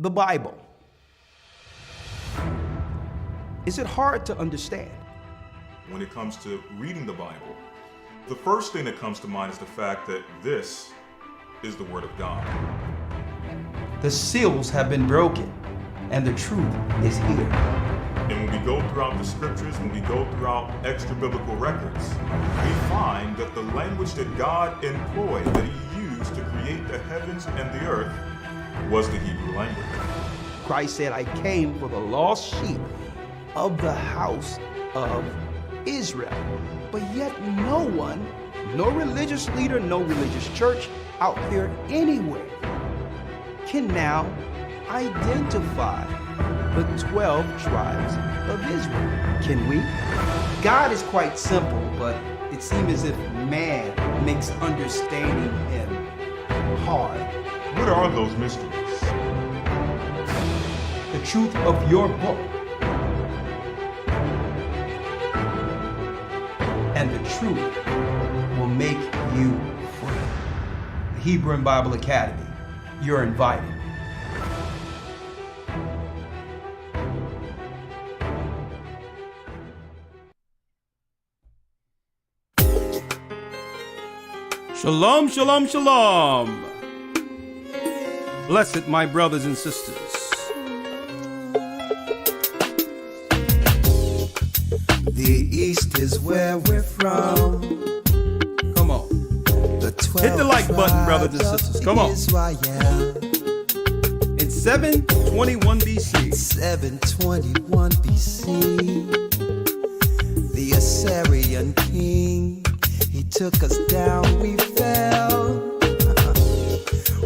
the Bible. Is it hard to understand? When it comes to reading the Bible, the first thing that comes to mind is the fact that this is the Word of God. The seals have been broken, and the truth is here. And when we go throughout the scriptures, when we go throughout extra biblical records, we find that the language that God employed, that He used to create the heavens and the earth, was the Hebrew language. Christ said, I came for the lost sheep of the house of Israel. But yet no one, no religious leader, no religious church out there anywhere can now identify the 12 tribes of Israel. Can we? God is quite simple, but it seems as if man makes understanding Him hard. What are those mysteries? The truth of your book and the truth will make you free. The Hebrew and Bible Academy, you're invited. Shalom, shalom, shalom. Blessed, my brothers and sisters. The East is where we're from. Come on. Hit the like button, brothers and sisters. Come on. Israel. In 721 BC. 721 BC. The Assyrian king, he took us down, we fell.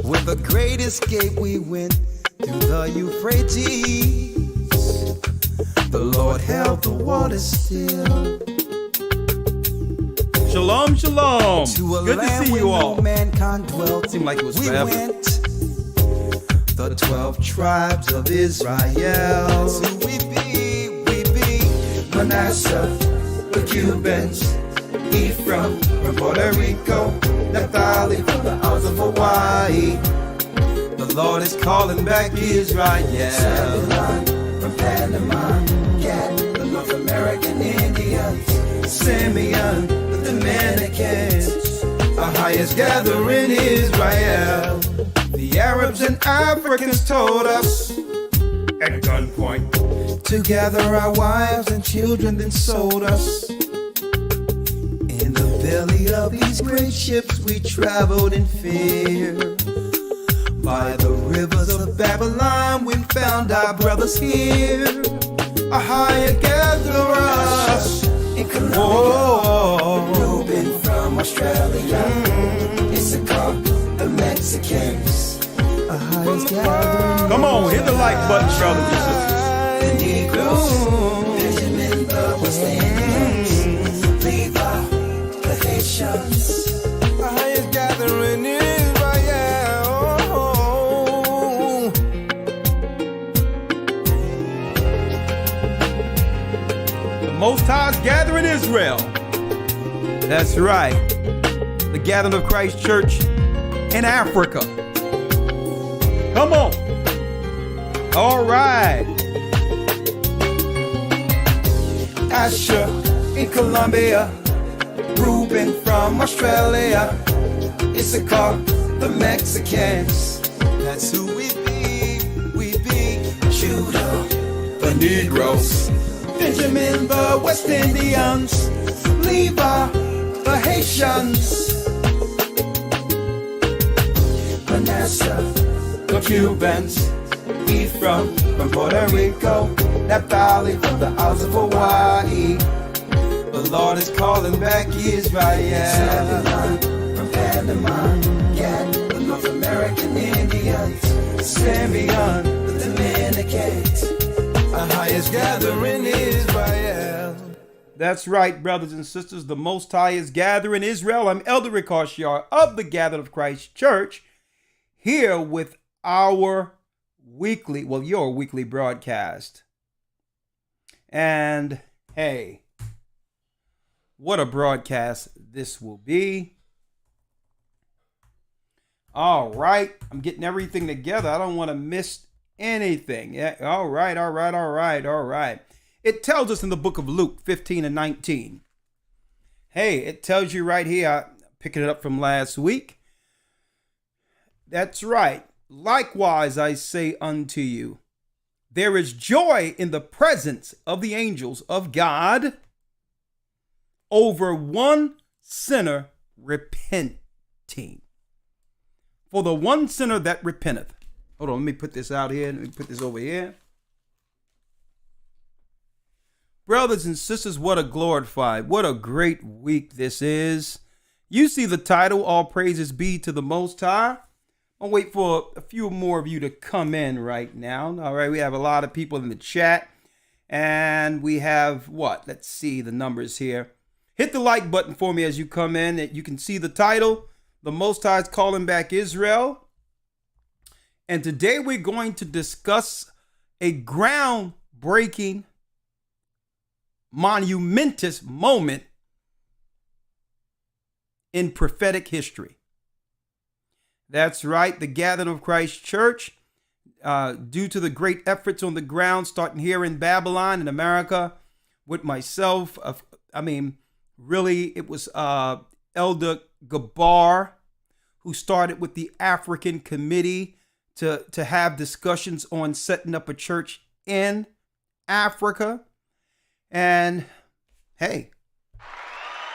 With a great escape we went through the Euphrates. The Lord held the water still. Shalom, shalom. To a Good to land see you where all. no mankind dwelt. Seemed like it was we forever. went. The 12 tribes of Israel. Who we be Manasseh, the Cubans, Ephraim from Puerto Rico, Naphtali from the Isles of Hawaii. The Lord is calling back Israel. Zebulun from Panama, Gad, the North American Indians, Simeon, the Dominicans, our highest gathering Israel. The Arabs and Africans told us at gunpoint to gather our wives and children, then sold us. In the belly of these great ships we traveled in fear. By the rivers of Babylon we found our brothers here. A higher gatherer us in Colombia, Reuben from Australia, Issachar, the Mexicans. A highest gathering. Come on, hit the like button, brothers and sisters. The Negroes, Benjamin, the West Indians, Levi, the Haitians. A highest gathering in Israel. Most High's gathering Israel. That's right. The gathering of Christ Church in Africa. Come on. All right. Asher in Colombia, Reuben from Australia, Issachar, the Mexicans. That's who we be Judah, the Negroes, Benjamin, the West Indians, Levi, the Haitians, Manasseh, the Cubans, Ephraim from Puerto Rico, Naphtali from the Isles of Hawaii. The Lord is calling back Israel. Zebulun from Panama, Gad, the North American Indians, Simeon, the Dominicans, our highest gathering Israel. That's right, brothers and sisters. The Most High is gathering Israel. I'm Elder Rick Harshaw of the Gathering of Christ Church, here with our your weekly broadcast. And hey, what a broadcast this will be. All right, I'm getting everything together. I don't want to miss anything. Yeah, all right, all right, all right, all right. It tells us in the book of Luke 15 and 19. Hey, it tells you right here, I picking it up from last week. That's right. Likewise, I say unto you, there is joy in the presence of the angels of God over one sinner repenting. For the one sinner that repenteth. Hold on, let me put this out here. Let me put this over here. Brothers and sisters, what a glorified, what a great week this is. You see the title, All Praises Be to the Most High. I'll wait for a few more of you to come in right now. All right, we have a lot of people in the chat. And we have what? Let's see the numbers here. Hit the like button for me as you come in. You can see the title, The Most High is Calling Back Israel. And today we're going to discuss a groundbreaking, monumentous moment in prophetic history. That's right, the Gathering of Christ Church, due to the great efforts on the ground, starting here in Babylon in America, with myself. Really, it was Elder Gocc who started with the African Committee to have discussions on setting up a church in Africa. And hey,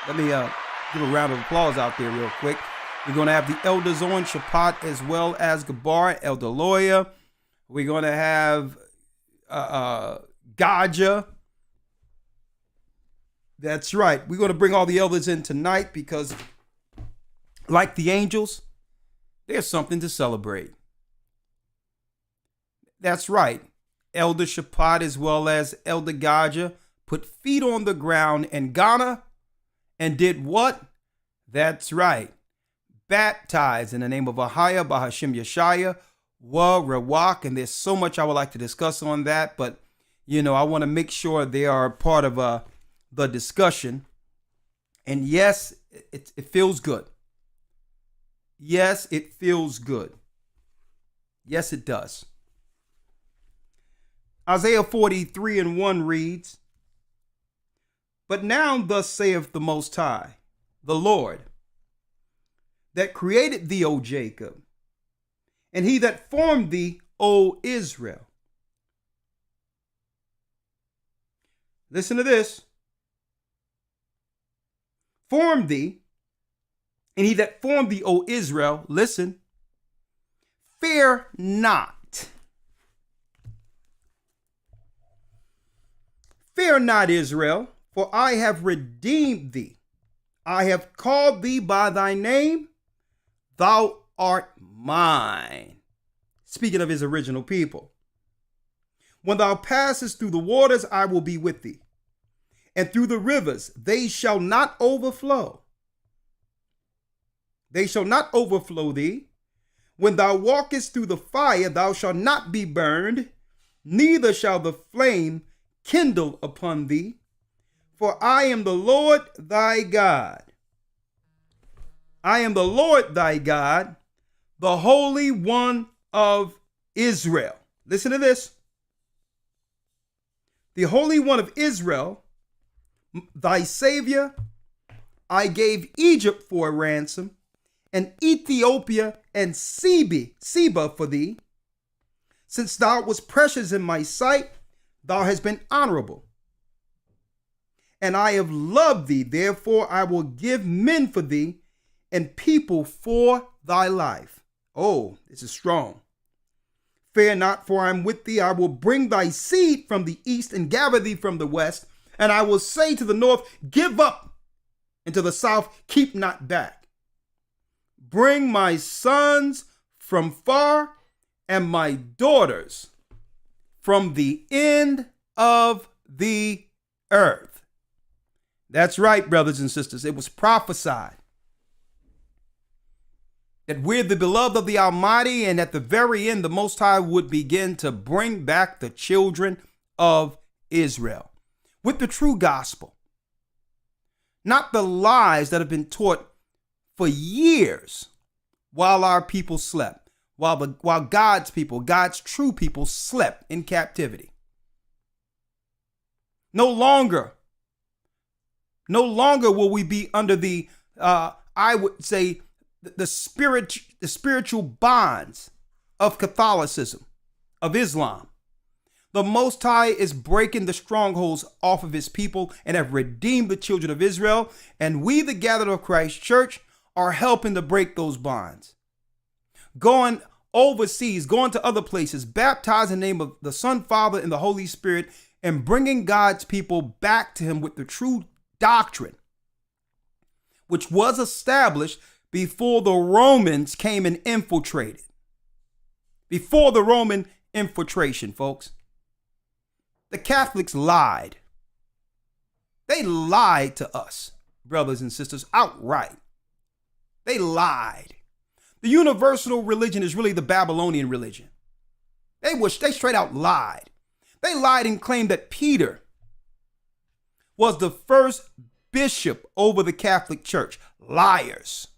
let me give a round of applause out there real quick. We're going to have the elders on, Shapat, as well as Gabar, Elder Lawyer. We're going to have Gocc. That's right. We're going to bring all the elders in tonight because, like the angels, there's something to celebrate. That's right. Elder Shapat as well as Elder Gocc put feet on the ground in Ghana and did what? That's right. Baptized in the name of Ahia, Bahashim Yeshaya, Wa, Rawak, and there's so much I would like to discuss on that, but, I want to make sure they are part of the discussion. And yes, it feels good. Yes, it feels good. Yes, it does. Isaiah 43 and 1 reads, But now thus saith the Most High, the Lord, that created thee, O Jacob, and he that formed thee, O Israel. Listen to this. Formed thee, and he that formed thee, O Israel, listen, fear not. Fear not, Israel, for I have redeemed thee. I have called thee by thy name. Thou art mine. Speaking of his original people. When thou passest through the waters, I will be with thee. And through the rivers, they shall not overflow. They shall not overflow thee. When thou walkest through the fire, thou shalt not be burned, neither shall the flame kindle upon thee. For I am the Lord thy God. I am the Lord thy God, the Holy One of Israel. Listen to this. The Holy One of Israel, thy Savior, I gave Egypt for a ransom, and Ethiopia and Seba for thee. Since thou wast precious in my sight, thou hast been honorable. And I have loved thee, therefore I will give men for thee, and people for thy life. Oh, this is strong. Fear not, for I am with thee. I will bring thy seed from the east and gather thee from the west. And I will say to the north, give up, and to the south, keep not back. Bring my sons from far and my daughters from the end of the earth. That's right, brothers and sisters. It was prophesied that we're the beloved of the Almighty, and at the very end, the Most High would begin to bring back the children of Israel with the true gospel, not the lies that have been taught for years while our people slept. while God's people, God's true people, slept in captivity. No longer will we be under the I would say the spiritual bonds of Catholicism, of Islam. The Most High is breaking the strongholds off of his people and have redeemed the children of Israel. And we, the gathered of Christ Church, are helping to break those bonds. Going overseas, going to other places, baptizing in the name of the Son, Father, and the Holy Spirit, and bringing God's people back to him with the true doctrine, which was established before the Romans came and infiltrated. Before the Roman infiltration, folks. The Catholics lied. They lied to us, brothers and sisters, outright. They lied. The universal religion is really the Babylonian religion. They straight out lied. They lied and claimed that Peter was the first bishop over the Catholic Church. Liars.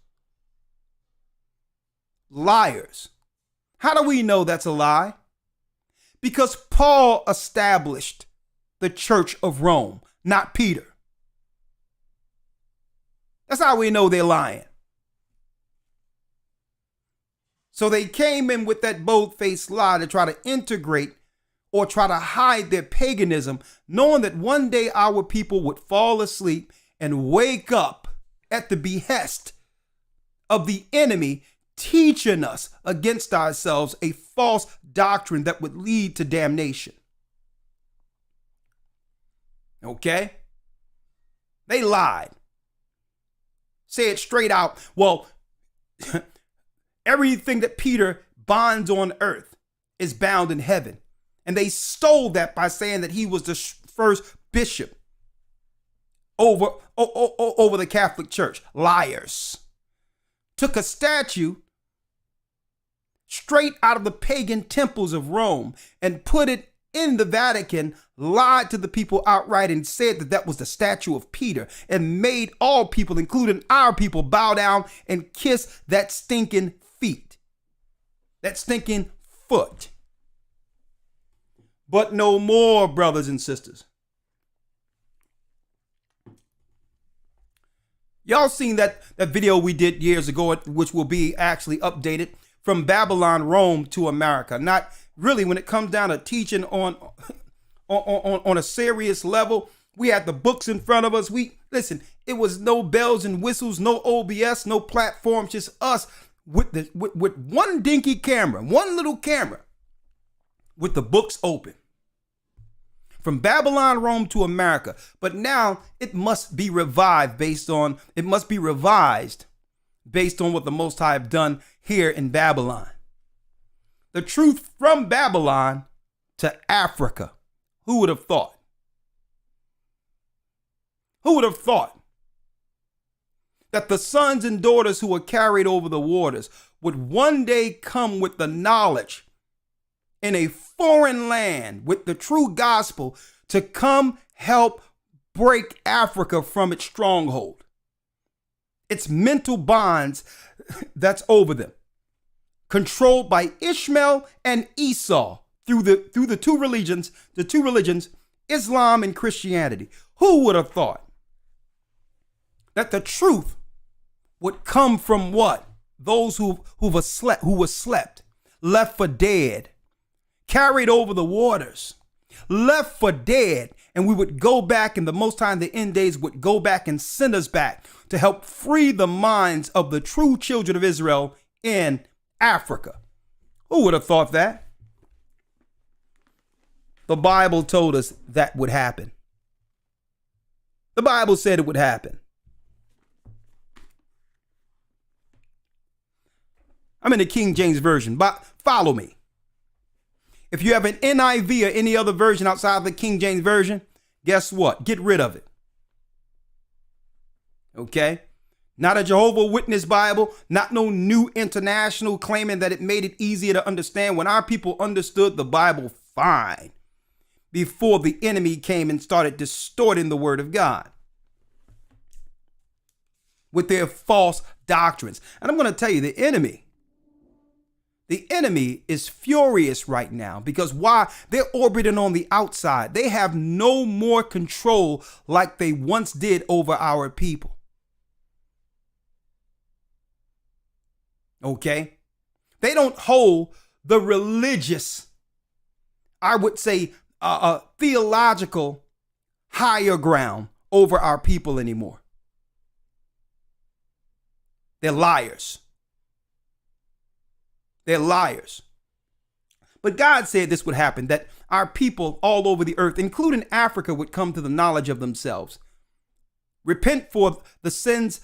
Liars. How do we know that's a lie? Because Paul established the Church of Rome, not Peter. That's how we know they're lying. So they came in with that bold-faced lie to try to integrate or try to hide their paganism, knowing that one day our people would fall asleep and wake up at the behest of the enemy, teaching us against ourselves a false doctrine that would lead to damnation. Okay? They lied. Say it straight out. Well, everything that Peter binds on earth is bound in heaven. And they stole that by saying that he was the first bishop over the Catholic Church. Liars. Took a statue straight out of the pagan temples of Rome and put it in the Vatican, lied to the people outright and said that that was the statue of Peter, and made all people, including our people, bow down and kiss that stinking feet, that stinking foot. But no more, brothers and sisters. Y'all seen that video we did years ago, which will be actually updated, from Babylon, Rome to America. Not really when it comes down to teaching on a serious level. We had the books in front of us. Listen, it was no bells and whistles, no OBS, no platforms, just us with one dinky camera, one little camera with the books open. From Babylon, Rome to America. But now it must be revised based on what the Most High have done here in Babylon. The truth from Babylon to Africa. Who would have thought? Who would have thought that the sons and daughters who were carried over the waters would one day come with the knowledge in a foreign land with the true gospel to come help break Africa from its stronghold, its mental bonds that's over them, controlled by Ishmael and Esau through the two religions, Islam and Christianity. Who would have thought that the truth would come from what? Those who were slept, left for dead, carried over the waters, left for dead, and we would go back, and the Most High in the end days would go back and send us back to help free the minds of the true children of Israel in Africa. Who would have thought that? The Bible told us that would happen. The Bible said it would happen. I'm in the King James Version, but follow me. If you have an NIV or any other version outside of the King James Version, guess what? Get rid of it. Okay? Not a Jehovah's Witness Bible, not no New International claiming that it made it easier to understand when our people understood the Bible fine before the enemy came and started distorting the word of God with their false doctrines. And I'm going to tell you, the enemy The enemy is furious right now because why? They're orbiting on the outside. They have no more control like they once did over our people. Okay? They don't hold the religious, I would say, theological higher ground over our people anymore. They're liars. They're liars. But God said this would happen, that our people all over the earth, including Africa, would come to the knowledge of themselves. Repent for the sins,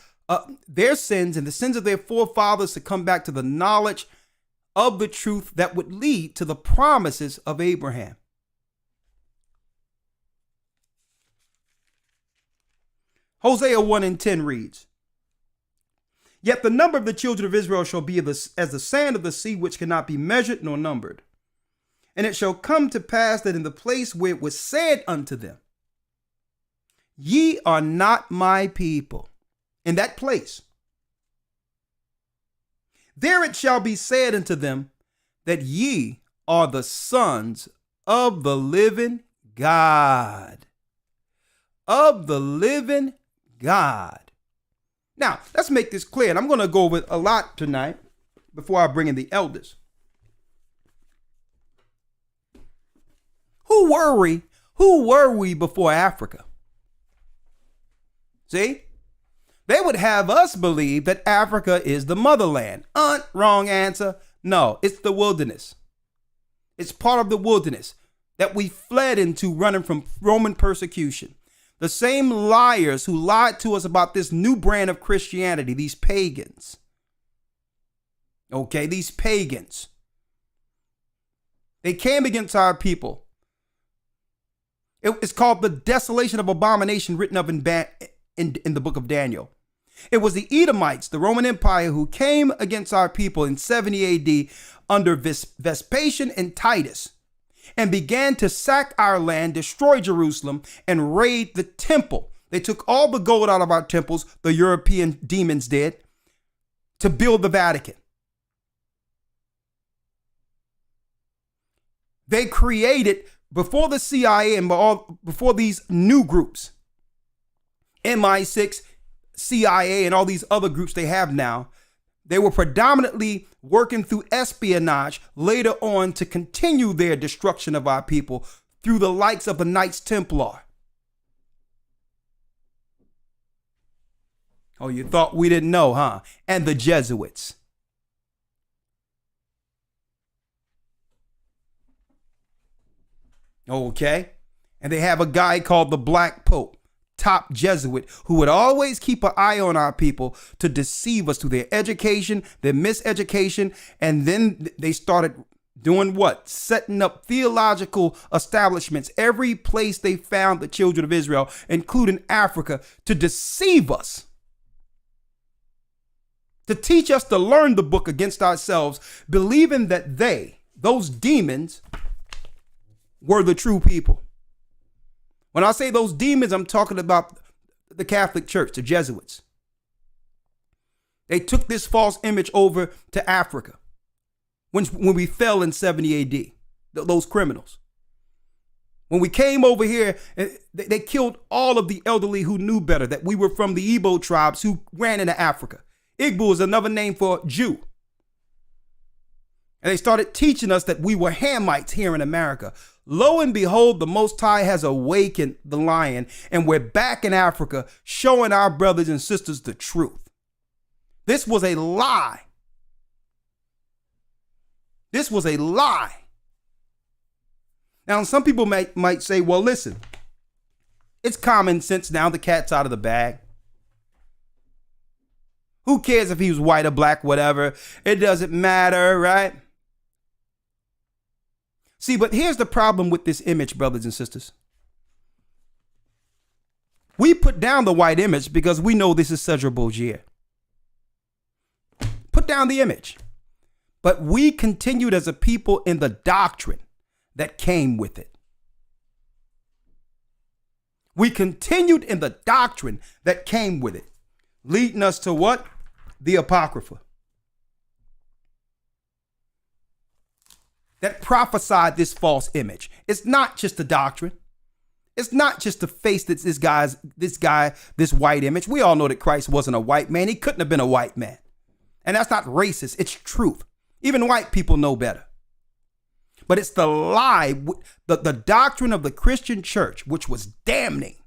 their sins and the sins of their forefathers, to come back to the knowledge of the truth that would lead to the promises of Abraham. Hosea 1:10 reads, "Yet the number of the children of Israel shall be as the sand of the sea, which cannot be measured nor numbered. And it shall come to pass that in the place where it was said unto them, Ye are not my people," in that place, "there it shall be said unto them, that ye are the sons of the living God." Of the living God. Now, let's make this clear, and I'm going to go over a lot tonight before I bring in the elders. Who were we before Africa? See? They would have us believe that Africa is the motherland. Wrong answer. No, it's the wilderness. It's part of the wilderness that we fled into running from Roman persecution. The same liars who lied to us about this new brand of Christianity, these pagans. Okay, these pagans. They came against our people. It's called the desolation of abomination, written of in the book of Daniel. It was the Edomites, the Roman Empire, who came against our people in 70 AD under Vespasian and Titus, and began to sack our land, destroy Jerusalem, and raid the temple. They took all the gold out of our temples, the European demons did, to build the Vatican. They created, before the CIA and before these new groups, MI6, CIA, and all these other groups they have now, they were predominantly working through espionage later on to continue their destruction of our people through the likes of the Knights Templar. Oh, you thought we didn't know, huh? And the Jesuits. Okay. And they have a guy called the Black Pope, top Jesuit, who would always keep an eye on our people to deceive us through their education, their miseducation. And then they started doing what? Setting up theological establishments every place they found the children of Israel, including Africa, to deceive us. To teach us to learn the book against ourselves, believing that those demons, were the true people. When I say those demons, I'm talking about the Catholic Church, the Jesuits. They took this false image over to Africa when we fell in 70 AD, those criminals. When we came over here, they killed all of the elderly who knew better, that we were from the Igbo tribes who ran into Africa. Igbo is another name for Jew. And they started teaching us that we were Hamites here in America. Lo and behold, the Most High has awakened the lion, and we're back in Africa showing our brothers and sisters the truth. This was a lie. This was a lie. Now, some people might say, well, listen, it's common sense now, the cat's out of the bag. Who cares if he was white or black, whatever? It doesn't matter, right? See, but here's the problem with this image, brothers and sisters. We put down the white image because we know this is Cedric Bogier. Put down the image. But we continued as a people in the doctrine that came with it. We continued in the doctrine that came with it, leading us to what? The Apocrypha. that prophesied this false image. It's not just a doctrine. It's not just the face that's this white image. We all know that Christ wasn't a white man. He couldn't have been a white man. And that's not racist. It's truth. Even white people know better. But it's the lie, the doctrine of the Christian church, which was damning.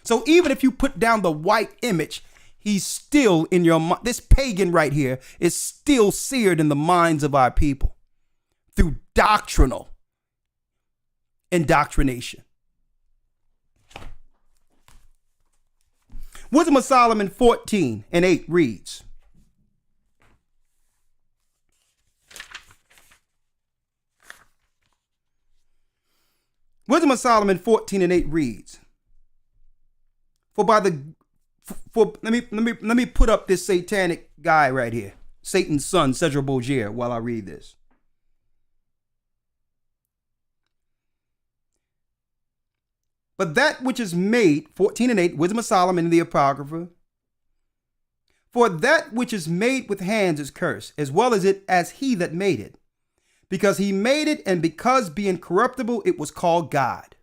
So even if you put down the white image, he's still in your mind. This pagan right here is still seared in the minds of our people through doctrinal indoctrination. Wisdom of Solomon 14:8 reads, Wisdom of Solomon 14:8 reads, let me put up this satanic guy right here, Satan's son, Cedra Bogier, while I read this. But that which is made, 14:8, Wisdom of Solomon in the Apocrypha, for that which is made with hands is cursed, as well as he that made it. Because he made it, and because being corruptible, it was called God.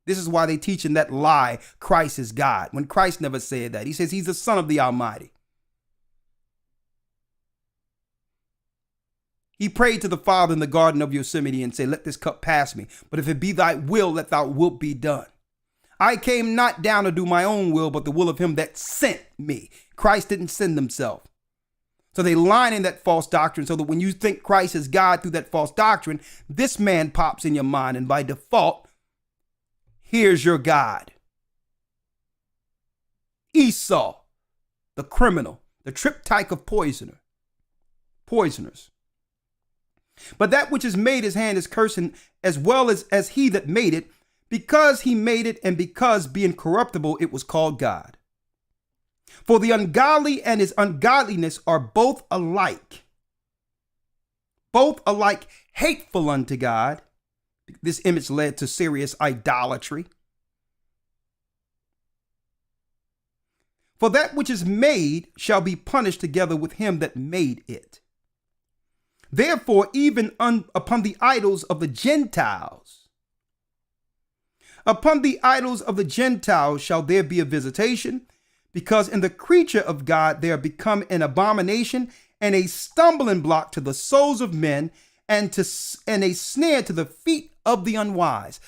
This is why they teach in that lie, Christ is God, when Christ never said that. He says he's the Son of the Almighty. He prayed to the Father in the Garden of Yosemite and said, let this cup pass me, but if it be thy will, let thy will be done. I came not down to do my own will, but the will of him that sent me. Christ didn't send himself. So they line in that false doctrine so that when you think Christ is God through that false doctrine, this man pops in your mind, and by default, here's your God. Esau, the criminal, the triptych of poisoners. But that which is made his hand is cursing, as well as he that made it, because he made it, and because being corruptible, it was called God. For the ungodly and his ungodliness are both alike hateful unto God. This image led to serious idolatry. For that which is made shall be punished together with him that made it. Therefore, even upon the idols of the Gentiles, shall there be a visitation, because in the creature of God they are become an abomination and a stumbling block to the souls of men, and a snare to the feet of the unwise.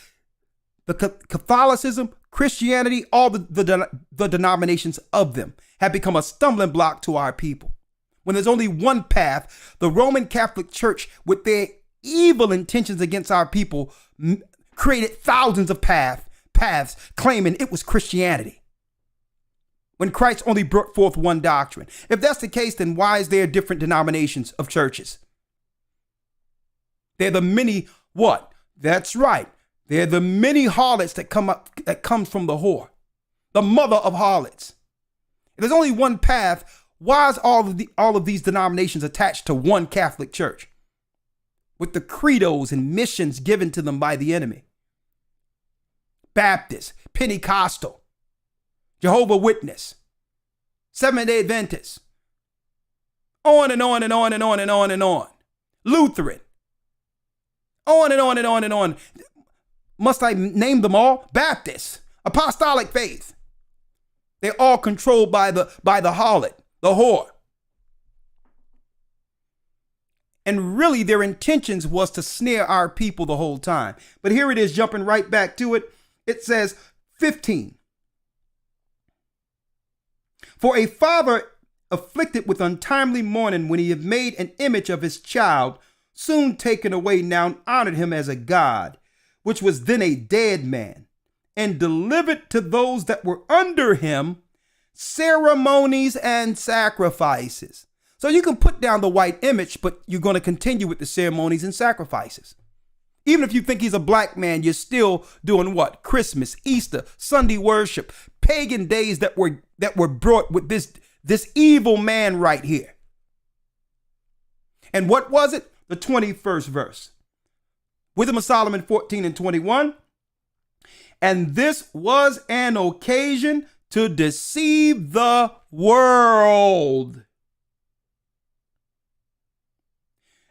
The Catholicism, Christianity, all the denominations of them have become a stumbling block to our people. When there's only one path, the Roman Catholic Church, with their evil intentions against our people, created thousands of paths claiming it was Christianity, when Christ only brought forth one doctrine. If that's the case, then why is there different denominations of churches? They're the many what? That's right. They're the many harlots that comes from the whore, the mother of harlots. If there's only one path, why is all of these denominations attached to one Catholic Church, with the credos and missions given to them by the enemy? Baptist, Pentecostal, Jehovah's Witness, Seventh-day Adventist, on and on and on and on and on and on. Lutheran, on and on and on and on. Must I name them all? Baptist, Apostolic faith. They're all controlled by the harlot, the whore. And really their intentions was to snare our people the whole time. But here it is, jumping right back to it. It says 15. For a father afflicted with untimely mourning, when he had made an image of his child, soon taken away, now honored him as a god, which was then a dead man, and delivered to those that were under him ceremonies and sacrifices. So you can put down the white image, but you're going to continue with the ceremonies and sacrifices. Even if you think he's a black man, you're still doing what? Christmas, Easter, Sunday worship, pagan days that were brought with this evil man right here. And what was it? The 21st verse. Wisdom of Solomon 14:21. And this was an occasion to deceive the world.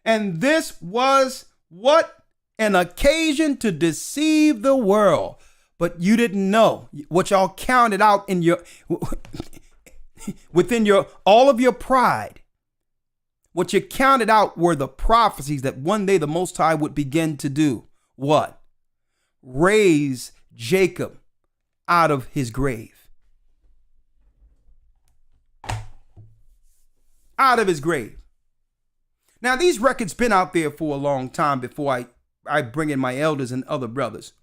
And this was What an occasion to deceive the world. But you didn't know what y'all counted out in your within your all of your pride. What you counted out were the prophecies that one day the Most High would begin to do. What? Raise Jacob out of his grave. Out of his grave. Now, these records been out there for a long time before I bring in my elders and other brothers.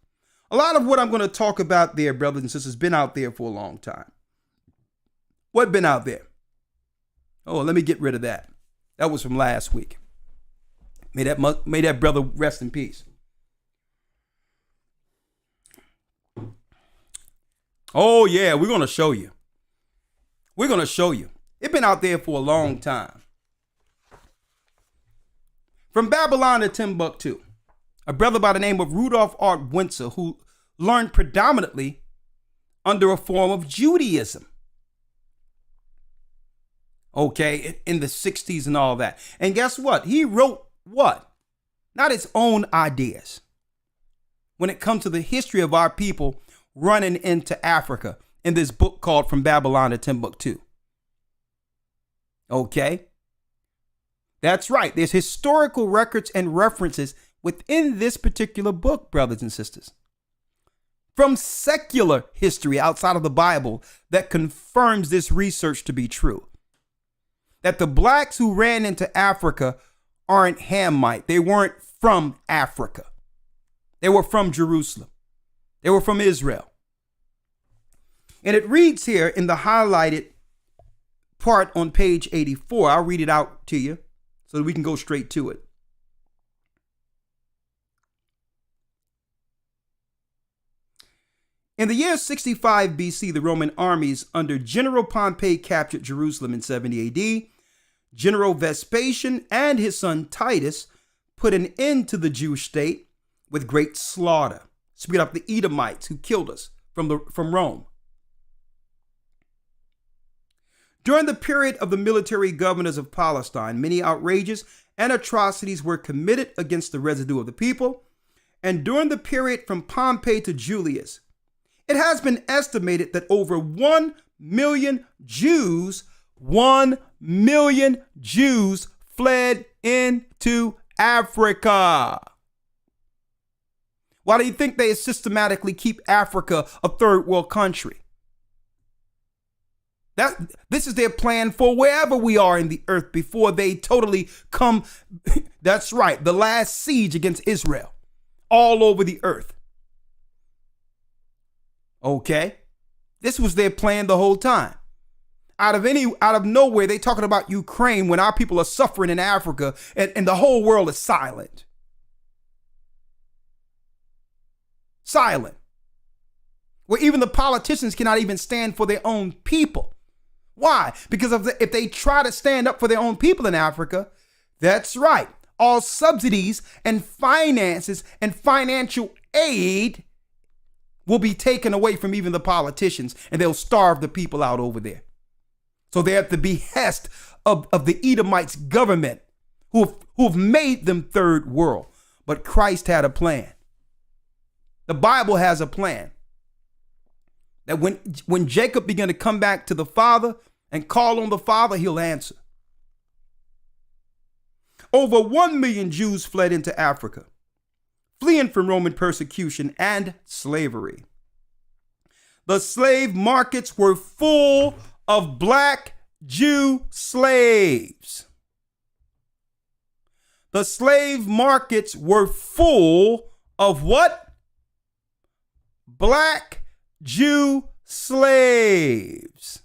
A lot of what I'm going to talk about there, brothers and sisters, been out there for a long time. What been out there? Oh, let me get rid of that. That was from last week. May that brother rest in peace. Oh, yeah, we're going to show you. We're going to show you. It's been out there for a long time. From Babylon to Timbuktu, a brother by the name of Rudolph Art Windsor, who learned predominantly under a form of Judaism. Okay, in the 60s and all that. And guess what? He wrote what? Not his own ideas. When it comes to the history of our people running into Africa in this book called From Babylon to Timbuktu. Okay? That's right. There's historical records and references within this particular book, brothers and sisters, from secular history outside of the Bible that confirms this research to be true. That the blacks who ran into Africa aren't Hamite. They weren't from Africa. They were from Jerusalem. They were from Israel. And it reads here in the highlighted part on page 84. I'll read it out to you so that we can go straight to it. In the year 65 BC, the Roman armies under General Pompey captured Jerusalem in 70 AD. General Vespasian and his son Titus put an end to the Jewish state with great slaughter. Speed up the Edomites who killed us from Rome. During the period of the military governors of Palestine, many outrages and atrocities were committed against the residue of the people. And during the period from Pompey to Julius, it has been estimated that over 1 million Jews, 1 million Jews fled into Africa. Why do you think they systematically keep Africa a third world country? This is their plan for wherever we are in the earth before they totally come. That's right. The last siege against Israel all over the earth. Okay. This was their plan the whole time. Out of nowhere, they talking about Ukraine when our people are suffering in Africa and the whole world is silent. Silent. Where even the politicians cannot even stand for their own people. Why? Because if they try to stand up for their own people in Africa, that's right. All subsidies and finances and financial aid will be taken away from even the politicians, and they'll starve the people out over there. So they're at the behest of the Edomites government who've made them third world. But Christ had a plan. The Bible has a plan. That when Jacob began to come back to the Father and call on the Father, he'll answer. Over 1 million Jews fled into Africa, fleeing from Roman persecution and slavery. The slave markets were full of black Jew slaves. The slave markets were full of what? Black Jew slaves.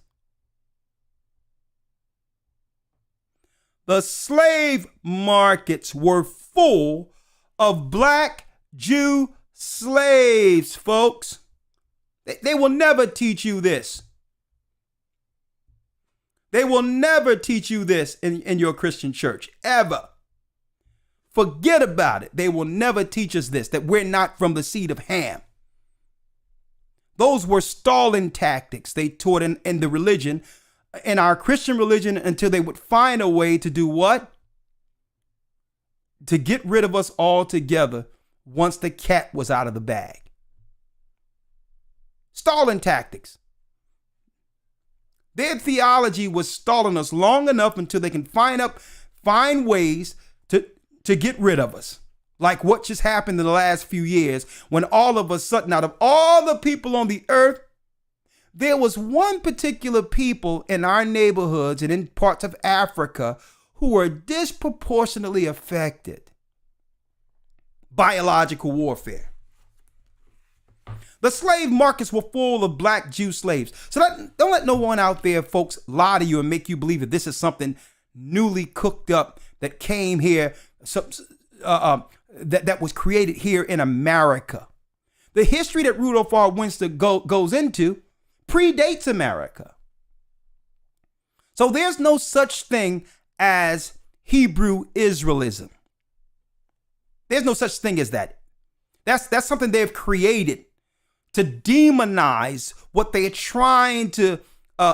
The slave markets were full of black Jew slaves, folks. They will never teach you this. They will never teach you this in your Christian church, ever. Forget about it. They will never teach us this, that we're not from the seed of Ham. Those were stalling tactics they taught in the religion, in our Christian religion, until they would find a way to do what? to get rid of us altogether once the cat was out of the bag. Stalling tactics. Their theology was stalling us long enough until they can find ways to get rid of us. Like what just happened in the last few years when all of a sudden, out of all the people on the earth, there was one particular people in our neighborhoods and in parts of Africa who were disproportionately affected. Biological warfare. The slave markets were full of black Jew slaves. So don't let no one out there, folks, lie to you and make you believe that this is something newly cooked up that came here, that was created here in America. The history that Rudolph R. Winston goes into predates America. So there's no such thing as Hebrew Israelism. There's no such thing as that. That's something they've created to demonize what they are trying to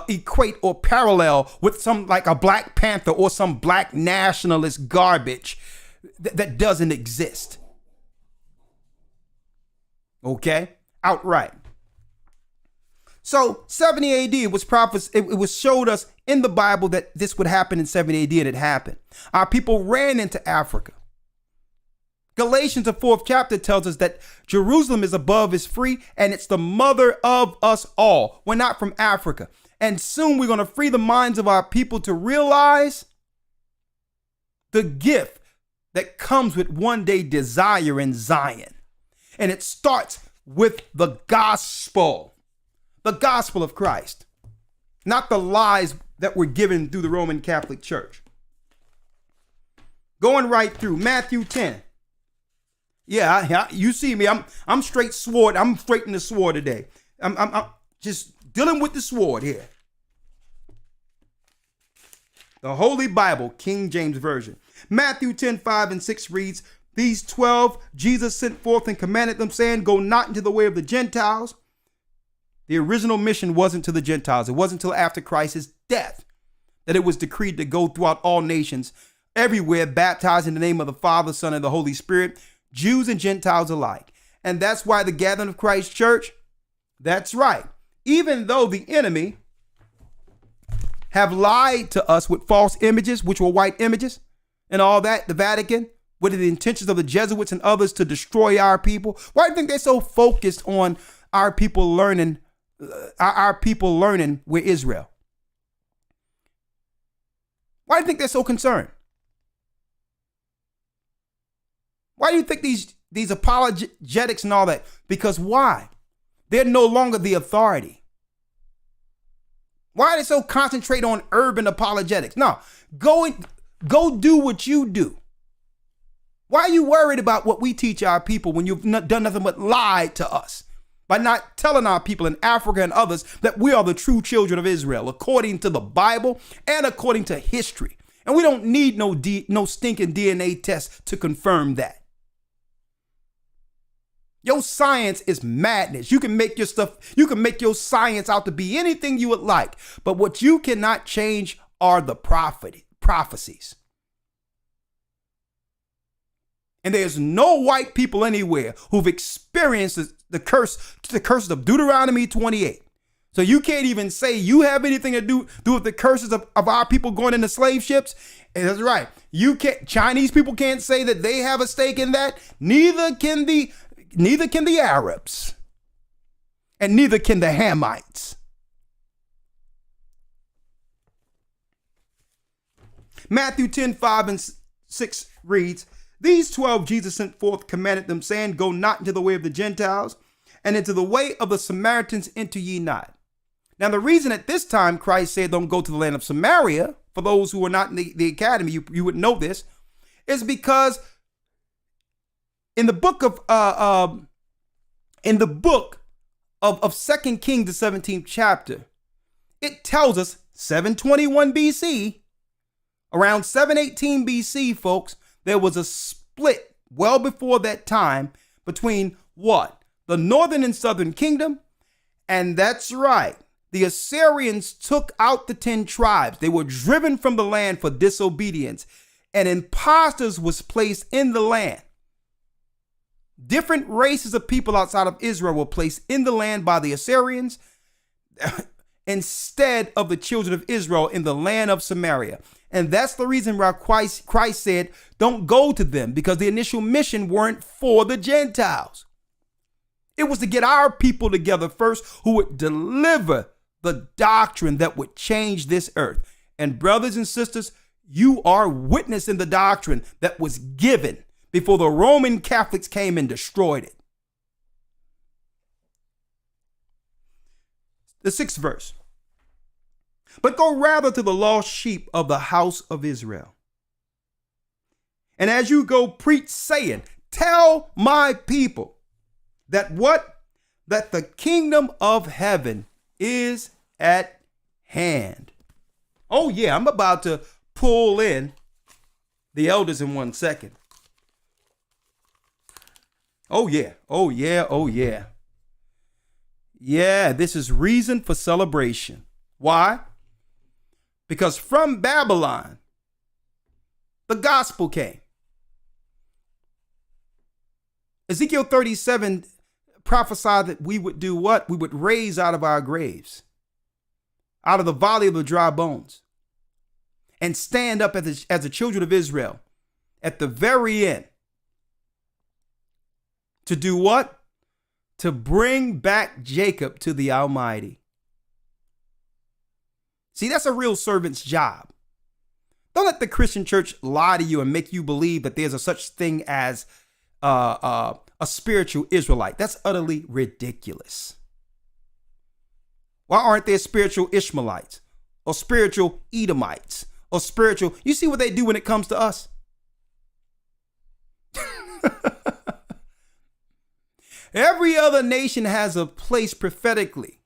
equate or parallel with some like a Black Panther or some black nationalist garbage that doesn't exist. Okay? Outright. So 70 AD it was showed us in the Bible that this would happen in 70 AD, and it happened. Our people ran into Africa. Galatians, the 4th chapter, tells us that Jerusalem is above, is free, and it's the mother of us all. We're not from Africa. And soon we're going to free the minds of our people to realize the gift that comes with one day desire in Zion. And it starts with the gospel of Christ, not the lies that were given through the Roman Catholic Church. Going right through Matthew 10. Yeah, you see me. I'm straight sword. I'm straight in the sword today. I'm just dealing with the sword here. The Holy Bible, King James Version. Matthew 10:5-6 reads, "These 12 Jesus sent forth and commanded them, saying, Go not into the way of the Gentiles." The original mission wasn't to the Gentiles. It wasn't until after Christ's death that it was decreed to go throughout all nations, everywhere, baptized in the name of the Father, Son, and the Holy Spirit, Jews and Gentiles alike. And that's why the gathering of Christ Church, that's right. Even though the enemy have lied to us with false images, which were white images and all that, the Vatican, with the intentions of the Jesuits and others to destroy our people. Why do you think they're so focused on our people learning we're Israel? Why do you think they're so concerned? Why do you think these apologetics and all that? Because why? They're no longer the authority. Why are they so concentrated on urban apologetics? No, go do what you do. Why are you worried about what we teach our people when you've done nothing but lie to us by not telling our people in Africa and others that we are the true children of Israel, according to the Bible and according to history? And we don't need no stinking DNA test to confirm that. Your science is madness. You can make your science out to be anything you would like. But what you cannot change are the prophecies. And there's no white people anywhere who've experienced the curses of Deuteronomy 28. So you can't even say you have anything to do with the curses of our people going into slave ships. And that's right. Chinese people can't say that they have a stake in that. Neither can the Arabs, and neither can the Hamites. Matthew 10:5-6 reads, "These 12 Jesus sent forth, commanded them, saying, Go not into the way of the Gentiles, and into the way of the Samaritans enter ye not." Now, the reason at this time Christ said, don't go to the land of Samaria, for those who are not in the academy, you would know this, is because in the book of 2 Kings, the 17th chapter, it tells us 721 BC, around 718 BC, folks, there was a split well before that time between what? The northern and southern kingdom. And that's right. The Assyrians took out the 10 tribes. They were driven from the land for disobedience. and imposters was placed in the land. Different races of people outside of Israel were placed in the land by the Assyrians instead of the children of Israel in the land of Samaria. And that's the reason why Christ said, don't go to them, because the initial mission weren't for the Gentiles. It was to get our people together first who would deliver the doctrine that would change this earth. And brothers and sisters, you are witnessing the doctrine that was given before the Roman Catholics came and destroyed it. The 6th verse. But go rather to the lost sheep of the house of Israel. And as you go preach, saying, tell my people that what? That the kingdom of heaven is at hand. Oh yeah, I'm about to pull in the elders in 1 second. Oh yeah, oh yeah, oh yeah. Yeah, this is reason for celebration. Why? Because from Babylon, the gospel came. Ezekiel 37 prophesied that we would do what? We would raise out of our graves, out of the valley of the dry bones, and stand up as the children of Israel at the very end. To do what? To bring back Jacob to the Almighty. See, that's a real servant's job. Don't let the Christian church lie to you and make you believe that there's a such thing as a spiritual Israelite. That's utterly ridiculous. Why aren't there spiritual Ishmaelites or spiritual Edomites or spiritual? You see what they do when it comes to us? Every other nation has a place prophetically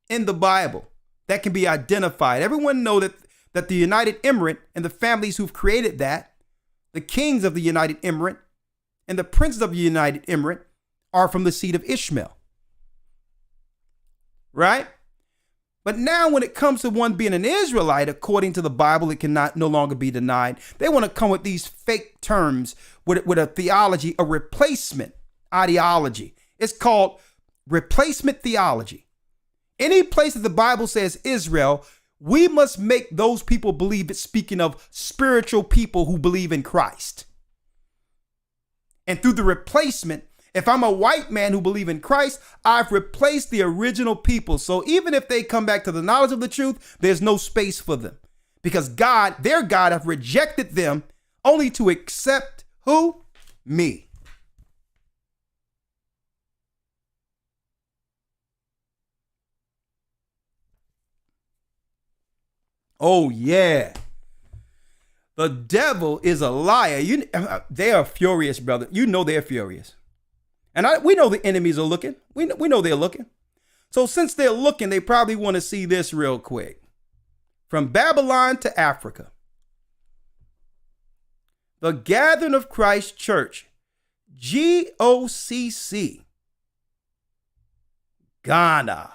in the Bible that can be identified. Everyone knows that the United Emirate and the families who've created that, the kings of the United Emirate and the princes of the United Emirate, are from the seed of Ishmael. Right? But now when it comes to one being an Israelite, according to the Bible, it cannot no longer be denied. They want to come with these fake terms with a theology, a replacement ideology. It's called replacement theology. Any place that the Bible says Israel, we must make those people believe it's speaking of spiritual people who believe in Christ. And through the replacement, if I'm a white man who believe in Christ, I've replaced the original people. So even if they come back to the knowledge of the truth, there's no space for them, because God, their God, have rejected them only to accept who? Me. Oh yeah. The devil is a liar. They are furious, brother. You know they're furious. And we know the enemies are looking. We know they're looking. So since they're looking, they probably want to see this real quick. From Babylon to Africa. The Gathering of Christ Church, Gocc, Ghana.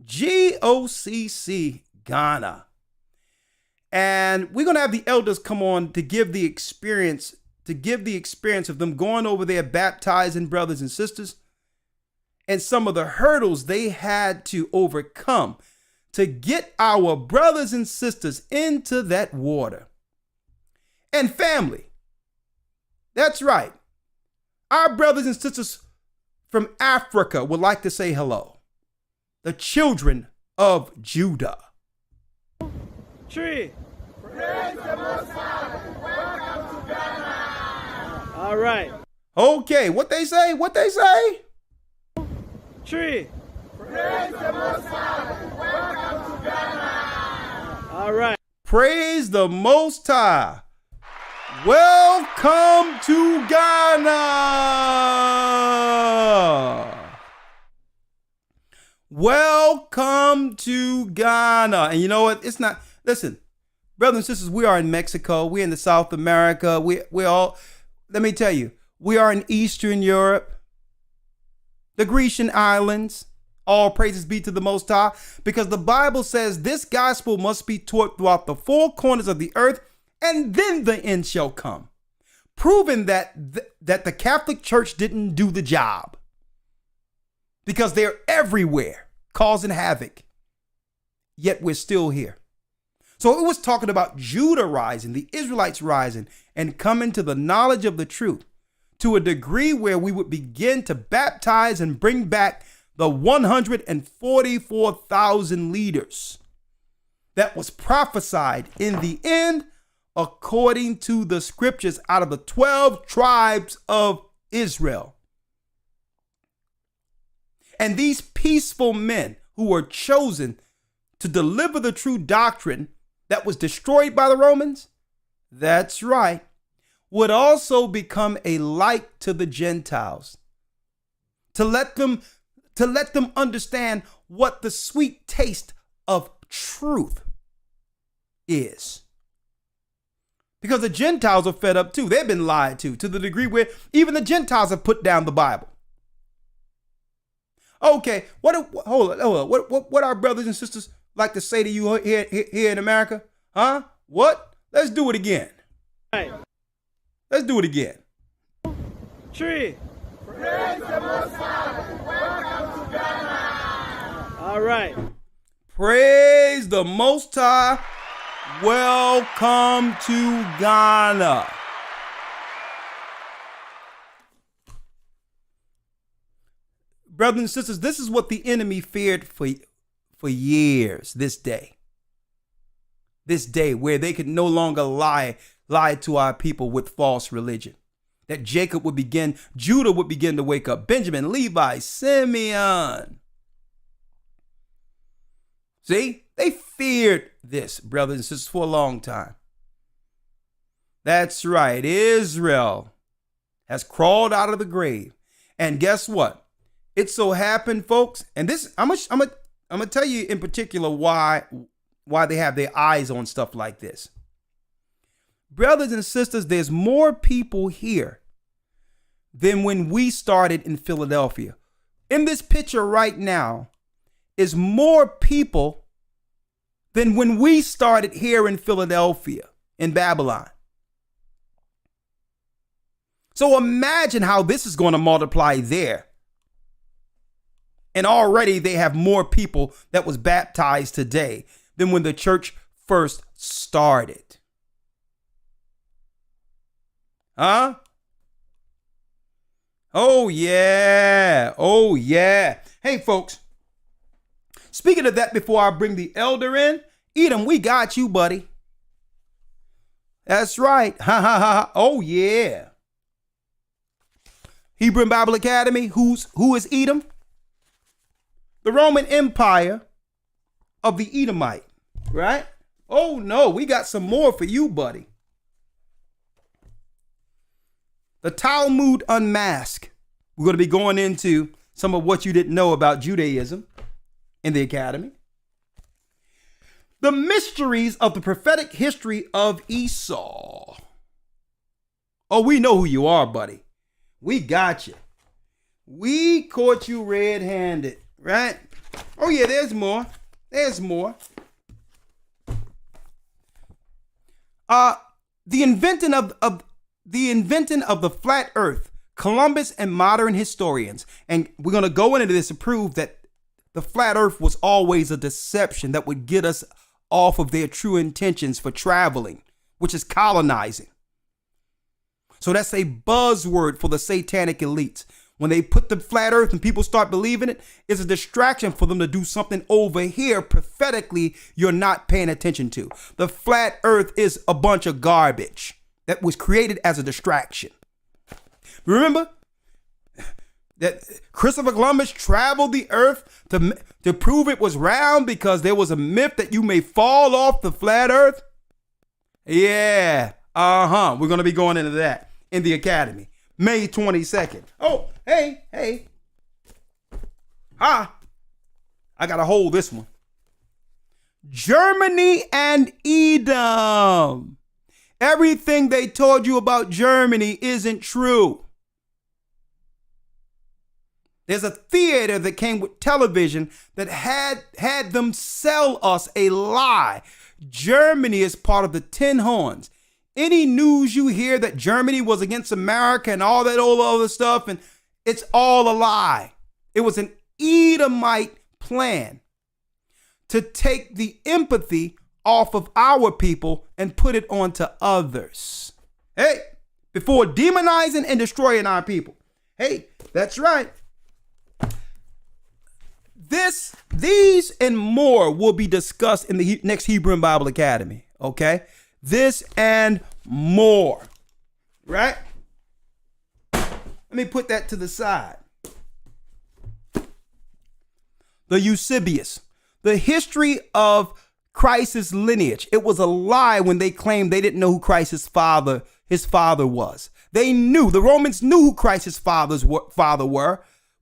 Gocc, Ghana. And we're going to have the elders come on to give the experience of them going over there, baptizing brothers and sisters, and some of the hurdles they had to overcome to get our brothers and sisters into that water. And family, that's right. Our brothers and sisters from Africa would like to say hello. The children of Judah. Tree. Praise the Most High. Welcome to Ghana. All right. Okay, what they say? What they say? Tree. Praise the Most High. Welcome to Ghana. All right. Praise the Most High. Welcome to Ghana. Welcome to Ghana. And you know what? It's not, listen, brothers and sisters, we are in Mexico. We're in the South America. We're all, let me tell you, we are in Eastern Europe, the Grecian islands, All praises be to the Most High, because the Bible says this gospel must be taught throughout the four corners of the earth, and then the end shall come. Proving that the Catholic Church didn't do the job, because they're everywhere causing havoc, yet we're still here. So it was talking about Judah rising, the Israelites rising, and coming to the knowledge of the truth to a degree where we would begin to baptize and bring back the 144,000 leaders that was prophesied in the end according to the scriptures out of the 12 tribes of Israel. And these peaceful men who were chosen to deliver the true doctrine that was destroyed by the Romans, that's right, would also become a light to the Gentiles, to let them understand what the sweet taste of truth is. Because the Gentiles are fed up too. They've been lied to the degree where even the Gentiles have put down the Bible. Okay, hold on. What our brothers and sisters like to say to you here in America? Huh? What? Let's do it again. Right. Let's do it again. Tree. Praise the Most High. Welcome to Ghana. All right. Praise the Most High. Welcome to Ghana. Brothers and sisters, this is what the enemy feared for years, this day. This day where they could no longer lie to our people with false religion. That Judah would begin to wake up. Benjamin, Levi, Simeon. See, they feared this, brothers and sisters, for a long time. That's right. Israel has crawled out of the grave. And guess what? It so happened, folks, and this, I'm gonna tell you in particular why they have their eyes on stuff like this. Brothers and sisters, there's more people here than when we started in Philadelphia. In this picture right now is more people than when we started here in Philadelphia, in Babylon. So imagine how this is going to multiply there. And already they have more people that was baptized today than when the church first started. Huh? Oh, yeah. Oh, yeah. Hey, folks. Speaking of that, before I bring the elder in, Edom, we got you, buddy. That's right. Ha, ha, ha. Oh, yeah. Hebrew Bible Academy, who is Edom? The Roman Empire of the Edomite, right? Oh, no, we got some more for you, buddy. The Talmud Unmasked. We're going to be going into some of what you didn't know about Judaism in the academy. The mysteries of the prophetic history of Esau. Oh, we know who you are, buddy. We got you. We caught you red-handed, right? Oh, yeah, there's more. There's more. The inventing of the flat earth, Columbus and modern historians. And we're going to go into this to prove that the flat earth was always a deception that would get us off of their true intentions for traveling, which is colonizing. So that's a buzzword for the satanic elites. When they put the flat earth and people start believing it, it's a distraction for them to do something over here prophetically you're not paying attention to. The flat earth is a bunch of garbage that was created as a distraction. Remember that Christopher Columbus traveled the earth to prove it was round because there was a myth that you may fall off the flat earth? Yeah, we're going to be going into that in the academy. May 22nd. Oh, hey. I got to hold this one. Germany and Edom. Everything they told you about Germany isn't true. There's a theater that came with television that had them sell us a lie. Germany is part of the 10 horns. Any news you hear that Germany was against America and all that old other stuff, and it's all a lie. It was an Edomite plan to take the empathy off of our people and put it onto others. Hey, before demonizing and destroying our people. Hey, that's right. These and more will be discussed in the next Hebrew and Bible Academy. Okay? This and more. Right? Let me put that to the side. The Eusebius. The history of Christ's lineage. It was a lie when they claimed they didn't know who Christ's father was. They knew, the Romans knew who Christ's father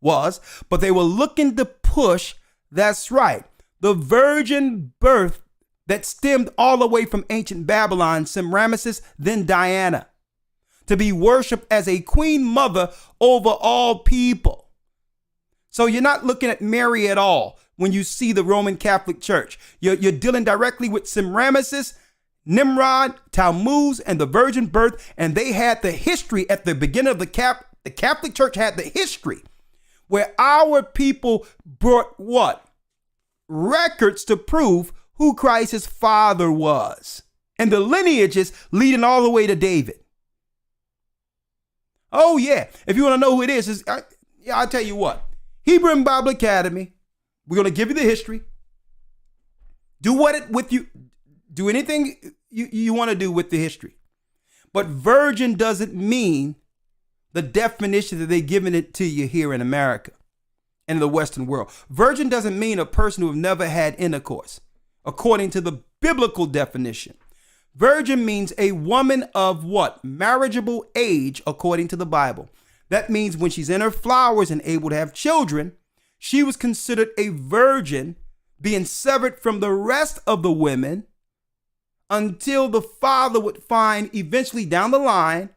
was, but they were looking to push, that's right, the virgin birth that stemmed all the way from ancient Babylon, Semiramis, then Diana, to be worshipped as a queen mother over all people. So you're not looking at Mary at all when you see the Roman Catholic Church. You're dealing directly with Semiramis, Nimrod, Tammuz, and the virgin birth, and they had the history at the beginning of the Catholic Church had the history where our people brought what? Records to prove who Christ's father was. And the lineages leading all the way to David. Oh yeah, if you want to know who it is, I'll tell you what. Hebrew and Bible Academy, we're going to give you the history. Do anything you want to do with the history. But virgin doesn't mean the definition that they're giving it to you here in America and in the Western world. Virgin doesn't mean a person who have never had intercourse, according to the biblical definition. Virgin means a woman of what? Marriageable age, according to the Bible. That means when she's in her flowers and able to have children, she was considered a virgin, being severed from the rest of the women until the father would find eventually down the line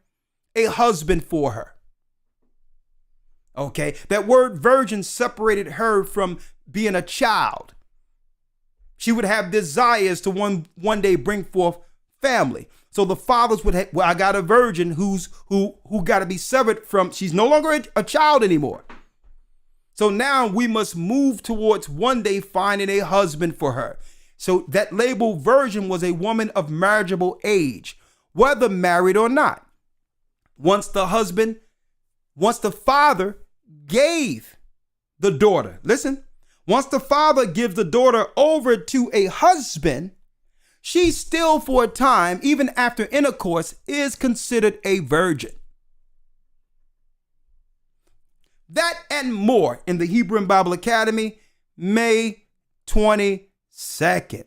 a husband for her. Okay, that word virgin separated her from being a child. She would have desires to one day bring forth family. So the fathers would have, well, I got a virgin who got to be severed from, she's no longer a child anymore. So now we must move towards one day finding a husband for her. So that label virgin was a woman of marriageable age, whether married or not. Once the father gave the daughter, listen, once the father gives the daughter over to a husband, she still for a time, even after intercourse, is considered a virgin. That and more in the Hebrew and Bible Academy, May 22nd.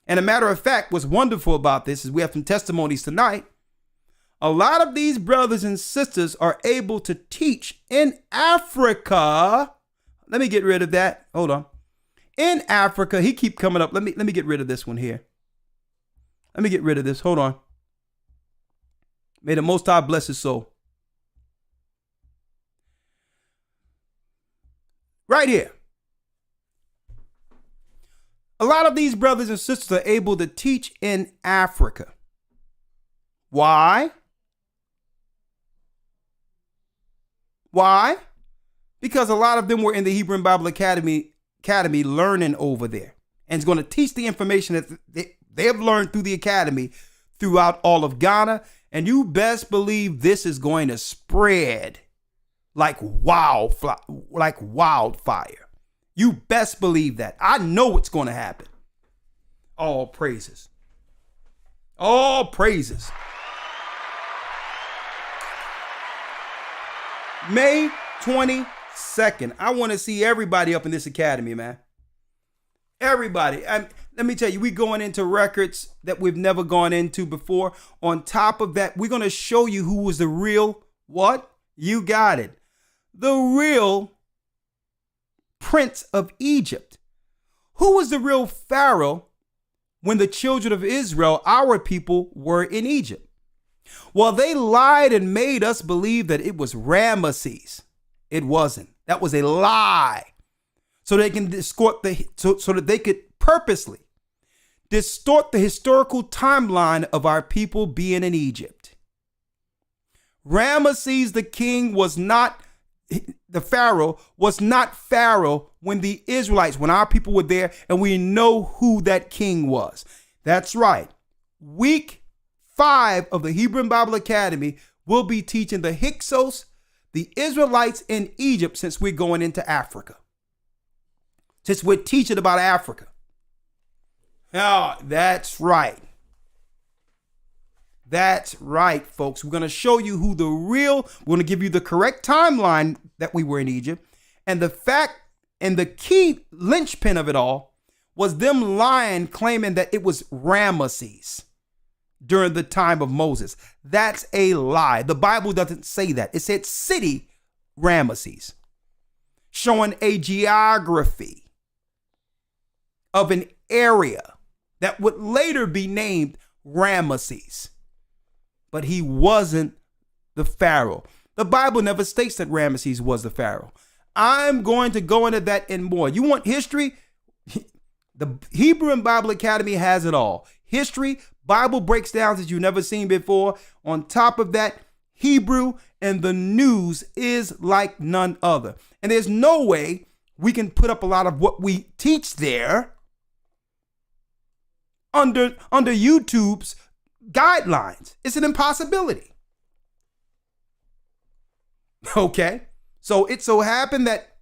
And a matter of fact, what's wonderful about this is we have some testimonies tonight. A lot of these brothers and sisters are able to teach in Africa. Let me get rid of that. Hold on. In Africa, he keep coming up. Let me get rid of this one here. Let me get rid of this. Hold on. May the Most High bless his soul. Right here. A lot of these brothers and sisters are able to teach in Africa. Why? Why? Because a lot of them were in the Hebrew and Bible Academy learning over there. And it's going to teach the information that they have learned through the academy throughout all of Ghana. And you best believe this is going to spread like wildfire. You best believe that. I know what's going to happen. All praises. All praises. May 22nd. I want to see everybody up in this academy, man. Everybody. Let me tell you, we're going into records that we've never gone into before. On top of that, we're going to show you who was the real, what? You got it. The real Prince of Egypt. Who was the real Pharaoh when the children of Israel, our people, were in Egypt? Well, they lied and made us believe that it was Ramesses. It wasn't. That was a lie. So they can distort so that they could purposely distort the historical timeline of our people being in Egypt. Ramesses the king was not, the Pharaoh was not Pharaoh when the Israelites, when our people were there, and we know who that king was. That's right. Week 5 of the Hebrew Bible Academy will be teaching the Hyksos, the Israelites in Egypt, since we're going into Africa. Since we're teaching about Africa. Oh, that's right. That's right, folks. We're going to show you who we're going to give you the correct timeline that we were in Egypt. And the fact and the key linchpin of it all was them lying, claiming that it was Ramesses during the time of Moses. That's a lie. The Bible doesn't say that. It said city Ramesses, showing a geography of an area that would later be named Ramesses. But he wasn't the Pharaoh. The Bible never states that Ramesses was the Pharaoh. I'm going to go into that and more. You want history? The Hebrew and Bible Academy has it all. History, Bible breakdowns that you've never seen before. On top of that, Hebrew and the news is like none other. And there's no way we can put up a lot of what we teach there under YouTube's guidelines. It's an impossibility. Okay. So it so happened that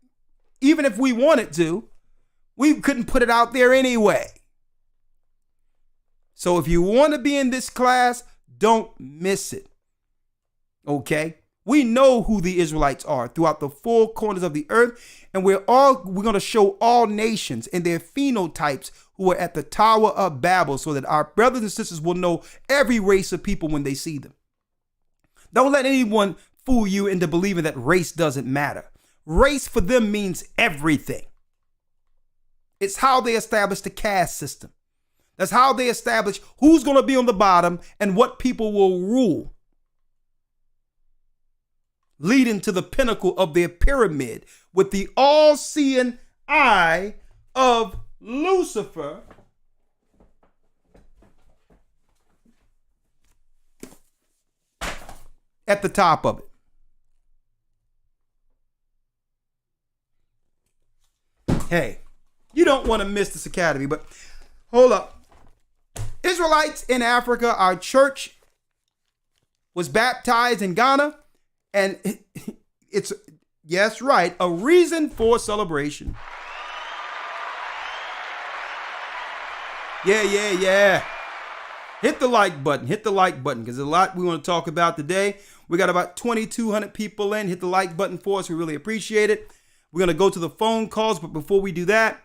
even if we wanted to, we couldn't put it out there anyway. So if you want to be in this class, don't miss it. Okay? We know who the Israelites are throughout the four corners of the earth, and we're going to show all nations and their phenotypes who are at the Tower of Babel, so that our brothers and sisters will know every race of people when they see them. Don't let anyone fool you into believing that race doesn't matter. Race for them means everything. It's how they establish the caste system. That's how they establish who's going to be on the bottom and what people will rule, leading to the pinnacle of their pyramid with the all-seeing eye of Lucifer at the top of it. Hey, you don't want to miss this academy, but hold up. Israelites in Africa, our church was baptized in Ghana, and it's, yes, right, a reason for celebration. Yeah. Hit the like button, because there's a lot we want to talk about today. We got about 2,200 people in. Hit the like button for us. We really appreciate it. We're going to go to the phone calls, but before we do that,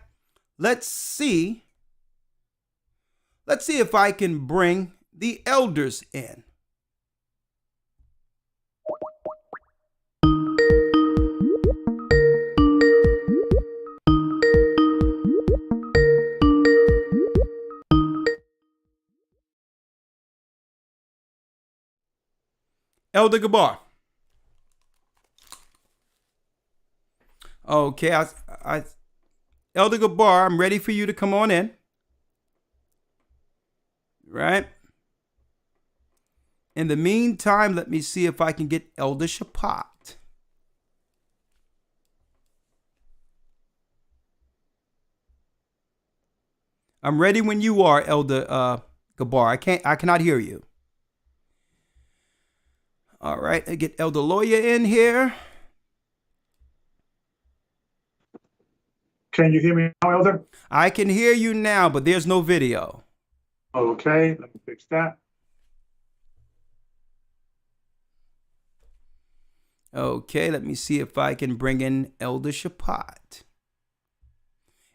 let's see if I can bring the elders in. Elder Gocc. Okay, Elder Gocc, I'm ready for you to come on in. Right? In the meantime, let me see if I can get Elder Shapat. I'm ready when you are, Elder Gocc. I cannot hear you. All right, I get Elder Lawyer in here. Can you hear me now, Elder? I can hear you now, but there's no video. Okay, let me fix that. Okay, let me see if I can bring in Elder Shapat.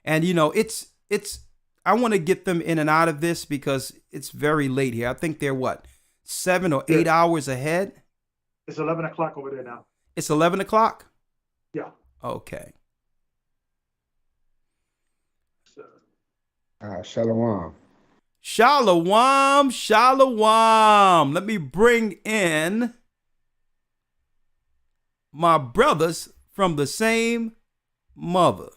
And you know, I want to get them in and out of this because it's very late here. I think they're 7 or 8 hours ahead? It's 11 o'clock over there now. It's 11 o'clock? Yeah. Okay. Shalom. Shalom. Let me bring in my brothers from the same mother.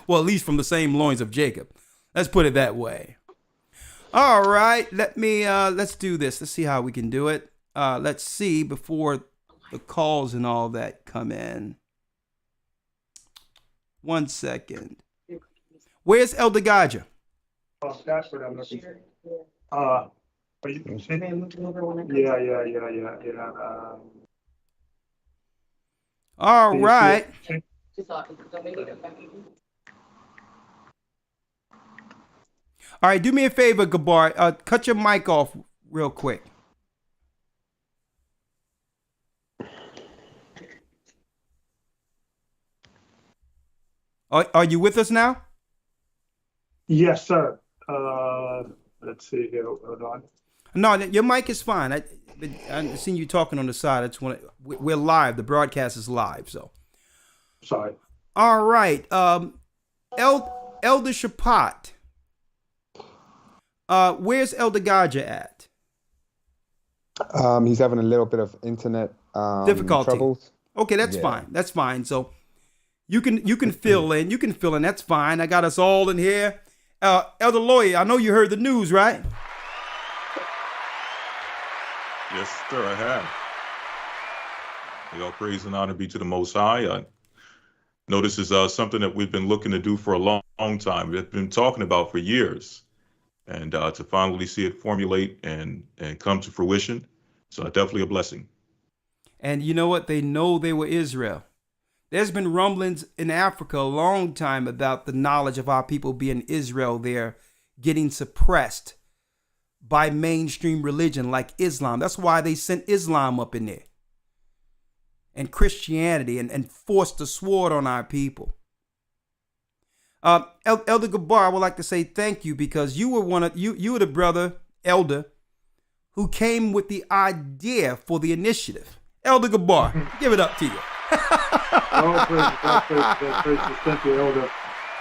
Well, at least from the same loins of Jacob. Let's put it that way. All right, let's do this. Let's see how we can do it. Let's see before the calls and all that come in. 1 second. Where's Elder Gaja? Oh, that's what I'm looking for. Are you Yeah. All right. All right, do me a favor, Gabar. Cut your mic off real quick. Are you with us now? Yes, sir. Let's see here. Hold on. No, your mic is fine. I've seen you talking on the side. It's we're live. The broadcast is live. So, Sorry. all right. Elder Shapat. Where's Elder Gaja at? He's having a little bit of internet Difficulty. troubles. Okay, that's fine. That's fine. So you can fill in. You can fill in. That's fine. I got us all in here. Elder Lawyer, I know you heard the news, right? Yes, sir, I have. All praise and honor be to the Most High. I know this is something that we've been looking to do for a long time. We've been talking about for years. And to finally see it formulate and come to fruition. So definitely a blessing. And you know what? They know they were Israel. There's been rumblings in Africa a long time about the knowledge of our people being Israel there getting suppressed by mainstream religion like Islam. That's why they sent Islam up in there. And Christianity and forced the sword on our people. Elder Gabar, I would like to say thank you because you were you were the brother, Elder, who came with the idea for the initiative. Elder Gabar, give it up to you. Thank you, Elder.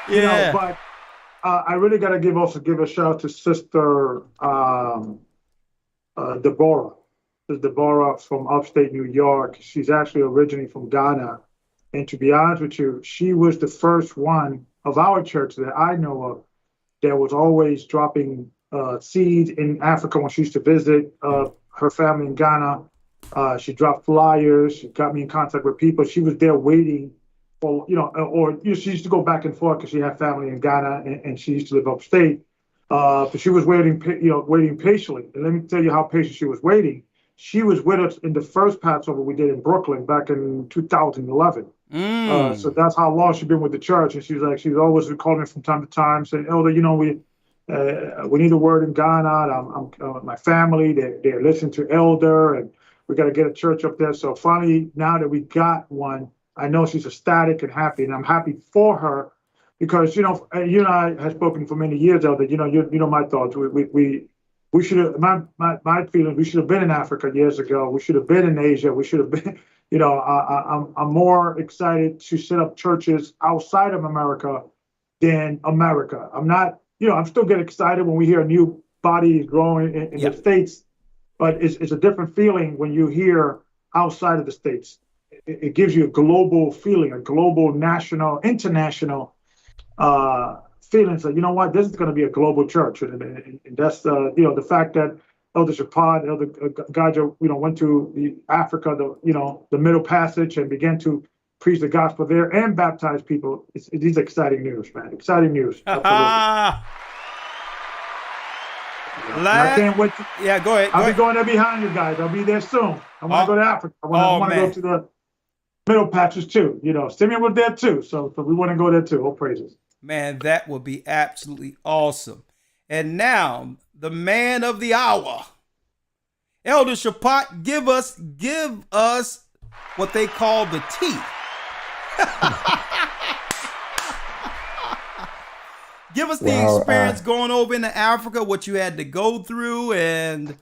Yeah. You know, but I really got to give a shout out to Sister Deborah. Sister Deborah from upstate New York. She's actually originally from Ghana. And to be honest with you, she was the first one of our church that I know of that was always dropping seeds in Africa when she used to visit her family in Ghana. She dropped flyers. She got me in contact with people. She was there waiting for, she used to go back and forth because she had family in Ghana and she used to live upstate. But she was waiting patiently. And let me tell you how patient she was waiting. She was with us in the first Passover we did in Brooklyn back in 2011. So that's how long she's been with the church. And she's always calling me from time to time saying, Elder, we need a word in Ghana. I'm my family, they're listening to Elder and we got to get a church up there. So finally, now that we got one, I know she's ecstatic and happy, and I'm happy for her because, you and I have spoken for many years, Elder. You know my thoughts. We should have, my feeling, we should have been in Africa years ago. We should have been in Asia. We should have been, I'm more excited to set up churches outside of America than America. I'm not, I'm still get excited when we hear a new body growing in the States, but it's a different feeling when you hear outside of the States. It gives you a global feeling, a global, national, international feeling. So, you know what, this is going to be a global church. And that's, the fact that Elder Shapad, Elder Gaja, went to Africa, the Middle Passage and began to preach the gospel there and baptize people. These are exciting news, man. Exciting news. I can't wait. Go ahead. I'll be going there behind you guys. I'll be there soon. I want to go to Africa. I want to go to the Middle Passage too. Simeon was there too. So we want to go there too. All praises. Man, that would be absolutely awesome. And now, the man of the hour, Elder Shapat, give us what they call the tea. Give us the experience going over into Africa, what you had to go through, and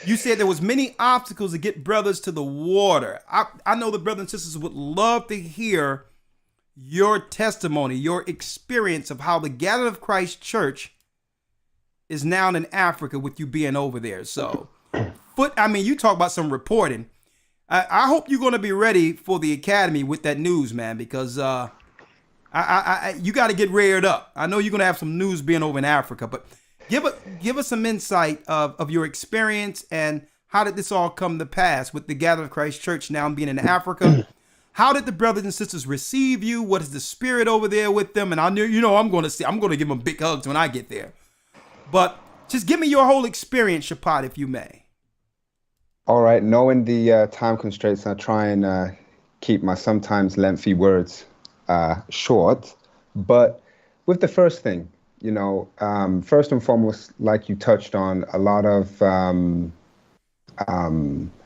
you said there was many obstacles to get brothers to the water. I know the brothers and sisters would love to hear your testimony, your experience of how the Gathering of Christ Church is now in Africa with you being over there. So, you talk about some reporting. I hope you're going to be ready for the academy with that news, man, because you got to get reared up. I know you're going to have some news being over in Africa, but give us some insight of your experience and how did this all come to pass with the Gathering of Christ Church now being in Africa. How did the brothers and sisters receive you? What is the spirit over there with them? And I knew, I'm going to give them big hugs when I get there. But just give me your whole experience, Shapat, if you may. All right. Knowing the time constraints, I try and keep my sometimes lengthy words short. But with the first thing, first and foremost, like you touched on, a lot of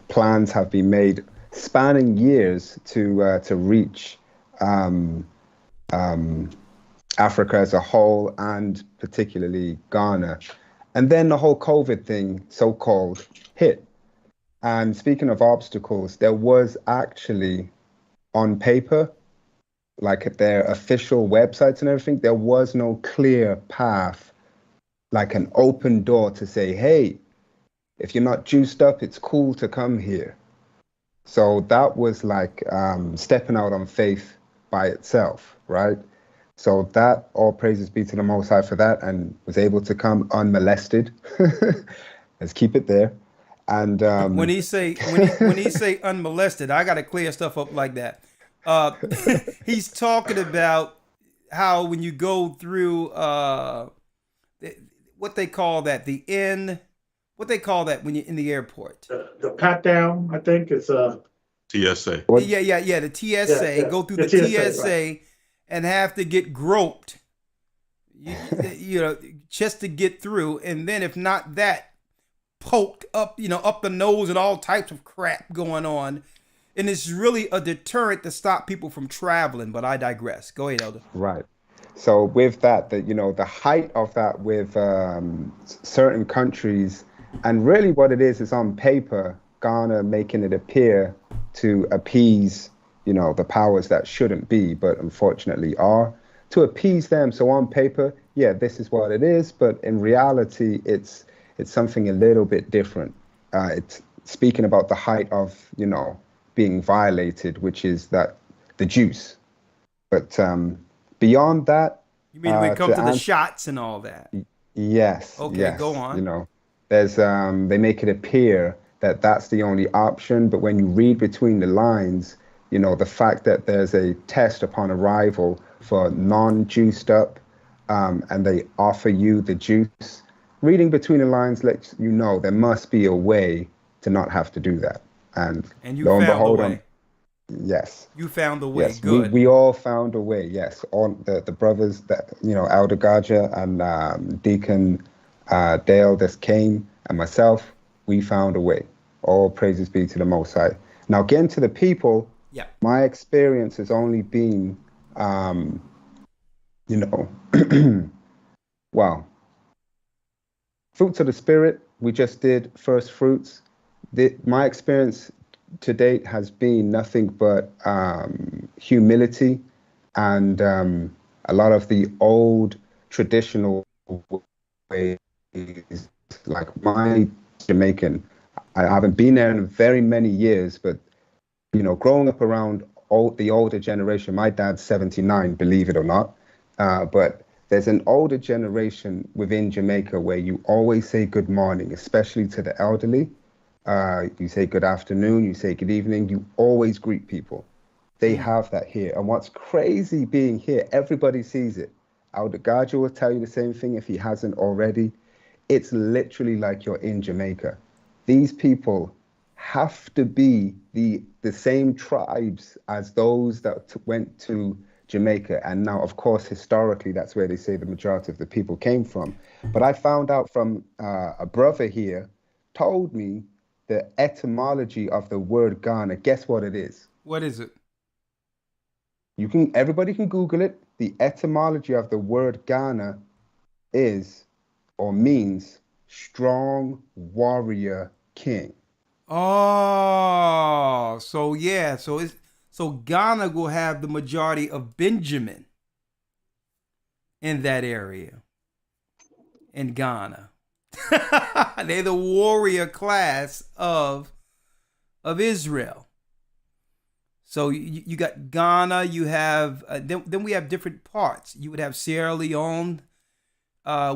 plans have been made spanning years to reach Africa as a whole, and particularly Ghana. And then the whole COVID thing, so-called, hit. And speaking of obstacles, there was actually, on paper, like at their official websites and everything, there was no clear path, like an open door to say, hey, if you're not juiced up, it's cool to come here. So that was like stepping out on faith by itself, right? So that, all praises be to the Most High for that, and was able to come unmolested. Let's keep it there. And when he say unmolested, I got to clear stuff up like that. He's talking about how when you go through what they call that, what they call that when you're in the airport. The pat down, I think, is TSA. Yeah, the TSA. Yeah. Go through The the TSA, TSA right. And have to get groped, just to get through. And then if not that, poked up, up the nose and all types of crap going on. And it's really a deterrent to stop people from traveling. But I digress. Go ahead, Elder. right. So with that, the height of that with certain countries, and really what it is on paper, Ghana making it appear to appease, the powers that shouldn't be, but unfortunately are, to appease them. So on paper, yeah, this is what it is, but in reality, it's something a little bit different. It's speaking about the height of, being violated, which is that the juice. But beyond that, You mean when it comes to the shots and all that? Yes. Okay, yes, go on. There's they make it appear that that's the only option, but when you read between the lines, the fact that there's a test upon arrival for non-juiced up, and they offer you the juice, reading between the lines lets you know there must be a way to not have to do that. And you lo and found behold, the way. Yes. You found the way. Yes, Good. we all found a way. Yes, all the brothers that Elder Gaja and Deacon Dale that came, and myself, we found a way. All praises be to the Most High. Now, getting to the people, yeah, my experience has only been, well, fruits of the Spirit. We just did first fruits. My experience to date has been nothing but humility and a lot of the old traditional ways. Like my Jamaican, I haven't been there in very many years, but growing up around the older generation, my dad's 79, believe it or not, but there's an older generation within Jamaica where you always say good morning, especially to the elderly. You say good afternoon, you say good evening, you always greet people. They have that here. And what's crazy being here, everybody sees it. Elder Gaja will tell you the same thing if he hasn't already. It's literally like you're in Jamaica. These people have to be the same tribes as those that went to Jamaica. And now, of course, historically, that's where they say the majority of the people came from. But I found out from a brother here told me the etymology of the word Ghana. Guess what it is? What is it? Everybody can Google it. The etymology of the word Ghana is or means strong warrior king. Oh, so yeah, so Ghana will have the majority of Benjamin in that area. In Ghana. They're the warrior class of Israel. So you got Ghana, you have, then we have different parts. You would have Sierra Leone,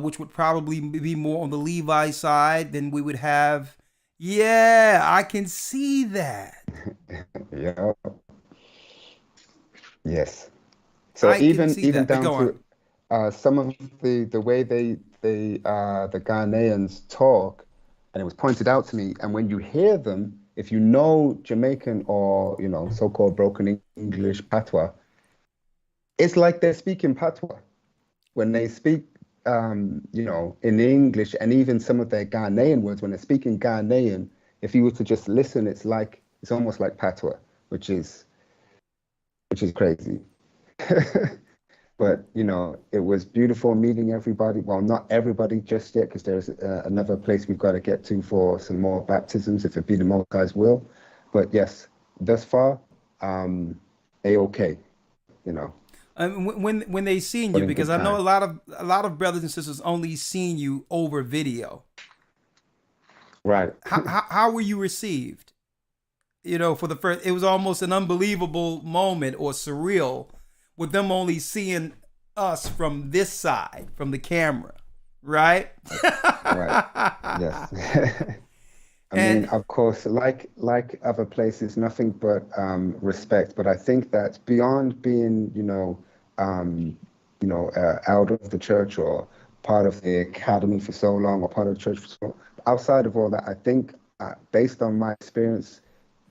which would probably be more on the Levi side. Then we would have, yeah, I can see that. Yeah. Yes. So I can see even that. But down go on. to some of the way the Ghanaians talk, and it was pointed out to me, and when you hear them, if you know Jamaican or so-called broken English patois, it's like they're speaking patois when they speak in English, and even some of their Ghanaian words when they're speaking Ghanaian. If you were to just listen, it's almost like patois, which is crazy. But it was beautiful meeting everybody. Well, not everybody just yet, because there's another place we've got to get to for some more baptisms, if it be the Most High's will. But yes, thus far, a-okay, When they seen But you, in because good I know time. a lot of brothers and sisters only seen you over video. Right. How were you received? For the first, it was almost an unbelievable moment, or surreal, with them only seeing us from this side, from the camera, right? Right. Yes. I mean, of course, like other places, nothing but respect. But I think that beyond being, out of the church or part of the academy for so long, or part of the church for so long, outside of all that, I think, based on my experience,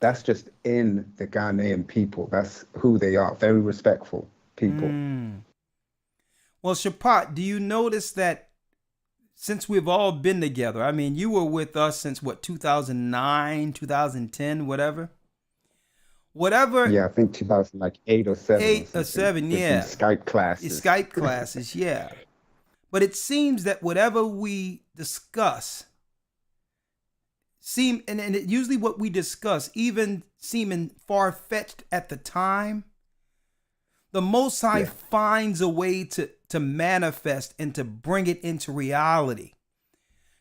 that's just in the Ghanaian people. That's who they are. Very respectful people. Well, Shapat, do you notice that since we've all been together, I mean, you were with us since what, 2009, 2010, whatever? Yeah, I think 2008 or 7 or 8 or something. 7, With yeah. these Skype classes. Skype classes, yeah. But it seems that whatever we discuss and usually what we discuss, even seeming far-fetched at the time, the Most High finds a way to manifest and to bring it into reality.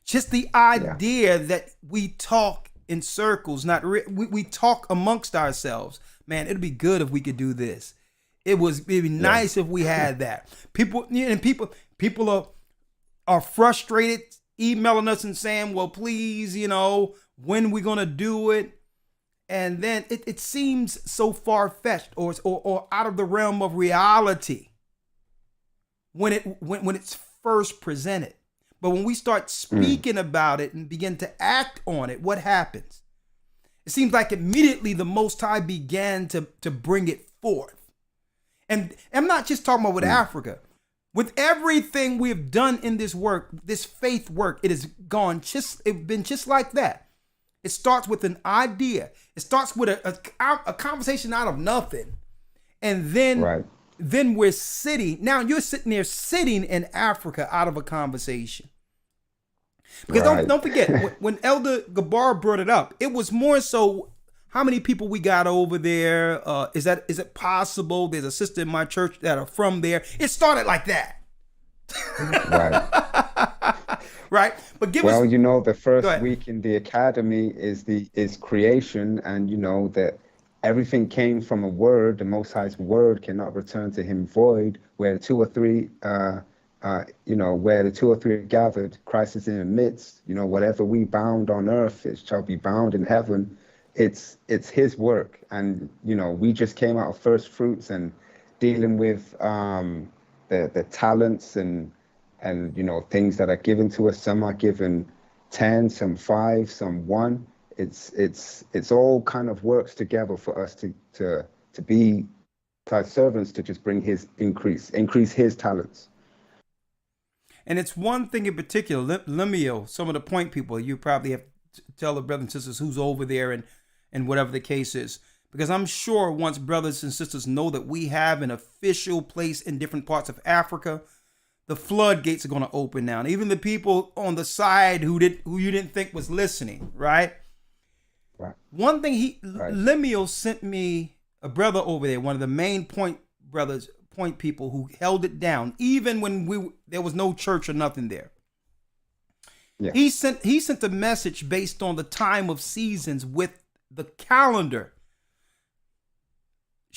Just the idea that we talk in circles, we talk amongst ourselves. Man, it'd be good if we could do this. It'd be nice if we had that. People are frustrated, emailing us and saying, well, please, when we gonna do it? And then it seems so far-fetched or out of the realm of reality when it's first presented. But when we start speaking about it and begin to act on it, what happens? It seems like immediately the Most High began to bring it forth. And I'm not just talking about with Africa. With everything we've done in this work, this faith work, it's been just like that. It starts with an idea. It starts with a conversation out of nothing. And then we're sitting. Now you're sitting there in Africa out of a conversation. Because don't forget, when Elder Gabar brought it up, it was more so how many people we got over there. Is it possible? There's a sister in my church that are from there. It started like that. Right. But the first week in the academy is creation, and that everything came from a word. The Most High's word cannot return to him void. Where two or three are gathered, Christ is in the midst. Whatever we bound on earth, it shall be bound in heaven. It's his work, and we just came out of first fruits and dealing with the talents and things that are given to us. Some are given 10, some 5, some 1. It's all kind of works together for us to be God's servants, to just bring his increase his talents. And it's one thing in particular, Lemuel, some of the point people, you probably have to tell the brothers and sisters who's over there and whatever the case is. Because I'm sure once brothers and sisters know that we have an official place in different parts of Africa, the floodgates are going to open now. And even the people on the side who you didn't think was listening, right? One thing Lemuel sent me a brother over there, one of the main point people who held it down, even when there was no church or nothing there. Yeah. He sent a message based on the time of seasons with the calendar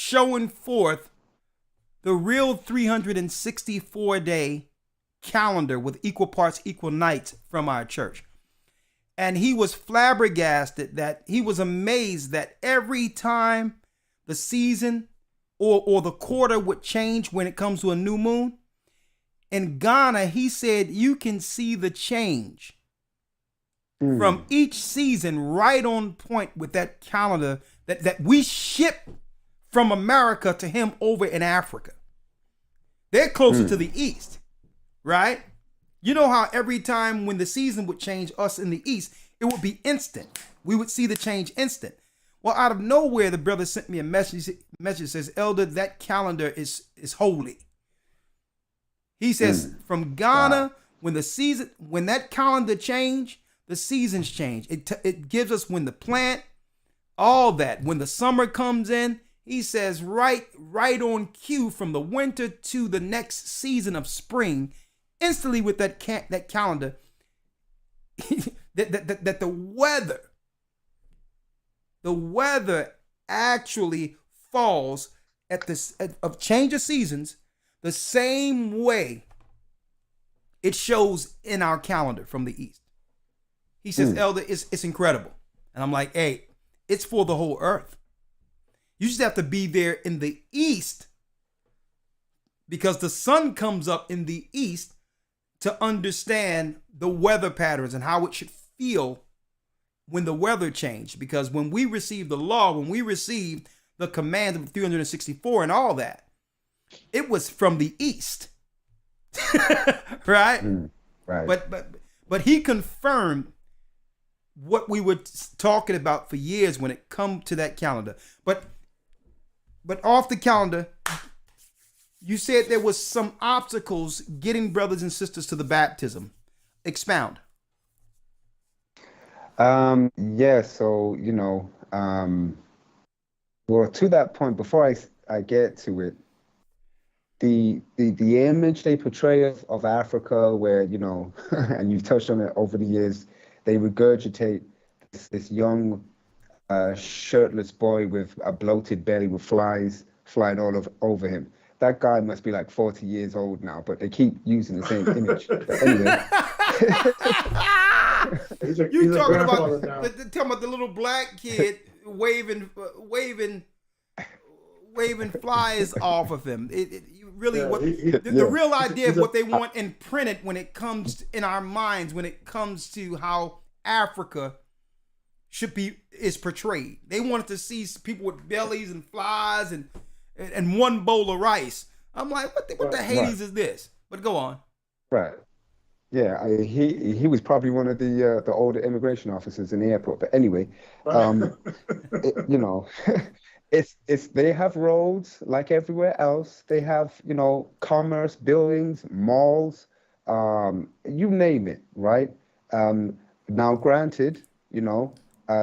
showing forth the real 364-day calendar with equal parts, equal nights from our church. And he was flabbergasted, that he was amazed that every time the season or the quarter would change when it comes to a new moon, in Ghana, he said you can see the change from each season right on point with that calendar that we ship from America to him over in Africa. They're closer to the east, right? You know how every time when the season would change, us in the east, it would be instant. We would see the change instant. Well, out of nowhere, the brother sent me a message says, Elder, that calendar is holy. He says from Ghana, when that calendar change, the seasons change. It gives us when to plant, all that. When the summer comes in, he says right on cue from the winter to the next season of spring, instantly with that calendar, that the weather actually falls at this of change of seasons the same way it shows in our calendar from the east. He says, Elder, it's incredible. And I'm like, hey, it's for the whole earth. You just have to be there in the east, because the sun comes up in the east, to understand the weather patterns and how it should feel when the weather changed. Because when we received the law, when we received the command of 364 and all that, it was from the east. Right? Right. But he confirmed what we were talking about for years when it come to that calendar. But off the calendar, you said there was some obstacles getting brothers and sisters to the baptism. Expound. Yeah, so, well, to that point, before I get to it, the image they portray of Africa, where, and you've touched on it over the years, they regurgitate this young, shirtless boy with a bloated belly with flies flying all over him. That guy must be like 40 years old now, but they keep using the same image. But anyway. You talking about the little black kid waving flies off of him. The real idea of what they want imprinted when it comes in our minds, when it comes to how Africa is portrayed. They wanted to see people with bellies and flies and one bowl of rice. I'm like, what the Hades is this? But go on. Right. Yeah, he was probably one of the older immigration officers in the airport. But anyway, it's they have roads like everywhere else. They have commerce, buildings, malls, you name it, right? Now, granted,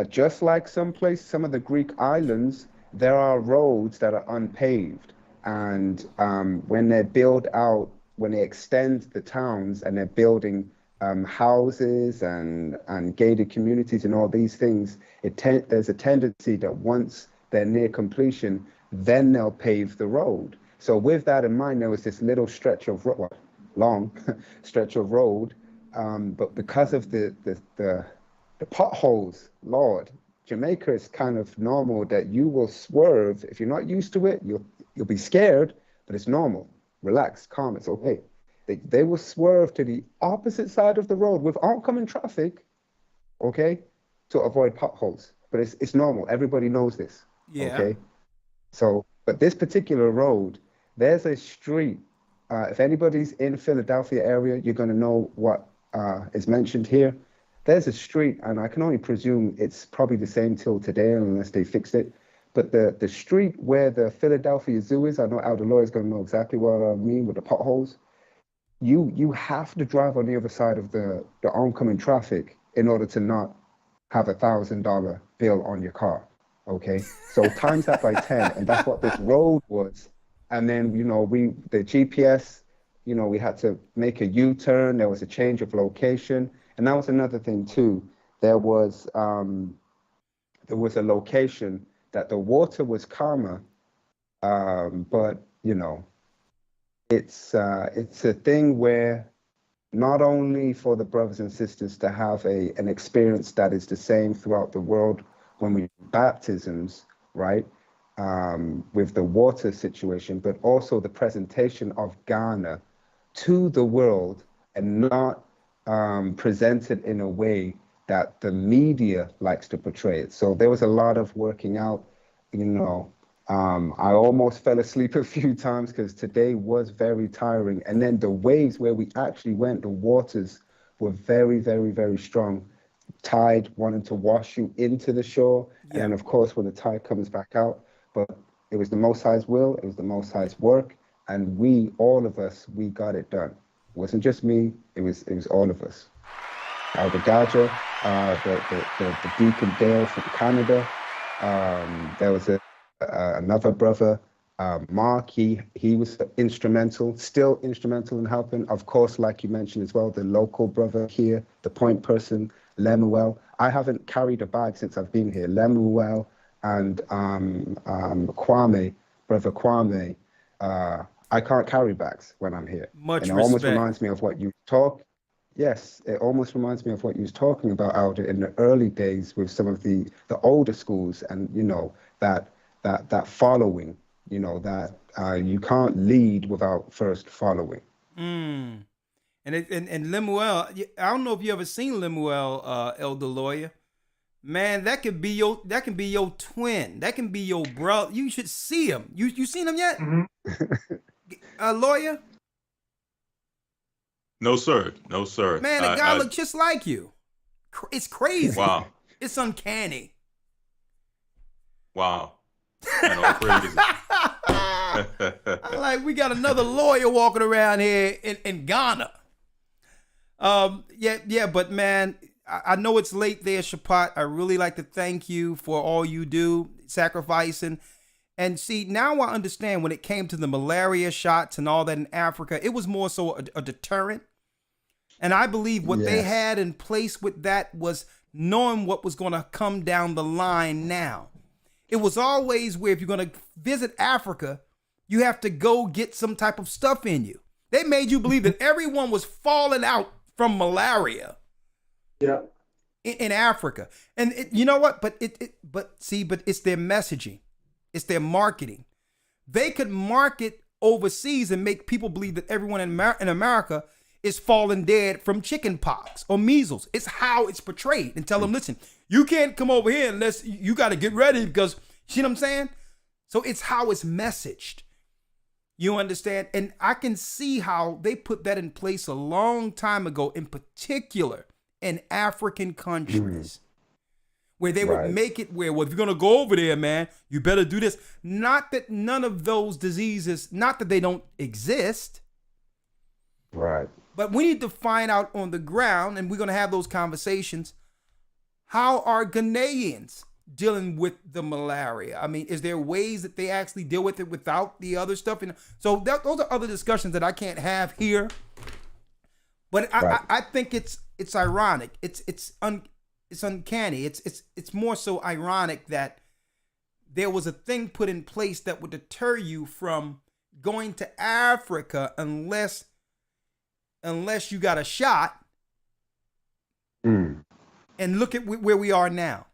just like some of the Greek islands, there are roads that are unpaved, and when they extend the towns and they're building houses and gated communities and all these things, there's a tendency that once they're near completion, then they'll pave the road. So with that in mind, there was this little stretch of long stretch of road, but because of the potholes, Lord, Jamaica is kind of normal that you will swerve. If you're not used to it, you'll be scared, but it's normal. Relax, calm, it's okay. They will swerve to the opposite side of the road with oncoming traffic, okay, to avoid potholes. But it's normal. Everybody knows this. Yeah. Okay. So, but this particular road, there's a street. If anybody's in Philadelphia area, you're going to know what is mentioned here. There's a street, and I can only presume it's probably the same till today, unless they fixed it. But the street where the Philadelphia Zoo is, I know Elder Lloyd is going to know exactly what I mean with the potholes. You have to drive on the other side of the oncoming traffic in order to not have $1,000 bill on your car. Okay, so times that by 10, and that's what this road was. And then the GPS, we had to make a U-turn. There was a change of location, and that was another thing too. There was a location that the water was calmer But it's a thing where not only for the brothers and sisters to have an experience that is the same throughout the world when we baptisms, right? With the water situation, but also the presentation of Ghana to the world and not presented in a way that the media likes to portray it. So there was a lot of working out, you know. I almost fell asleep a few times because today was very tiring. And then the waves where we actually went, the waters were very, very, very strong. Tide wanting to wash you into the shore. And then, of course, when the tide comes back out, but it was the Most High's will, it was the Most High's work. And we, all of us, we got it done. It wasn't just me, it was all of us. The Gaja, the Deacon Dale from Canada. There was another brother, Mark. He was still instrumental in helping. Of course, like you mentioned as well, the local brother here, the point person, Lemuel. I haven't carried a bag since I've been here. Lemuel and Kwame, brother Kwame. I can't carry bags when I'm here. Much and it respect. almost reminds me of what you talk. Yes, it almost reminds me of what you was talking about, Alder, in the early days with some of the older schools, and that following, that you can't lead without first following. And Lemuel, I don't know if you ever seen Lemuel, Elder Lawyer. Man, that can be your twin. That can be your brother. You should see him. You seen him yet? Lawyer? No, sir. No, sir. Man, the guy look just like you. It's crazy. Wow. It's uncanny. Wow. Crazy. Like, we got another lawyer walking around here in Ghana. But man, I know it's late there, Shapat. I really like to thank you for all you do, sacrificing. And see, now I understand when it came to the malaria shots and all that in Africa, it was more so a deterrent. And I believe what they had in place with that was knowing what was going to come down the line now. It was always where if you're going to visit Africa, you have to go get some type of stuff in you. They made you believe that everyone was falling out from malaria. Yeah. In Africa. And you know what? But it's their messaging. It's their marketing. They could market overseas and make people believe that everyone in America is falling dead from chicken pox or measles. It's how it's portrayed. And tell them, listen, you can't come over here unless you got to get ready because, you know what I'm saying? So it's how it's messaged. You understand? And I can see how they put that in place a long time ago, in particular in African countries. Where they would make it where, well, if you're going to go over there, man, you better do this. Not that none of those diseases, not that they don't exist. Right. But we need to find out on the ground, and we're going to have those conversations. How are Ghanaians dealing with the malaria? I mean, is there ways that they actually deal with it without the other stuff? So those are other discussions that I can't have here. But I think it's ironic. It's uncanny. It's more so ironic that there was a thing put in place that would deter you from going to Africa unless you got a shot. And look at where we are now.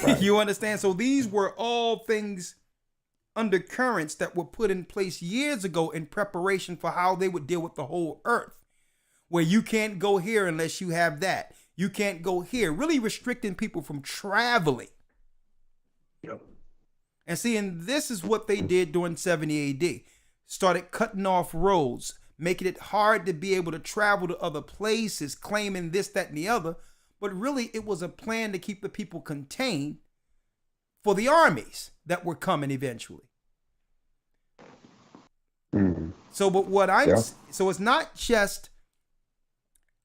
Right. You understand? So these were all things, undercurrents that were put in place years ago in preparation for how they would deal with the whole earth. Where you can't go here unless you have that. You can't go here. Really restricting people from traveling. Yep. And see, and this is what they did during 70 AD. Started cutting off roads, making it hard to be able to travel to other places, claiming this, that, and the other. But really, it was a plan to keep the people contained for the armies that were coming eventually. So, but so it's not just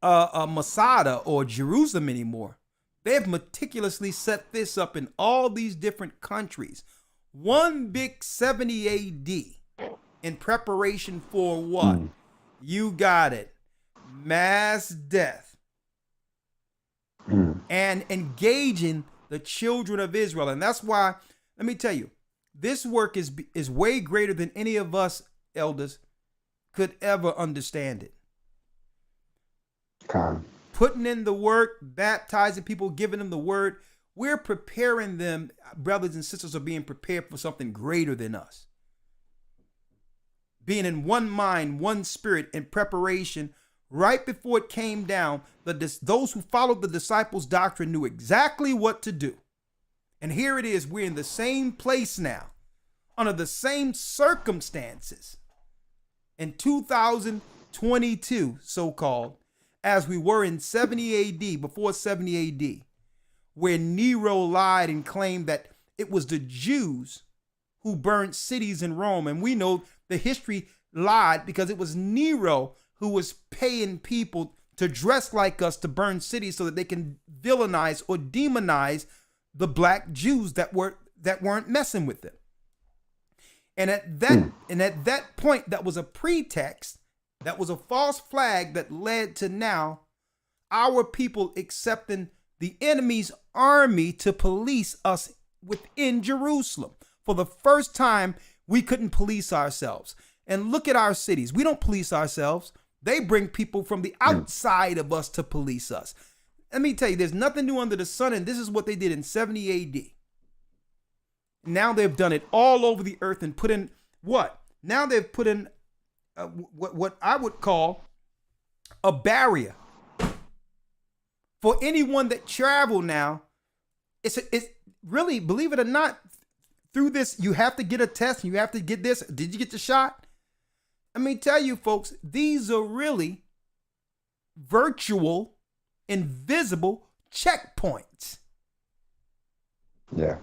Masada or Jerusalem anymore. They have meticulously set this up in all these different countries. One big 70 AD in preparation for what? You got it. Mass death. And engaging the children of Israel. And that's why, let me tell you, This work is way greater than any of us elders could ever understand it. Come. Putting in the work, baptizing people, giving them the word. We're preparing them. Brothers and sisters are being prepared for something greater than us. Being in one mind, one spirit, in preparation. Right before it came down, those who followed the disciples' doctrine knew exactly what to do. And here it is, we're in the same place now, under the same circumstances in 2022, so-called, as we were in 70 AD, before 70 AD, where Nero lied and claimed that it was the Jews who burned cities in Rome. And we know the history lied because it was Nero who was paying people to dress like us to burn cities so that they can villainize or demonize the black Jews that weren't messing with them. And at that point, that was a pretext, that was a false flag that led to now our people accepting the enemy's army to police us within Jerusalem. For the first time, we couldn't police ourselves. And look at our cities. We don't police ourselves. They bring people from the outside of us to police us. Let me tell you, there's nothing new under the sun, and this is what they did in 70 AD. Now they've done it all over the earth and put in what? Now they've put in what I would call a barrier for anyone that travel now. It's really, believe it or not, through this, you have to get a test. You have to get this. Did you get the shot? Let me tell you, folks, these are really virtual, invisible checkpoints. Yeah.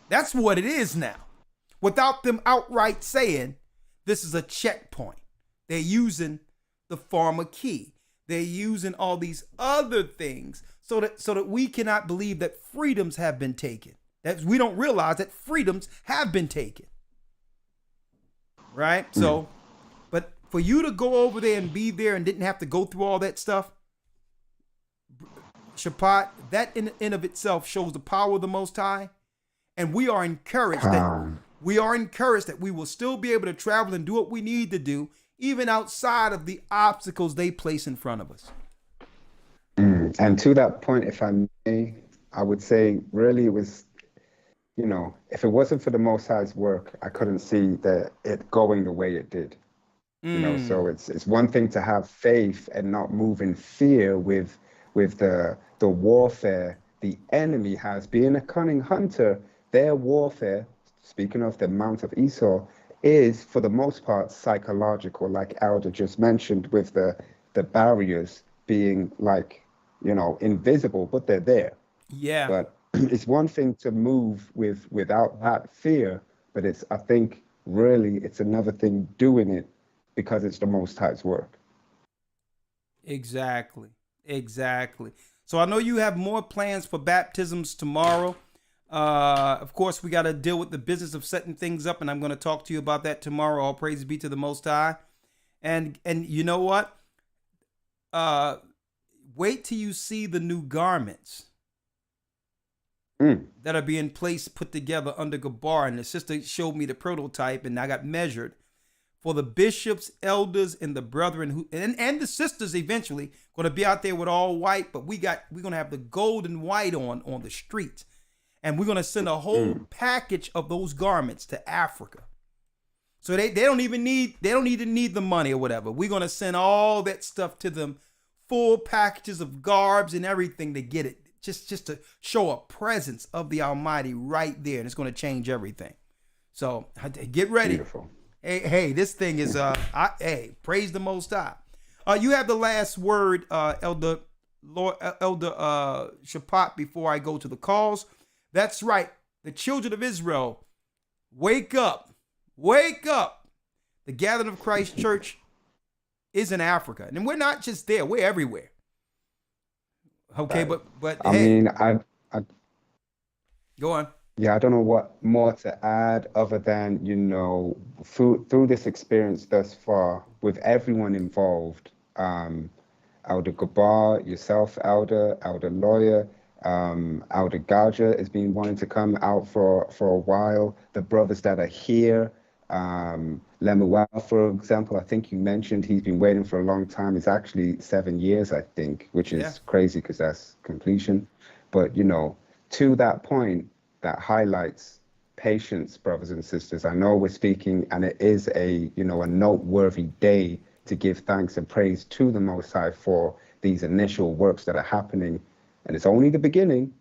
That's what it is now. Without them outright saying this is a checkpoint. They're using the pharma key. They're using all these other things so that we cannot believe that freedoms have been taken. That we don't realize that freedoms have been taken. Right? So, but for you to go over there and be there and didn't have to go through all that stuff, Shapat, that in of itself shows the power of the Most High. And we are encouraged that we will still be able to travel and do what we need to do, even outside of the obstacles they place in front of us. And to that point, if I may, I would say really it was, if it wasn't for the Most High's work, I couldn't see it going the way it did. So it's one thing to have faith and not move in fear with the warfare the enemy has. Being a cunning hunter, their warfare, speaking of the Mount of Esau, is for the most part psychological, like Elder just mentioned, with the barriers being invisible, but they're there. Yeah. But it's one thing to move without that fear, but I think really it's another thing doing it because it's the Most High's work. Exactly. So I know you have more plans for baptisms tomorrow. Of course, we got to deal with the business of setting things up, and I'm going to talk to you about that tomorrow. All praise be to the Most High. And you know what? Wait till you see the new garments that are being put together under Gocc. And the sister showed me the prototype, and I got measured for the bishops, elders, and the brethren and the sisters eventually going to be out there with all white, but we're going to have the gold and white on the streets. And we're going to send a whole package of those garments to Africa. So they don't even need the money or whatever. We're going to send all that stuff to them, full packages of garbs and everything to get it, just to show a presence of the Almighty right there. And it's going to change everything. So get ready. Beautiful. Hey, this thing is, praise the Most High. You have the last word, Elder Shapat, before I go to the calls. That's right. The children of Israel, wake up. Wake up. The Gathering of Christ Church is in Africa. And we're not just there. We're everywhere. Okay, but I mean, I go on. Yeah, I don't know what more to add other than, through this experience thus far with everyone involved, Elder Gocc, yourself, Elder Lawyer, out of Gaja has been wanting to come out for a while. The brothers that are here, Lemuel, for example, I think you mentioned he's been waiting for a long time. It's actually 7 years, I think, which is crazy because that's completion. But, you know, to that point, that highlights patience, brothers and sisters. I know we're speaking, and it is a, you know, a noteworthy day to give thanks and praise to the Most High for these initial works that are happening. And it's only the beginning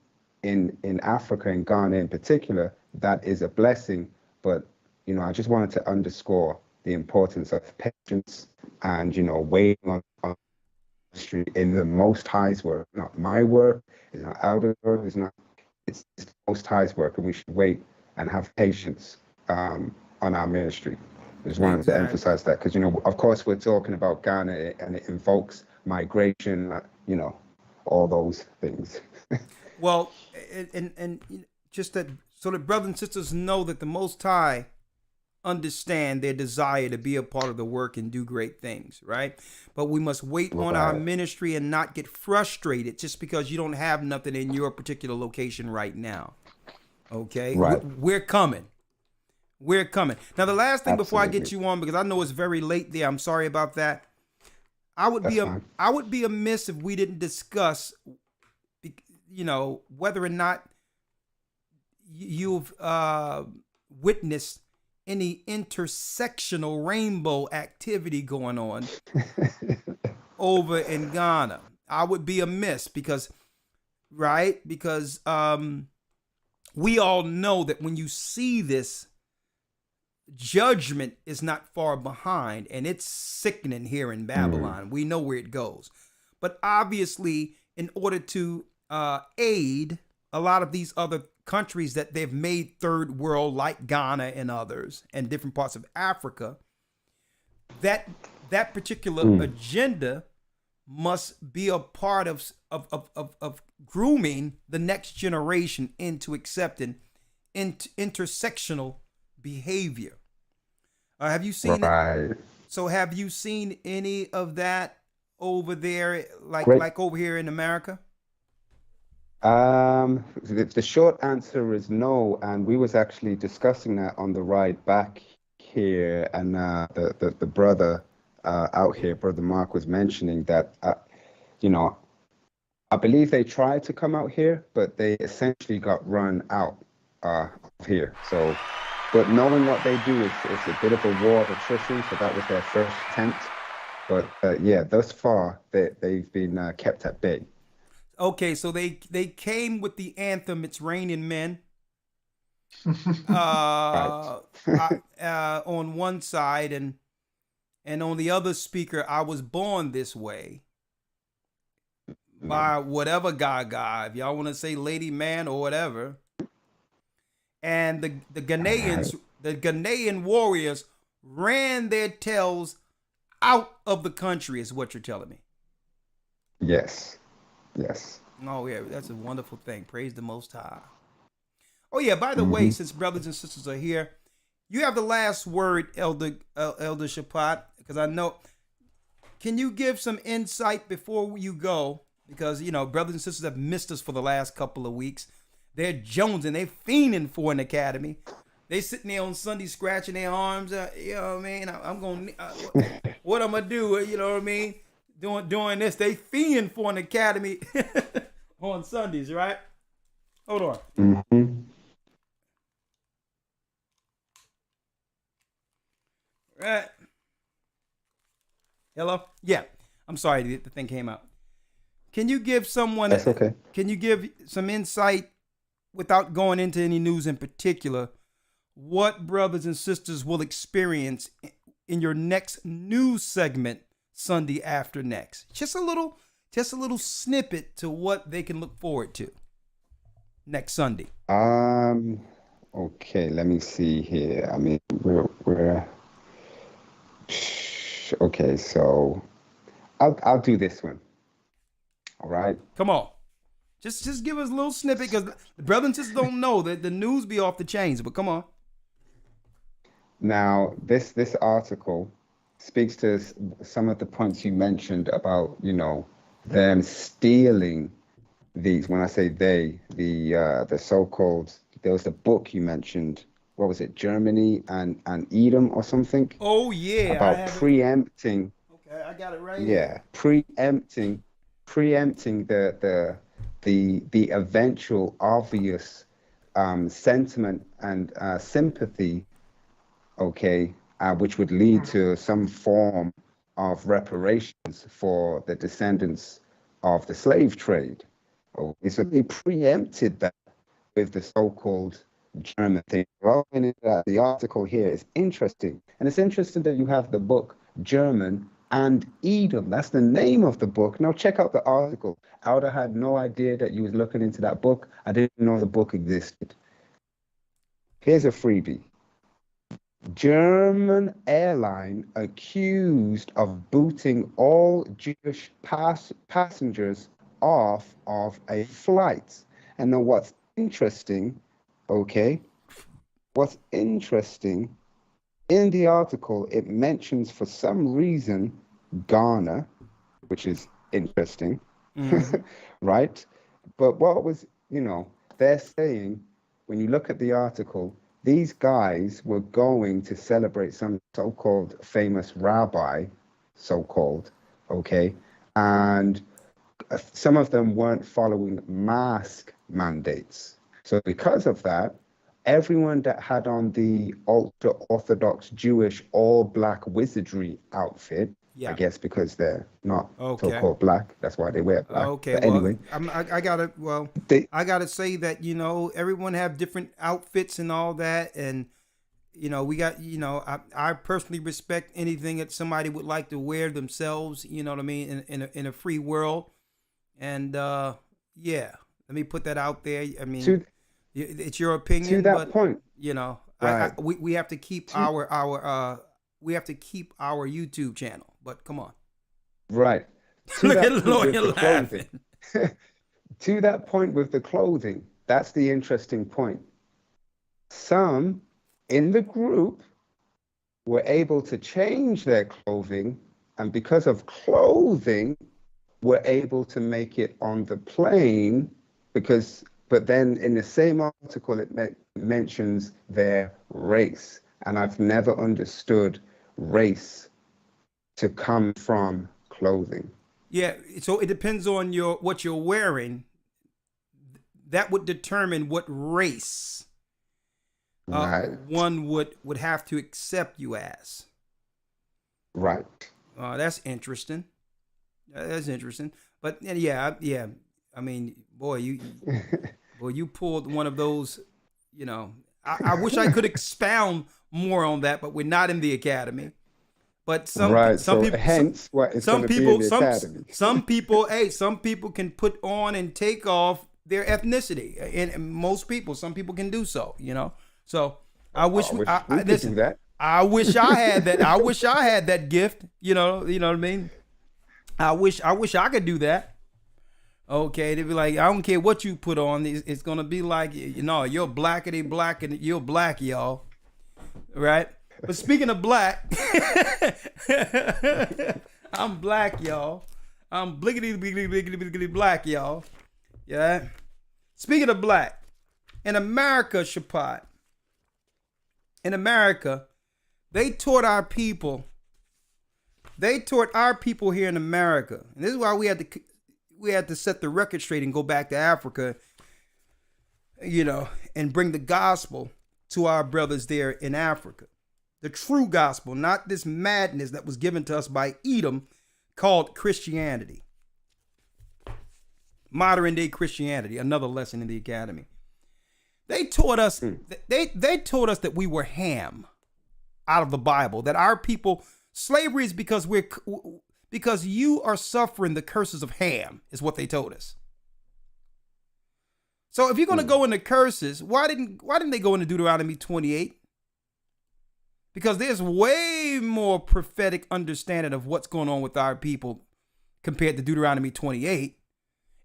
in Africa and Ghana in particular. That is a blessing. But, you know, I just wanted to underscore the importance of patience and, you know, waiting on ministry in the Most High's work. Not my work, it's not our work, it's the Most High's work, and we should wait and have patience on our ministry. I just wanted to emphasize that because, you know, of course, we're talking about Ghana and it invokes migration, you know, all those things. Well, and just that so that brothers and sisters know that the Most High understand their desire to be a part of the work and do great things, right? But we must wait on our ministry and not get frustrated just because you don't have nothing in your particular location right now. Okay? Right. We're coming. We're coming. Now, the last thing before I Absolutely. get you on, because I know it's very late there, I'm sorry about that. I would be amiss if we didn't discuss, you know, whether or not you've witnessed any intersectional rainbow activity going on over in Ghana. I would be amiss because we all know that when you see this, judgment is not far behind, and it's sickening here in Babylon. We know where it goes. But obviously, in order to aid a lot of these other countries that they've made third world, like Ghana and others, and different parts of Africa, that particular agenda must be a part of grooming the next generation into accepting intersectional behavior. Have you seen that? So have you seen any of that over there, like over here in America? The short answer is no, and we was actually discussing that on the ride back here, and the brother out here, Brother Mark, was mentioning that, you know, I believe they tried to come out here, but they essentially got run out of here. So, but knowing what they do, it's a bit of a war of attrition, so that was their first attempt. But yeah, thus far, they've been kept at bay. Okay, so they came with the anthem, "It's Raining Men," on one side, and on the other speaker, "I was born this way," by whatever Gaga, if y'all want to say Lady Man or whatever. And the Ghanaian warriors ran their tails out of the country, is what you're telling me. Yes. Oh yeah, that's a wonderful thing. Praise the Most High. Oh yeah, by the way, since brothers and sisters are here, you have the last word, Elder Shapat, because I know. Can you give some insight before you go? Because, you know, brothers and sisters have missed us for the last couple of weeks. They're jonesing, they're fiending for an academy. They sitting there on Sunday scratching their arms. You know what I mean? I'm going to, what I'm going to do, you know what I mean? Doing this. They fiending for an academy on Sundays, right? Hold on. Mm-hmm. Right. Hello? Yeah. I'm sorry, the thing came out. Can you give someone, That's okay. Can you give some insight, without going into any news in particular, what brothers and sisters will experience in your next news segment Sunday after next? Just a little snippet to what they can look forward to next Sunday. Okay, let me see here. I mean, we're okay, so I'll do this one. All right. Come on. Just give us a little snippet, because the brothers and sisters don't know that the news be off the chains, but come on. Now, this article speaks to some of the points you mentioned about, you know, them stealing these. When I say they, the so-called, there was the book you mentioned. What was it? Germany and Edom or something Oh yeah, I about have it. preempting. Okay, I got it right Yeah, here. preempting the eventual obvious sentiment and sympathy, okay, which would lead to some form of reparations for the descendants of the slave trade. Okay, so they preempted that with the so-called German thing. Well, the article here is interesting, and it's interesting that you have the book German and Edom. That's the name of the book. Now check out the article. I would have had no idea that you was looking into that book. I didn't know the book existed. Here's a freebie. German airline accused of booting all Jewish passengers off of a flight. And now what's interesting, okay, what's interesting in the article, it mentions for some reason Ghana, which is interesting, right? But what was, they're saying, when you look at the article, these guys were going to celebrate some so-called famous rabbi, so-called, okay? And some of them weren't following mask mandates. So because of that, everyone that had on the ultra-Orthodox Jewish all-black wizardry outfit, Yeah. I guess because they're not Okay. so-called black, that's why they wear black. Okay, But well, anyway, I gotta, they, I gotta say that everyone have different outfits and all that, and we got, I personally respect anything that somebody would like to wear themselves. You know what I mean? In a free world, and yeah, let me put that out there. I mean, to it's your opinion, that but point, I right? we have to keep To, our we have to keep our YouTube channel. But come on, right. To look that at point with Lawyer the clothing. laughing. To that point with the clothing, that's the interesting point. Some in the group were able to change their clothing, and because of clothing, were able to make it on the plane but then in the same article, it mentions their race. And I've never understood race to come from clothing. Yeah, so it depends on what you're wearing. That would determine what race Right. one would have to accept you as. Right. That's interesting. That's interesting. But yeah. I mean, boy, you pulled one of those. I wish I could expound more on that, but we're not in the academy. But Right. some So people hence what is going to be in the academy. some people can put on and take off their ethnicity, and most people, some people can do so. So I wish we I could listen. do that. I wish I had that. I wish I had that gift. You know what I mean. I wish I could do that. Okay, they'd be like, I don't care what you put on. It's gonna be like, you're blackity black and you're black, y'all. Right? But speaking of black, I'm black, y'all. I'm bliggity bliggity bliggity bliggity black, y'all. Yeah. Speaking of black, in America, Shapat, in America, they taught our people here in America, and this is why we had to set the record straight and go back to Africa, and bring the gospel to our brothers there in Africa. The true gospel, not this madness that was given to us by Edom called Christianity. Modern day Christianity, another lesson in the academy. They taught us they told us that we were Ham out of the Bible, that our people, slavery is because you are suffering the curses of Ham, is what they told us. So if you're going to go into curses, why didn't they go into Deuteronomy 28? Because there's way more prophetic understanding of what's going on with our people compared to Deuteronomy 28.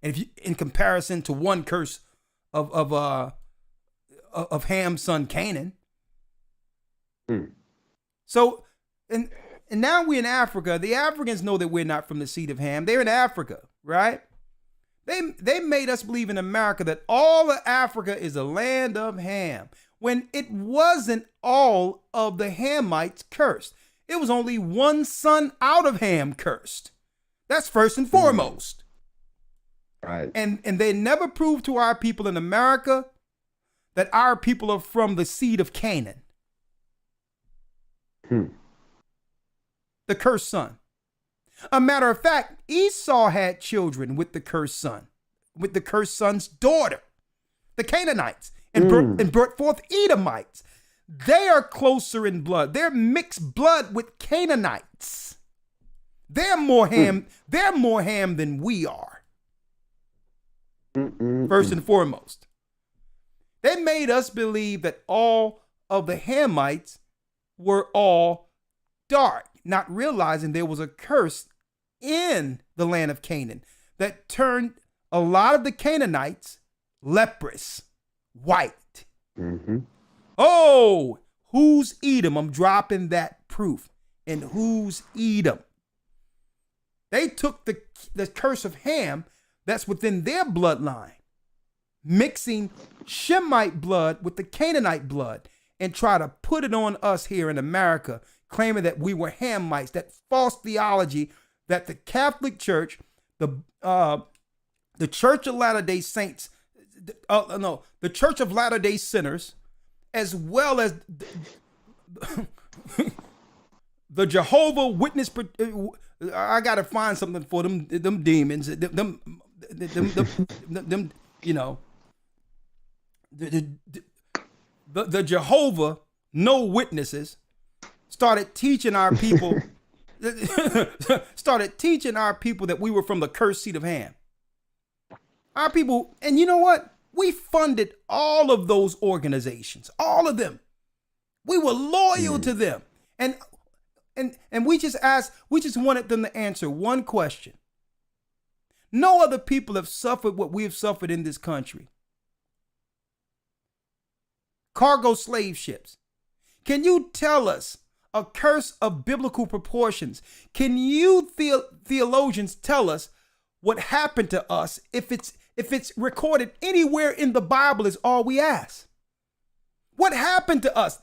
And if you, in comparison to one curse of Ham's son Canaan. So and now we're in Africa. The Africans know that we're not from the seed of Ham. They're in Africa, right? They made us believe in America that all of Africa is a land of Ham, when it wasn't all of the Hamites cursed. It was only one son out of Ham cursed. That's first and foremost. Right. And they never proved to our people in America that our people are from the seed of Canaan. The cursed son. A matter of fact, Esau had children with the cursed son, with the cursed son's daughter, the Canaanites, and brought forth Edomites. They are closer in blood. They're mixed blood with Canaanites. They're more ham. They're more ham than we are. First and foremost, they made us believe that all of the Hamites were all dark, not realizing there was a curse in the land of Canaan that turned a lot of the Canaanites leprous, white. Oh, who's Edom? I'm dropping that proof. And who's Edom? They took the curse of Ham that's within their bloodline, mixing Shemite blood with the Canaanite blood, and try to put it on us here in America, claiming that we were Hamites, that false theology that the Catholic Church, the Church of Latter-day Saints, the Church of Latter-day Sinners, as well as the Jehovah Witness. I gotta find something for them demons, them you know, the Jehovah no witnesses started teaching our people that we were from the cursed seed of Ham. Our people, and you know what? We funded all of those organizations, all of them. We were loyal to them. And we just wanted them to answer one question. No other people have suffered what we have suffered in this country. Cargo slave ships. Can you tell us a curse of biblical proportions? Can you theologians tell us what happened to us? If it's recorded anywhere in the Bible is all we ask. What happened to us?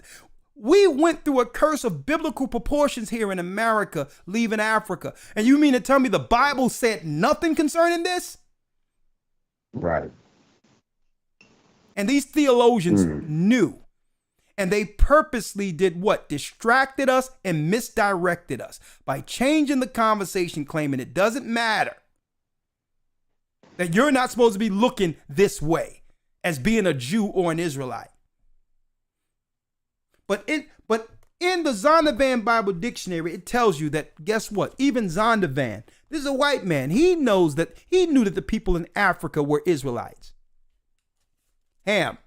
We went through a curse of biblical proportions here in America, leaving Africa. And you mean to tell me the Bible said nothing concerning this? Right. And these theologians knew. And they purposely did what? Distracted us and misdirected us by changing the conversation, claiming it doesn't matter. That you're not supposed to be looking this way as being a Jew or an Israelite. But in the Zondervan Bible Dictionary, it tells you that, guess what? Even Zondervan, this is a white man. He knew that the people in Africa were Israelites. Ham.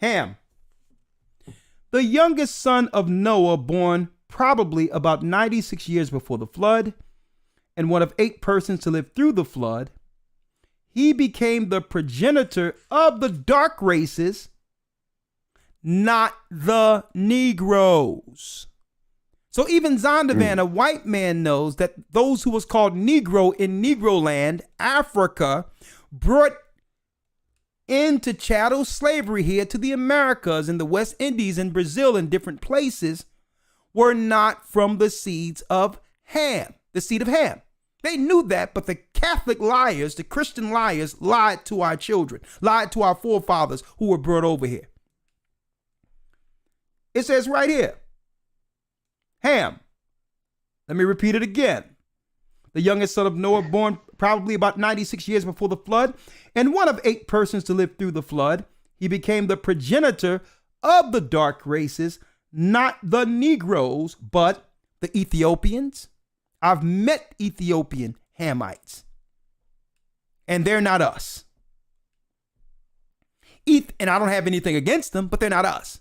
Ham. The youngest son of Noah, born probably about 96 years before the flood, and one of 8 persons to live through the flood, he became the progenitor of the dark races, not the Negroes. So even Zondervan, a white man, knows that those who was called Negro in Negro land, Africa, brought into chattel slavery here to the Americas and the West Indies and Brazil and different places, were not from the seeds of Ham, the seed of Ham. They knew that, but the Catholic liars, the Christian liars, lied to our children, lied to our forefathers who were brought over here. It says right here, Ham. Let me repeat it again. The youngest son of Noah, born probably about 96 years before the flood, and one of 8 persons to live through the flood. He became the progenitor of the dark races, not the Negroes, but the Ethiopians. I've met Ethiopian Hamites, and they're not us. And I don't have anything against them, but they're not us.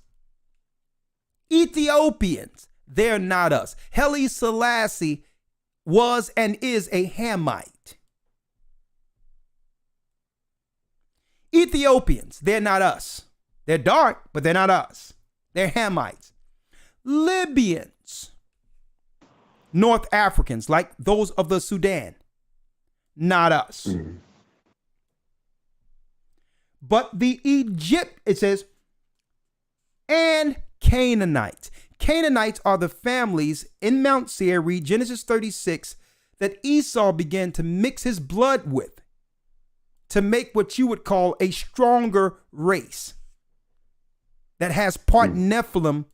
Ethiopians, they're not us. Haile Selassie was and is a Hamite. Ethiopians, they're not us. They're dark, but they're not us. They're Hamites. Libyans, North Africans, like those of the Sudan, not us. But the it says, and Canaanites. Canaanites are the families in Mount Seir, read Genesis 36, that Esau began to mix his blood with to make what you would call a stronger race that has part Nephilim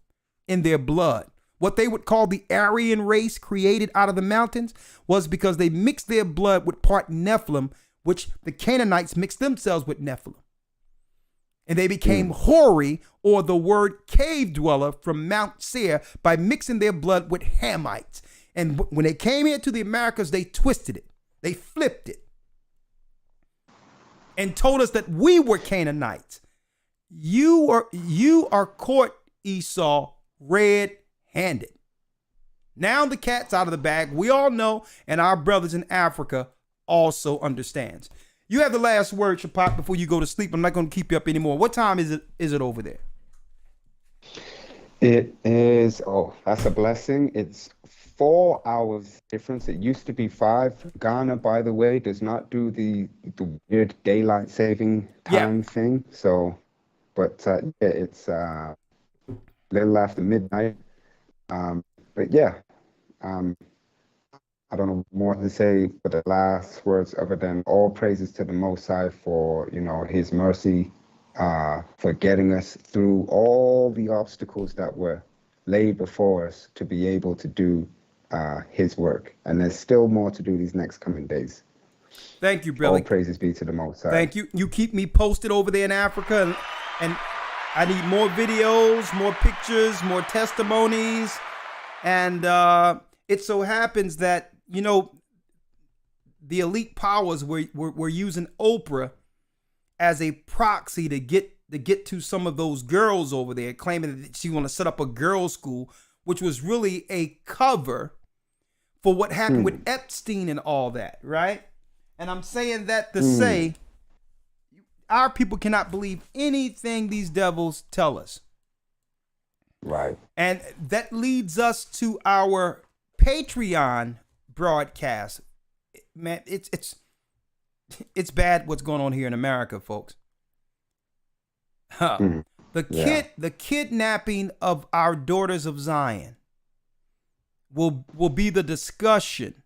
in their blood. What they would call the Aryan race created out of the mountains was because they mixed their blood with part Nephilim, which the Canaanites mixed themselves with Nephilim. And they became Hori, or the word cave dweller, from Mount Seir by mixing their blood with Hamites. And when they came here to the Americas, they twisted it. They flipped it and told us that we were Canaanites. You are caught, Esau, red-handed. Now the cat's out of the bag. We all know, and our brothers in Africa also understands. You have the last word, Shapat, before you go to sleep. I'm not going to keep you up anymore. What time is it over there? It is, that's a blessing. It's 4 hours difference. It used to be 5. Ghana, by the way, does not do the weird daylight saving time thing. So, but it's a little after midnight. But yeah, I don't know more to say for the last words other than all praises to the Most High for, his mercy, for getting us through all the obstacles that were laid before us to be able to do his work. And there's still more to do these next coming days. Thank you, brother. All praises be to the Most High. Thank you. You keep me posted over there in Africa, and I need more videos, more pictures, more testimonies. And it so happens that, the elite powers were using Oprah as a proxy to get to some of those girls over there, claiming that she want to set up a girls' school, which was really a cover for what happened with Epstein and all that, right? And I'm saying that to say our people cannot believe anything these devils tell us. Right. And that leads us to our Patreon broadcast. Man, it's bad what's going on here in America, folks. The kidnapping of our daughters of Zion will be the discussion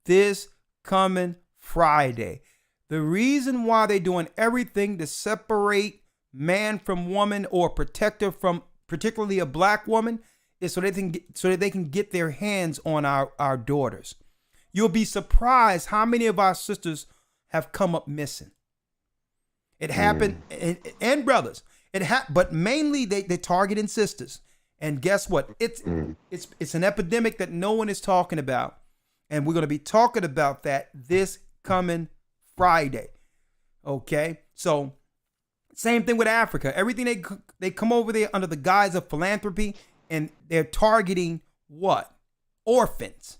this coming Friday. The reason why they're doing everything to separate man from woman, or protect her from particularly a black woman, is so that they can get their hands on our daughters. You'll be surprised how many of our sisters have come up missing. It happened, and brothers. But mainly they're targeting sisters. And guess what? It's an epidemic that no one is talking about, and we're going to be talking about that this coming Friday. Okay, so same thing with Africa. Everything they come over there under the guise of philanthropy, and they're targeting what? Orphans,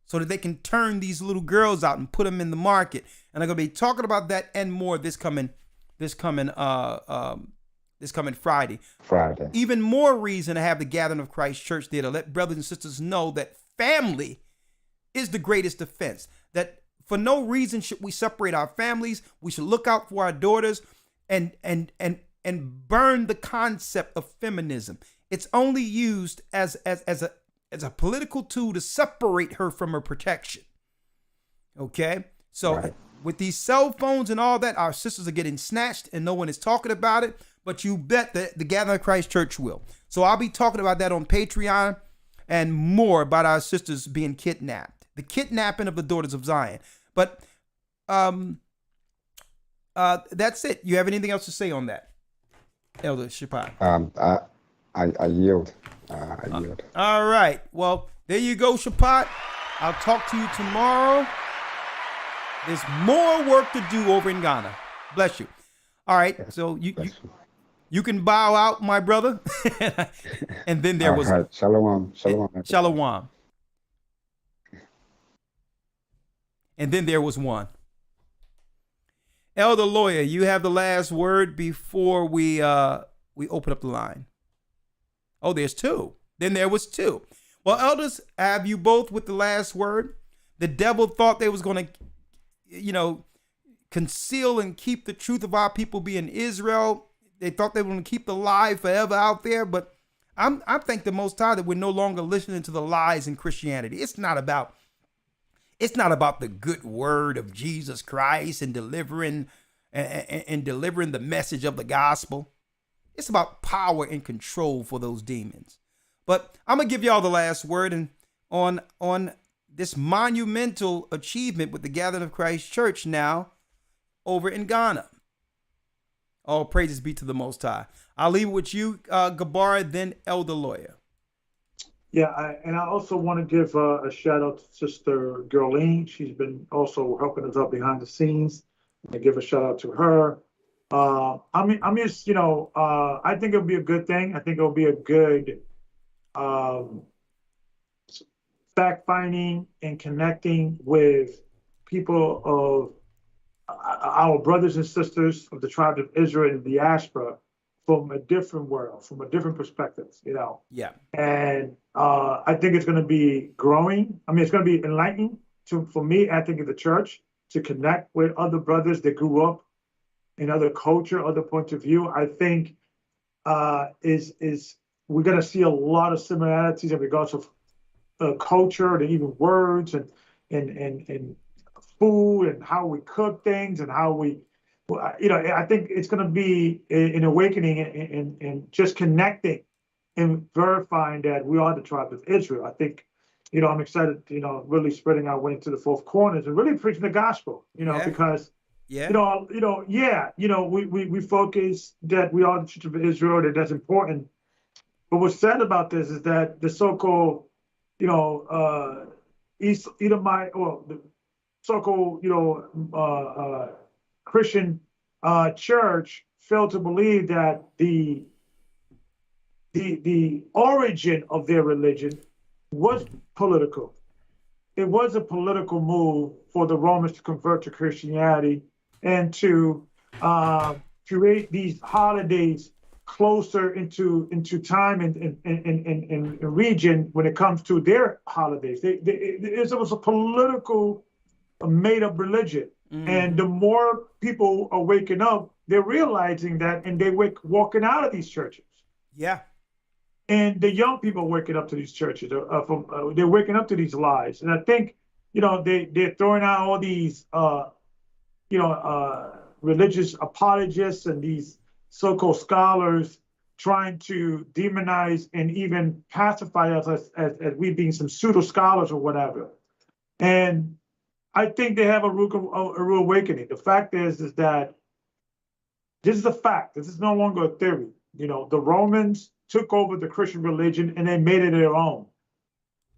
so that they can turn these little girls out and put them in the market. And I'm gonna be talking about that and more this coming Friday. Even more reason to have the Gathering of Christ Church there, to let brothers and sisters know that family is the greatest defense. That for no reason should we separate our families. We should look out for our daughters and burn the concept of feminism. It's only used as a political tool to separate her from her protection. Okay? So with these cell phones and all that, our sisters are getting snatched and no one is talking about it. But you bet that the Gathering of Christ Church will. So I'll be talking about that on Patreon, and more about our sisters being kidnapped. The kidnapping of the daughters of Zion. But that's it. You have anything else to say on that, Elder Shapat? I yield. I yield. All right. Well, there you go, Shapat. I'll talk to you tomorrow. There's more work to do over in Ghana. Bless you. All right. So you can bow out, my brother. And then there was Shalom. Shalom. And then there was one. Elder Lawyer, you have the last word before we open up the line. Oh, there's two. Then there was two. Well, elders, I have you both with the last word. The devil thought they was going to, conceal and keep the truth of our people being Israel. They thought they were going to keep the lie forever out there. But I thank the Most High that we're no longer listening to the lies in Christianity. It's not about the good word of Jesus Christ and delivering the message of the gospel. It's about power and control for those demons. But I'm gonna give y'all the last word and on this monumental achievement with the Gathering of Christ Church now over in Ghana. All praises be to the Most High. I'll leave it with you, Gabar, then Elder Lawyer. Yeah, I also want to give a shout out to Sister Gerline. She's been also helping us out behind the scenes. I give a shout out to her. I'm just, I think it'll be a good thing. I think it'll be a good fact finding and connecting with people of our brothers and sisters of the tribe of Israel and the diaspora from a different world, from a different perspective, Yeah. And I think it's going to be growing. I mean, it's going to be enlightening for me, I think, in the church to connect with other brothers that grew up in other culture, other points of view. I think is we're going to see a lot of similarities in regards of culture and even words and food and how we cook things and how we, I think it's going to be an awakening and just connecting and verifying that we are the tribe of Israel. I think, I'm excited, really spreading our way into the fourth corners and really preaching the gospel, because, we focus that we are the church of Israel, that's important. But what's sad about this is that the so-called, East Edomite, or the so-called, Christian church failed to believe that the origin of their religion was political. It was a political move for the Romans to convert to Christianity and to create these holidays closer into time and region when it comes to their holidays. It was a political, made-up religion. Mm-hmm. And the more people are waking up, they're realizing that, and they're walking out of these churches. Yeah. And the young people are waking up to these churches. They're waking up to these lies. And I think, they're throwing out all these, religious apologists and these so-called scholars trying to demonize and even pacify us as we being some pseudo scholars or whatever. And I think they have a rude awakening. The fact is that this is a fact. This is no longer a theory. The Romans took over the Christian religion and they made it their own.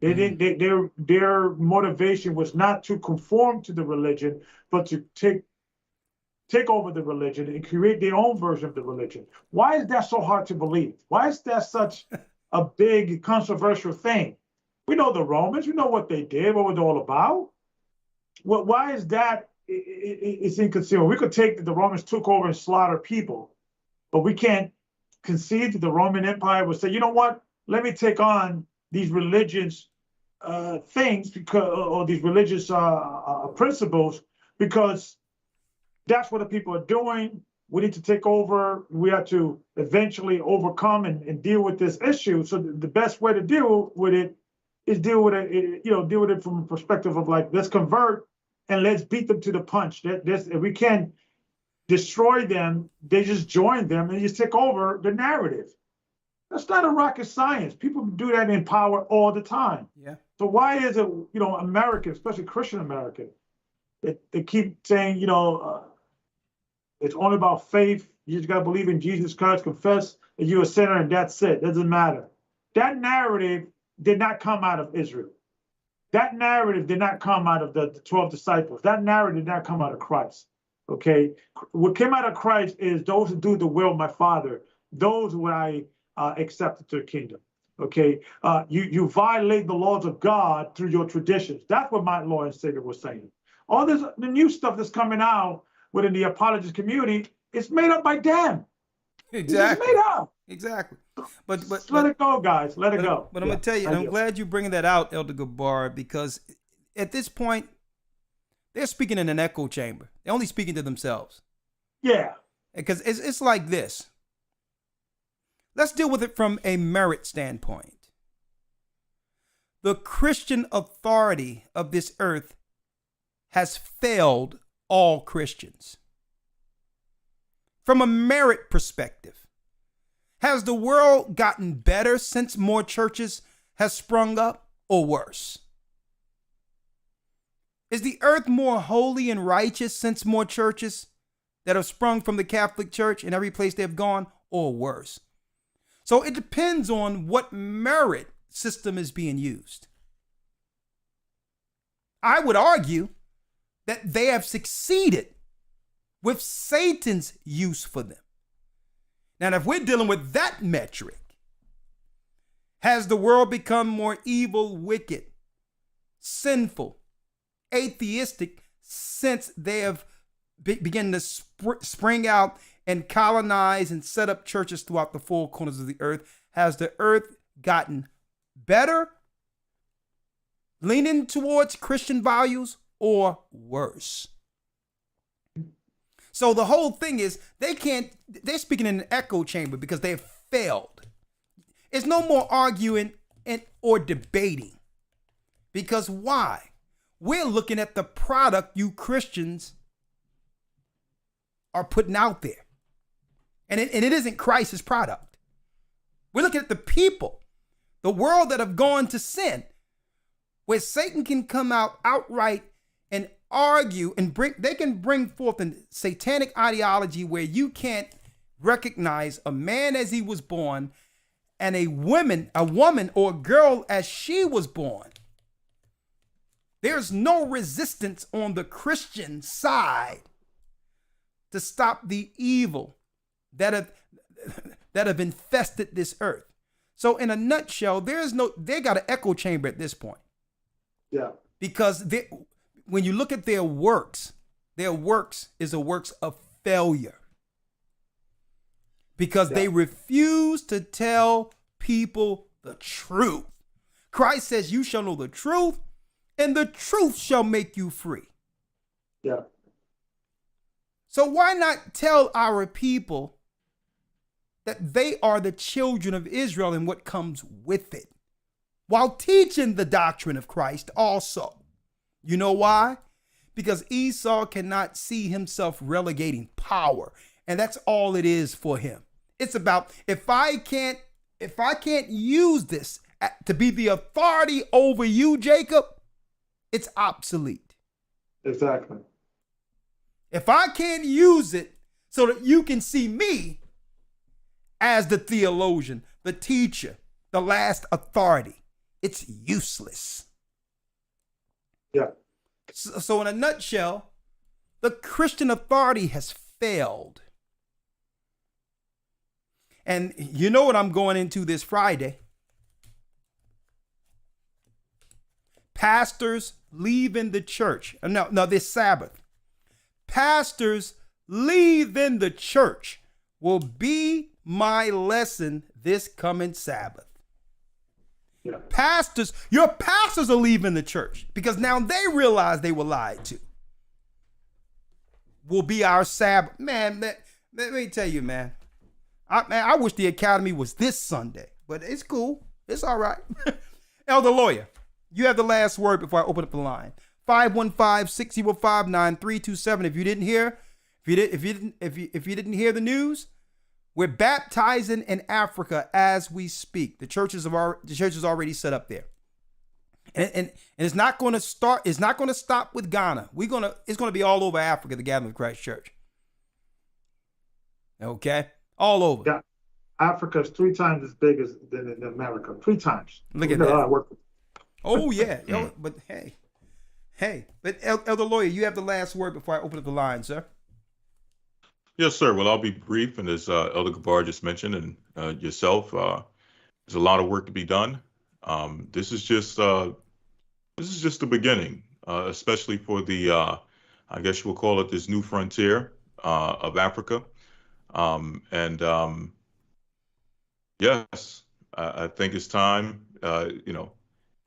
They didn't. Their motivation was not to conform to the religion, but to take over the religion and create their own version of the religion. Why is that so hard to believe? Why is that such a big controversial thing? We know the Romans. We know what they did, what it was all about. Well, why is that? It's inconceivable. We could take that the Romans took over and slaughtered people, but we can't concede that the Roman Empire would say, you know what? Let me take on these religious things or these religious principles, because that's what the people are doing. We need to take over. We have to eventually overcome and deal with this issue. So the best way to deal with it is deal with it from a perspective of like, let's convert and let's beat them to the punch. If we can destroy them, they just join them and just take over the narrative. That's not a rocket science. People do that in power all the time. Yeah. So why is it, American, especially Christian American, they keep saying, it's only about faith. You just got to believe in Jesus Christ, confess that you're a sinner, and that's it. Doesn't matter. That narrative did not come out of Israel. That narrative did not come out of the 12 disciples. That narrative did not come out of Christ. Okay? What came out of Christ is those who do the will of my Father, those who I accepted to the kingdom. Okay? You violate the laws of God through your traditions. That's what my Lord and Savior was saying. All this, the new stuff that's coming out within the apologist community, it's made up by them. It's just Exactly. made up. Exactly. But Just let it go, guys. Let it go. But I'm gonna tell you, and I'm glad you're bringing that out, Elder Gabar, because at this point, they're speaking in an echo chamber. They're only speaking to themselves. Yeah. Because it's like this. Let's deal with it from a merit standpoint. The Christian authority of this earth has failed all Christians. From a merit perspective, has the world gotten better since more churches have sprung up, or worse? Is the earth more holy and righteous since more churches that have sprung from the Catholic Church in every place they've gone, or worse? So it depends on what merit system is being used. I would argue that they have succeeded with Satan's use for them. Now, if we're dealing with that metric, has the world become more evil, wicked, sinful, atheistic since they have begun to spring out and colonize and set up churches throughout the four corners of the earth? Has the earth gotten better, leaning towards Christian values, or worse? So the whole thing is they're speaking in an echo chamber because they have failed. It's no more arguing or debating. Because why? We're looking at the product you Christians are putting out there. And it isn't Christ's product. We're looking at the people, the world that have gone to sin, where Satan can come out outright and argue and they can bring forth a satanic ideology where you can't recognize a man as he was born and a woman or a girl as she was born. There's no resistance on the Christian side to stop the evil that have infested this earth. So in a nutshell, they got an echo chamber at this point. Yeah. Because when you look at their works is a works of failure. Because they refuse to tell people the truth. Christ says, you shall know the truth, and the truth shall make you free. Yeah. So why not tell our people that they are the children of Israel and what comes with it, while teaching the doctrine of Christ also? You know why? Because Esau cannot see himself relegating power, and that's all it is for him. It's about, if I can't use this to be the authority over you, Jacob, it's obsolete. Exactly. If I can't use it so that you can see me as the theologian, the teacher, the last authority, it's useless. Yeah. So in a nutshell, the Christian authority has failed. And you know what I'm going into this Friday? Pastors leaving the church. No, this Sabbath. Pastors leaving the church will be my lesson this coming Sabbath. Yeah. Your pastors are leaving the church because now they realize they were lied to. Will be our Sabbath. Man, let me tell you, man. I wish the academy was this Sunday, but it's cool. It's all right. Elder Lawyer, you have the last word before I open up the line. 515-605-9327. If you didn't hear the news, we're baptizing in Africa as we speak. The church is already set up there. And it's not going to start. It's not going to stop with Ghana. It's going to be all over Africa, the Gathering of Christ Church. Okay, all over. Yeah, Africa's 3 times as big than in America. 3 times. Look at that. Oh yeah. But hey. But Elder Lawyer, you have the last word before I open up the line, sir. Yes, sir. Well, I'll be brief, and as Elder Gabar just mentioned, and yourself, there's a lot of work to be done. This is just the beginning, especially for the, I guess you will call it this new frontier of Africa. And yes, I think it's time. Uh,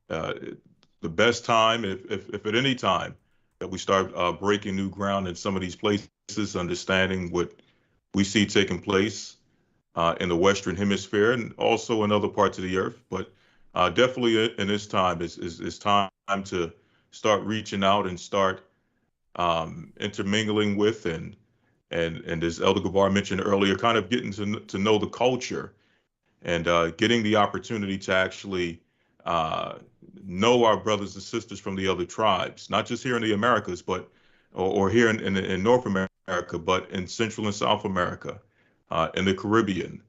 the best time, if at any time, that we start breaking new ground in some of these places, understanding what we see taking place in the Western Hemisphere and also in other parts of the earth. But definitely in this time is time to start reaching out and start intermingling with and as Elder Gavar mentioned earlier, kind of getting to know the culture and getting the opportunity to actually uh, know our brothers and sisters from the other tribes, not just here in the Americas, but or here in North America, but in Central and South America, in the Caribbean,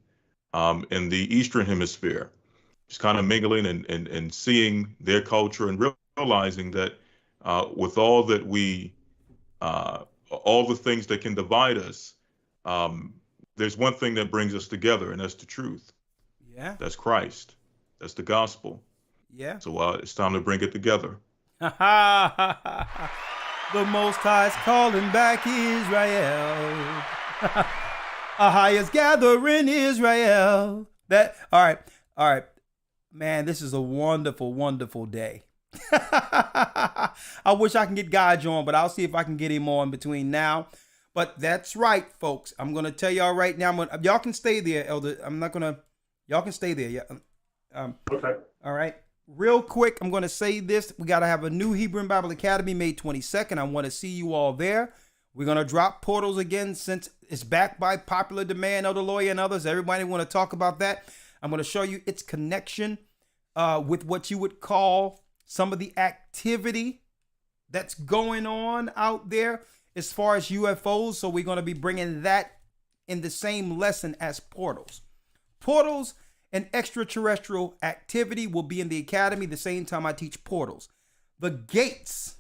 in the Eastern Hemisphere. Just kind of mingling and seeing their culture and realizing that with all the things that can divide us, um, there's one thing that brings us together, and that's the truth. Yeah. That's Christ. That's the gospel. Yeah. So it's time to bring it together. The Most High is calling back Israel. Ahayas gather in Israel. All right. Man, this is a wonderful, wonderful day. I wish I can get Guy on, but I'll see if I can get him on between now. But that's right, folks. I'm gonna tell y'all right now. Y'all can stay there, Elder. Y'all can stay there. Yeah. Okay. All right. Real quick, I'm gonna say this. We gotta have a new Hebrew and Bible Academy May 22nd. I want to see you all there. We're gonna drop portals again since it's backed by popular demand. Elder Lawyer and others. Everybody want to talk about that. I'm gonna show you its connection with what you would call some of the activity that's going on out there as far as UFOs. So we're going to be bringing that in the same lesson as portals. Portals and extraterrestrial activity will be in the academy the same time I teach portals. The gates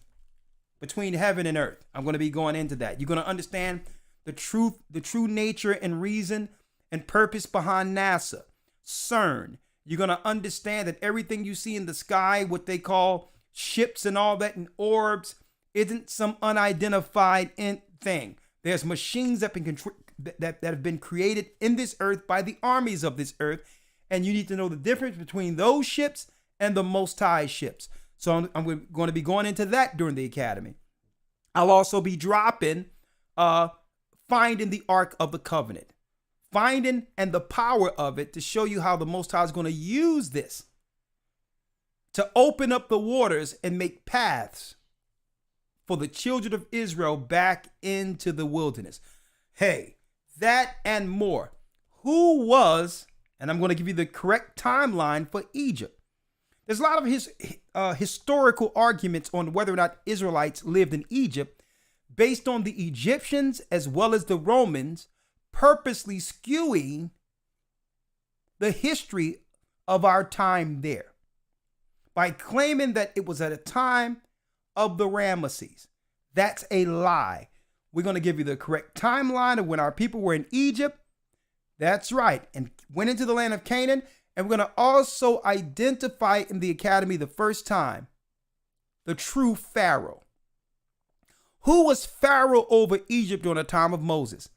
between heaven and earth. I'm going to be going into that. You're going to understand the true nature and reason and purpose behind NASA, CERN. You're going to understand that everything you see in the sky, what they call ships and all that and orbs, isn't some unidentified thing. There's machines that have been created in this earth by the armies of this earth. And you need to know the difference between those ships and the Most High ships. So I'm going to be going into that during the academy. I'll also be dropping finding the Ark of the Covenant. Finding and the power of it to show you how the Most High is going to use this to open up the waters and make paths for the children of Israel back into the wilderness. Hey, that and more. Who was, and I'm going to give you the correct timeline for Egypt. There's a lot of historical arguments on whether or not Israelites lived in Egypt based on the Egyptians as well as the Romans purposely skewing the history of our time there by claiming that it was at a time of the Ramesses. That's a lie. We're going to give you the correct timeline of when our people were in Egypt. That's right. And went into the land of Canaan. And we're going to also identify in the academy the first time the true Pharaoh. Who was Pharaoh over Egypt during the time of Moses?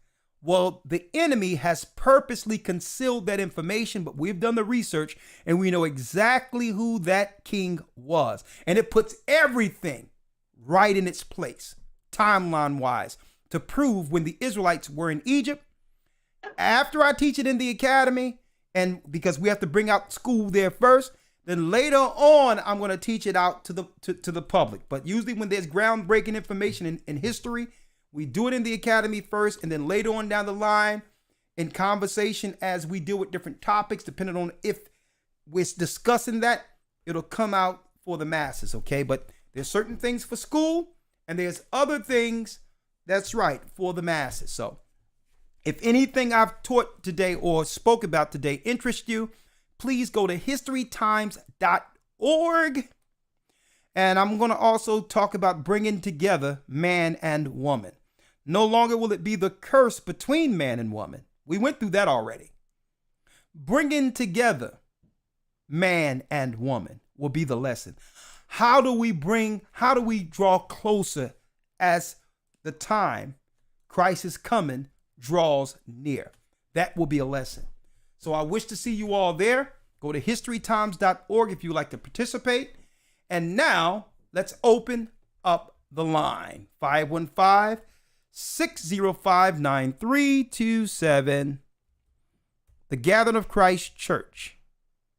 Well, the enemy has purposely concealed that information, but we've done the research and we know exactly who that king was. And it puts everything right in its place, timeline-wise, to prove when the Israelites were in Egypt. After I teach it in the academy, and because we have to bring out school there first, then later on, I'm going to teach it out to the public. But usually when there's groundbreaking information in history, we do it in the academy first, and then later on down the line in conversation as we deal with different topics, depending on if we're discussing that, it'll come out for the masses, okay? But there's certain things for school, and there's other things, that's right, for the masses. So if anything I've taught today or spoke about today interests you, please go to historytimes.org. And I'm going to also talk about bringing together man and woman. No longer will it be the curse between man and woman. We went through that already. Bringing together man and woman will be the lesson. How do we draw closer as the time Christ is coming draws near. That will be a lesson. So I wish to see you all there. Go to historytimes.org if you would like to participate. And now let's open up the line. 515-605-9327. The Gathering of Christ Church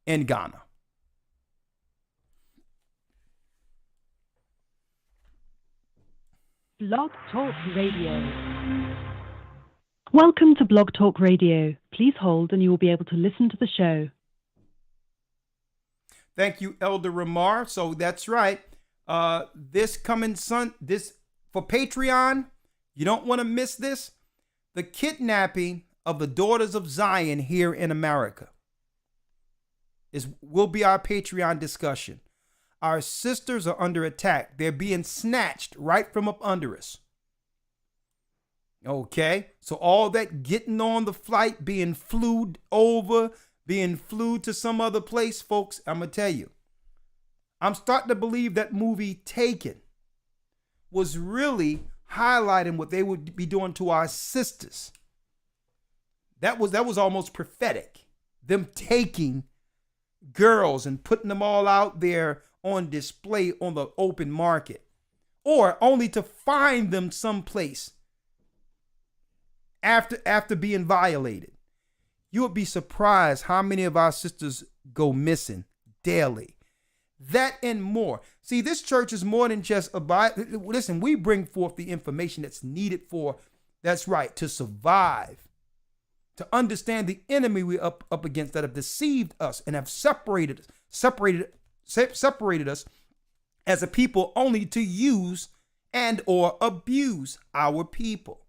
in Ghana. Blog Talk Radio. Welcome to Blog Talk Radio. Please hold and you will be able to listen to the show. Thank you, Elder Ramar. So that's right. This coming this for Patreon, you don't want to miss this. The kidnapping of the daughters of Zion here in America will be our Patreon discussion. Our sisters are under attack. They're being snatched right from up under us. Okay, so all that getting on the flight, being flew over, being flew to some other place, folks, I'm going to tell you, I'm starting to believe that movie Taken was really highlighting what they would be doing to our sisters. That was almost prophetic. Them taking girls and putting them all out there on display on the open market, or only to find them someplace after being violated. You would be surprised how many of our sisters go missing daily. That and more. See, this church is more than just listen, we bring forth the information that's needed that's right, to survive, to understand the enemy we're up against that have deceived us and have separated us as a people only to use and or abuse our people.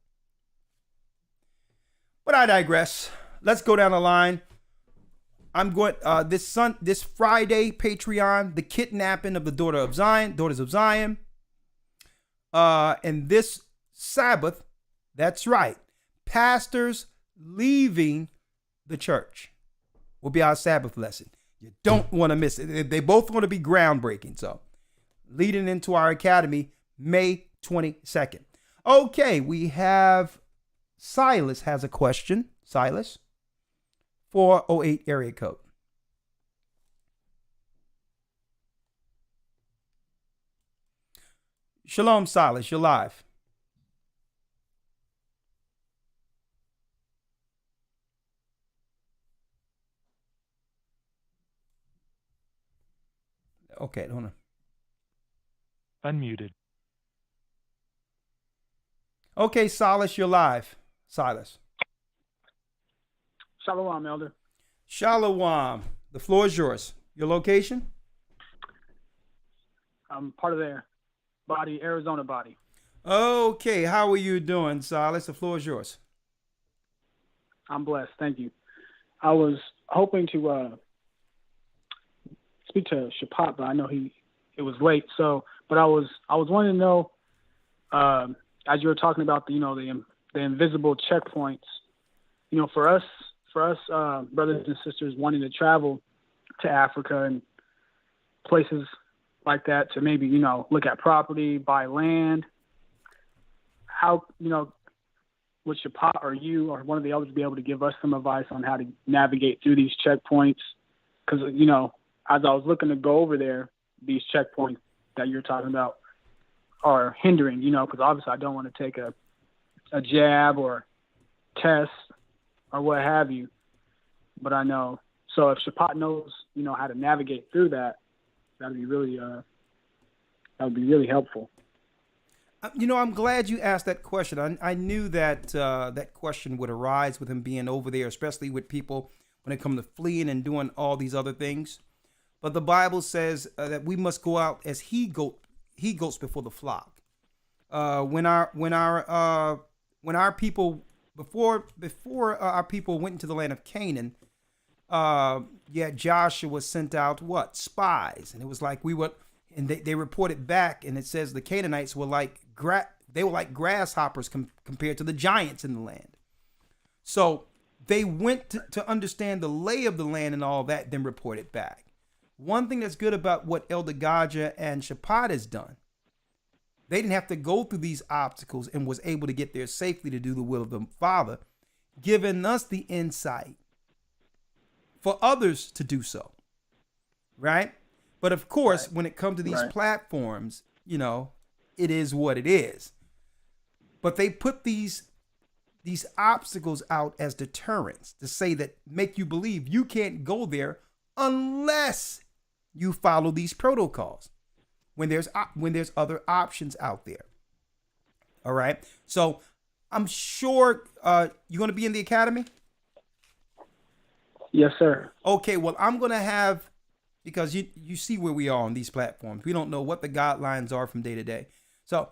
But I digress. Let's go down the line. I'm going this Friday Patreon, the kidnapping of the daughters of Zion. And this Sabbath, that's right, pastors leaving the church will be our Sabbath lesson. You don't want to miss it. They both want to be groundbreaking. So leading into our academy, May 22nd. Okay, we have Silas has a question. Silas, 408 area code. Shalom, Silas, you're live. Okay, hold on. Unmuted. Okay, Silas, you're live. Silas. Shalom, Elder. Shalom. The floor is yours. Your location? I'm part of their body, Arizona body. Okay, how are you doing, Silas? The floor is yours. I'm blessed. Thank you. I was hoping to speak to Shapat, but I know it was late. But I was wanting to know, as you were talking about the invisible checkpoints, for us brothers and sisters wanting to travel to Africa and places like that to maybe look at property, buy land. How would Shapat or you or one of the elders be able to give us some advice on how to navigate through these checkpoints? Because as I was looking to go over there, these checkpoints that you're talking about are hindering, because obviously I don't want to take a jab or test or what have you. But I know, so if Shapat knows, how to navigate through that, that would be really helpful. I'm glad you asked that question. I knew that that question would arise with him being over there, especially with people when it comes to fleeing and doing all these other things. But the Bible says that we must go out as he goats before the flock. When our people before our people went into the land of Canaan, Joshua sent out spies, and it was like and they reported back, and it says the Canaanites were like grasshoppers compared to the giants in the land. So they went to understand the lay of the land and all that, then reported back. One thing that's good about what Elder Gocc and Shapat has done, They didn't have to go through these obstacles and was able to get there safely to do the will of the Father, giving us the insight for others to do so. Right? But of course, when it comes to these platforms, you know, it is what it is. But they put these obstacles out as deterrents to say that make you believe you can't go there unless you follow these protocols when there's other options out there. All right. So I'm sure you're going to be in the academy. Yes, sir. Okay. Well, I'm going to have, because you see where we are on these platforms. We don't know what the guidelines are from day to day. So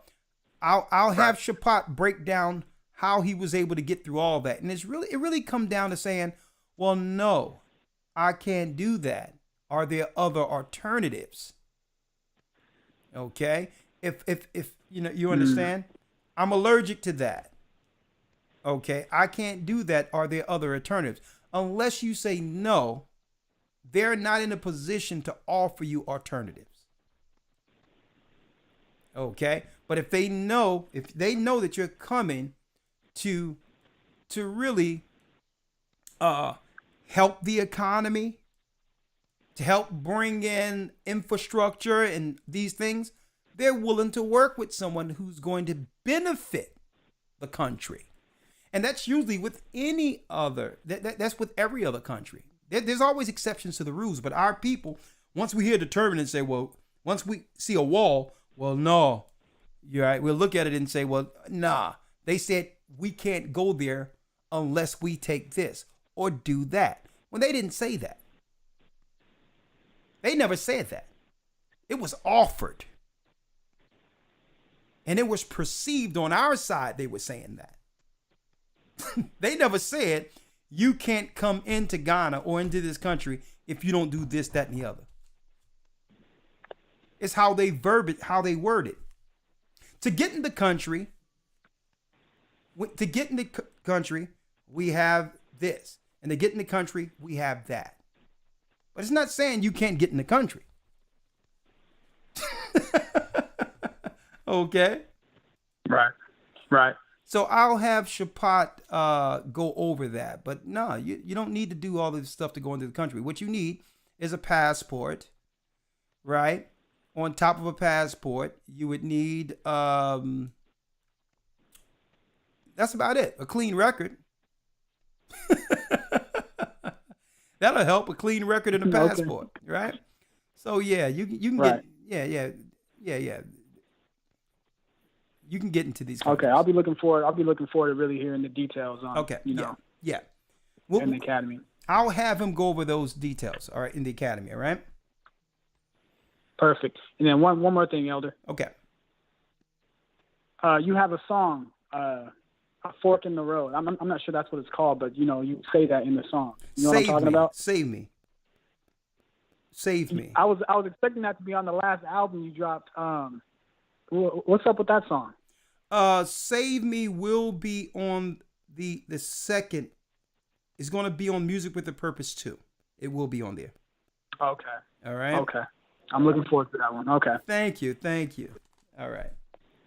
I'll have Shapat break down how he was able to get through all that. And it really come down to saying, well, no, I can't do that. Are there other alternatives? Okay. If you understand, I'm allergic to that. Okay. I can't do that. Are there other alternatives? Unless you say no, they're not in a position to offer you alternatives. Okay. But if they know that you're coming to really help the economy, to help bring in infrastructure and these things, they're willing to work with someone who's going to benefit the country. And that's usually with any other, that's with every other country. There's always exceptions to the rules, but our people, once we hear determined and say, well, once we see a wall, well, no, you're right. We'll look at it and say, well, nah, they said we can't go there unless we take this or do that. When they didn't say that. They never said that. It was offered. And it was perceived on our side they were saying that. They never said you can't come into Ghana or into this country if you don't do this, that, and the other. It's how they word it. To get in the country, we have this. And to get in the country, we have that. But it's not saying you can't get in the country. Okay? Right. So I'll have Shapat go over that. But no, you don't need to do all this stuff to go into the country. What you need is a passport, right? On top of a passport, you would need, that's about it, a clean record. That'll help, a clean record and a passport, right? So yeah, you can get, yeah. You can get into these countries. Okay, I'll be looking forward to really hearing the details on, yeah. In the academy. I'll have him go over those details, all right, in the academy, all right? Perfect. And then one more thing, Elder. Okay. You have a song, A Fork in the Road. I'm not sure that's what it's called, but you say that in the song. You know what I'm talking about? Save me. Save me. I was expecting that to be on the last album you dropped. What's up with that song? Save Me will be on the second. It's going to be on Music with a Purpose 2. It will be on there. Okay. All right. Okay. I'm looking forward to that one. Okay. Thank you. All right.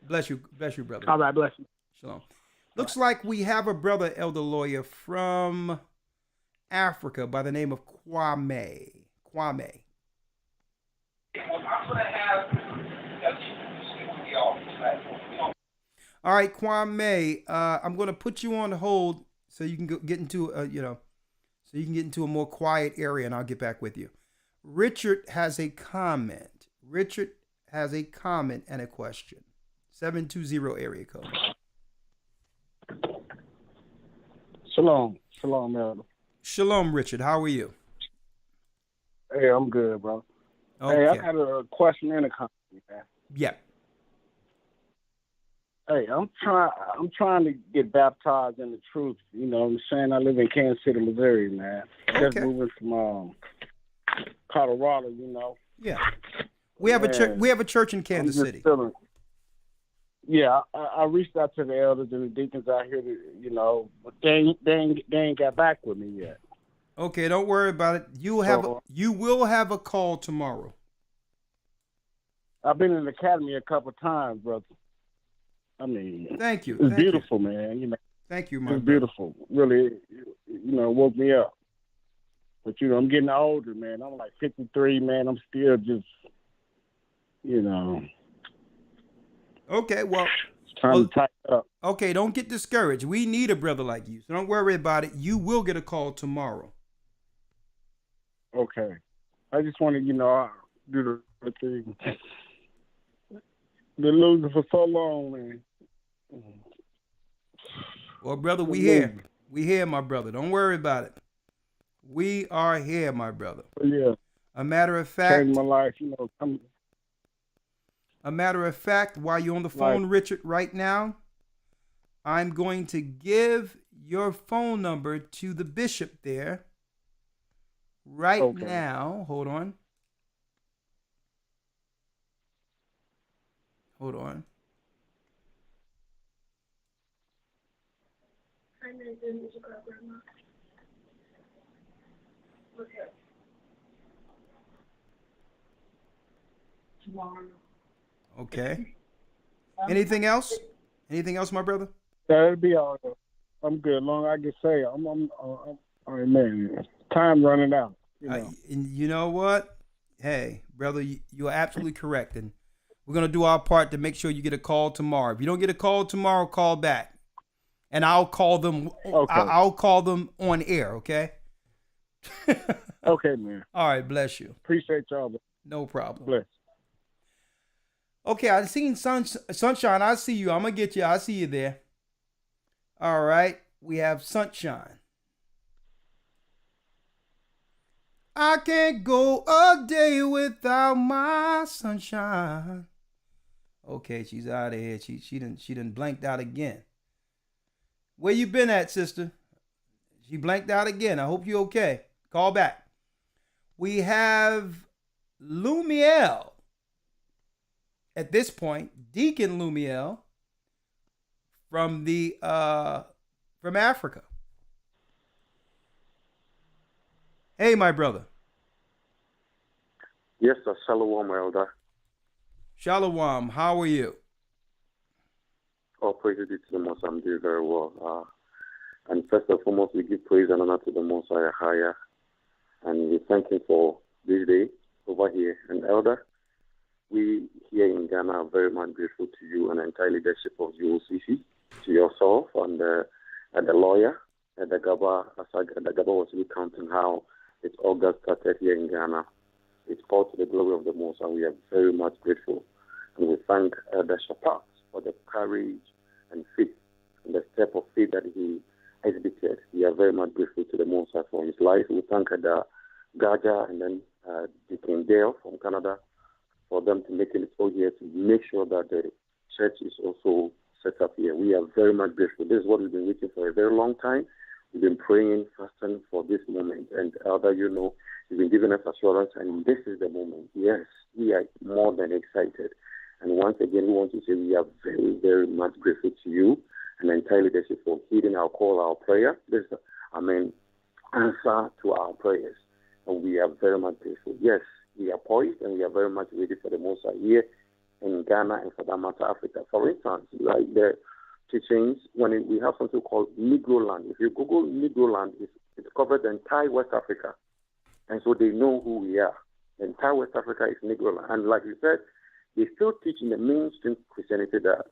Bless you, brother. All right, bless you. Shalom. Looks like we have a brother, Elder Lawyer, from Africa by the name of Kwame. All right, Kwame, I'm going to put you on hold so you can get into a more quiet area, and I'll get back with you. Richard has a comment. And a question. 720 area code. Shalom, Elder. Shalom, Richard. How are you? Hey, I'm good, bro. Okay. Hey, I got a question and a comment, man. Yeah. Hey, I'm trying to get baptized in the truth. You know what I'm saying? I live in Kansas City, Missouri, man. Just moving from Colorado, you know. Yeah. We have a church. We have a church in Kansas City. Yeah, I reached out to the elders and the deacons out here, but they ain't got back with me yet. Okay, don't worry about it. You will have a call tomorrow. I've been in the academy a couple of times, brother. I mean, thank you. it's Thank beautiful, you. man. You know, Thank you, my it's brother. beautiful. Really, woke me up. But I'm getting older, man. I'm like 53, man. I'm still just, Okay, well, trying to tighten up. okay, don't get discouraged. We need a brother like you, so don't worry about it. You will get a call tomorrow. Okay. I just want to, do the right thing. Been losing for so long, man. Well, brother, we here. We here, my brother. Don't worry about it. We are here, my brother. Yeah. A matter of fact, Changed my life, a matter of fact, while you're on the phone, Richard, right now, I'm going to give your phone number to the bishop there. Right now, hold on. Hold on. Okay. Anything else? Anything else, my brother? That'd be all. I'm good. Long I can say, I'm man. Time running out. And you know what? Hey, brother, you're absolutely correct, and we're gonna do our part to make sure you get a call tomorrow. If you don't get a call tomorrow, call back, and I'll call them. Okay. I'll call them on air. Okay. Okay, man. All right. Bless you. Appreciate y'all. No problem. Bless. Okay, I seen Sunshine. I see you. I'm gonna get you. I see you there. All right. We have Sunshine. I can't go a day without my sunshine. Okay, she's out of here. She done blanked out again. Where you been at, sister? She blanked out again. I hope you okay. Call back. We have Lumiel. At this point, Deacon Lumiel from from Africa. Hey, my brother. Yes, sir. Shalom, elder. Shalom. How are you? All praise be to the Most High. I'm doing very well. And first and foremost, we give praise and honor to the Most High, and we thank Him for this day over here. And elder, we here in Ghana are very much grateful to you and the entire leadership of UOCC, to yourself and the lawyer, and the Gaba, as the Gaba was recounting how it all got started here in Ghana. It's all to the glory of the Most High. We are very much grateful. And we thank Elder Shapat for the courage and faith and the step of faith that he exhibited. We are very much grateful to the Most High for his life. We thank the Gaja and then Deacon Dale from Canada for them to make it so here to make sure that the church is also set up here. We are very much grateful. This is what we've been waiting for a very long time. We've been praying, fasting for this moment. And Elder, you've been giving us assurance, and this is the moment. Yes, we are more than excited. And once again, we want to say we are very, very much grateful to you and the entire leadership for heeding our call, our prayer. This is, answer to our prayers. And we are very much grateful. Yes, we are poised and we are very much ready for the Most High here in Ghana and for that matter, Africa. For instance, like the teachings, when we have something called Negro Land. If you Google Negro Land, it covers the entire West Africa. And so they know who we are. The entire West Africa is Negro Land. And like you said, they still teach in the mainstream Christianity that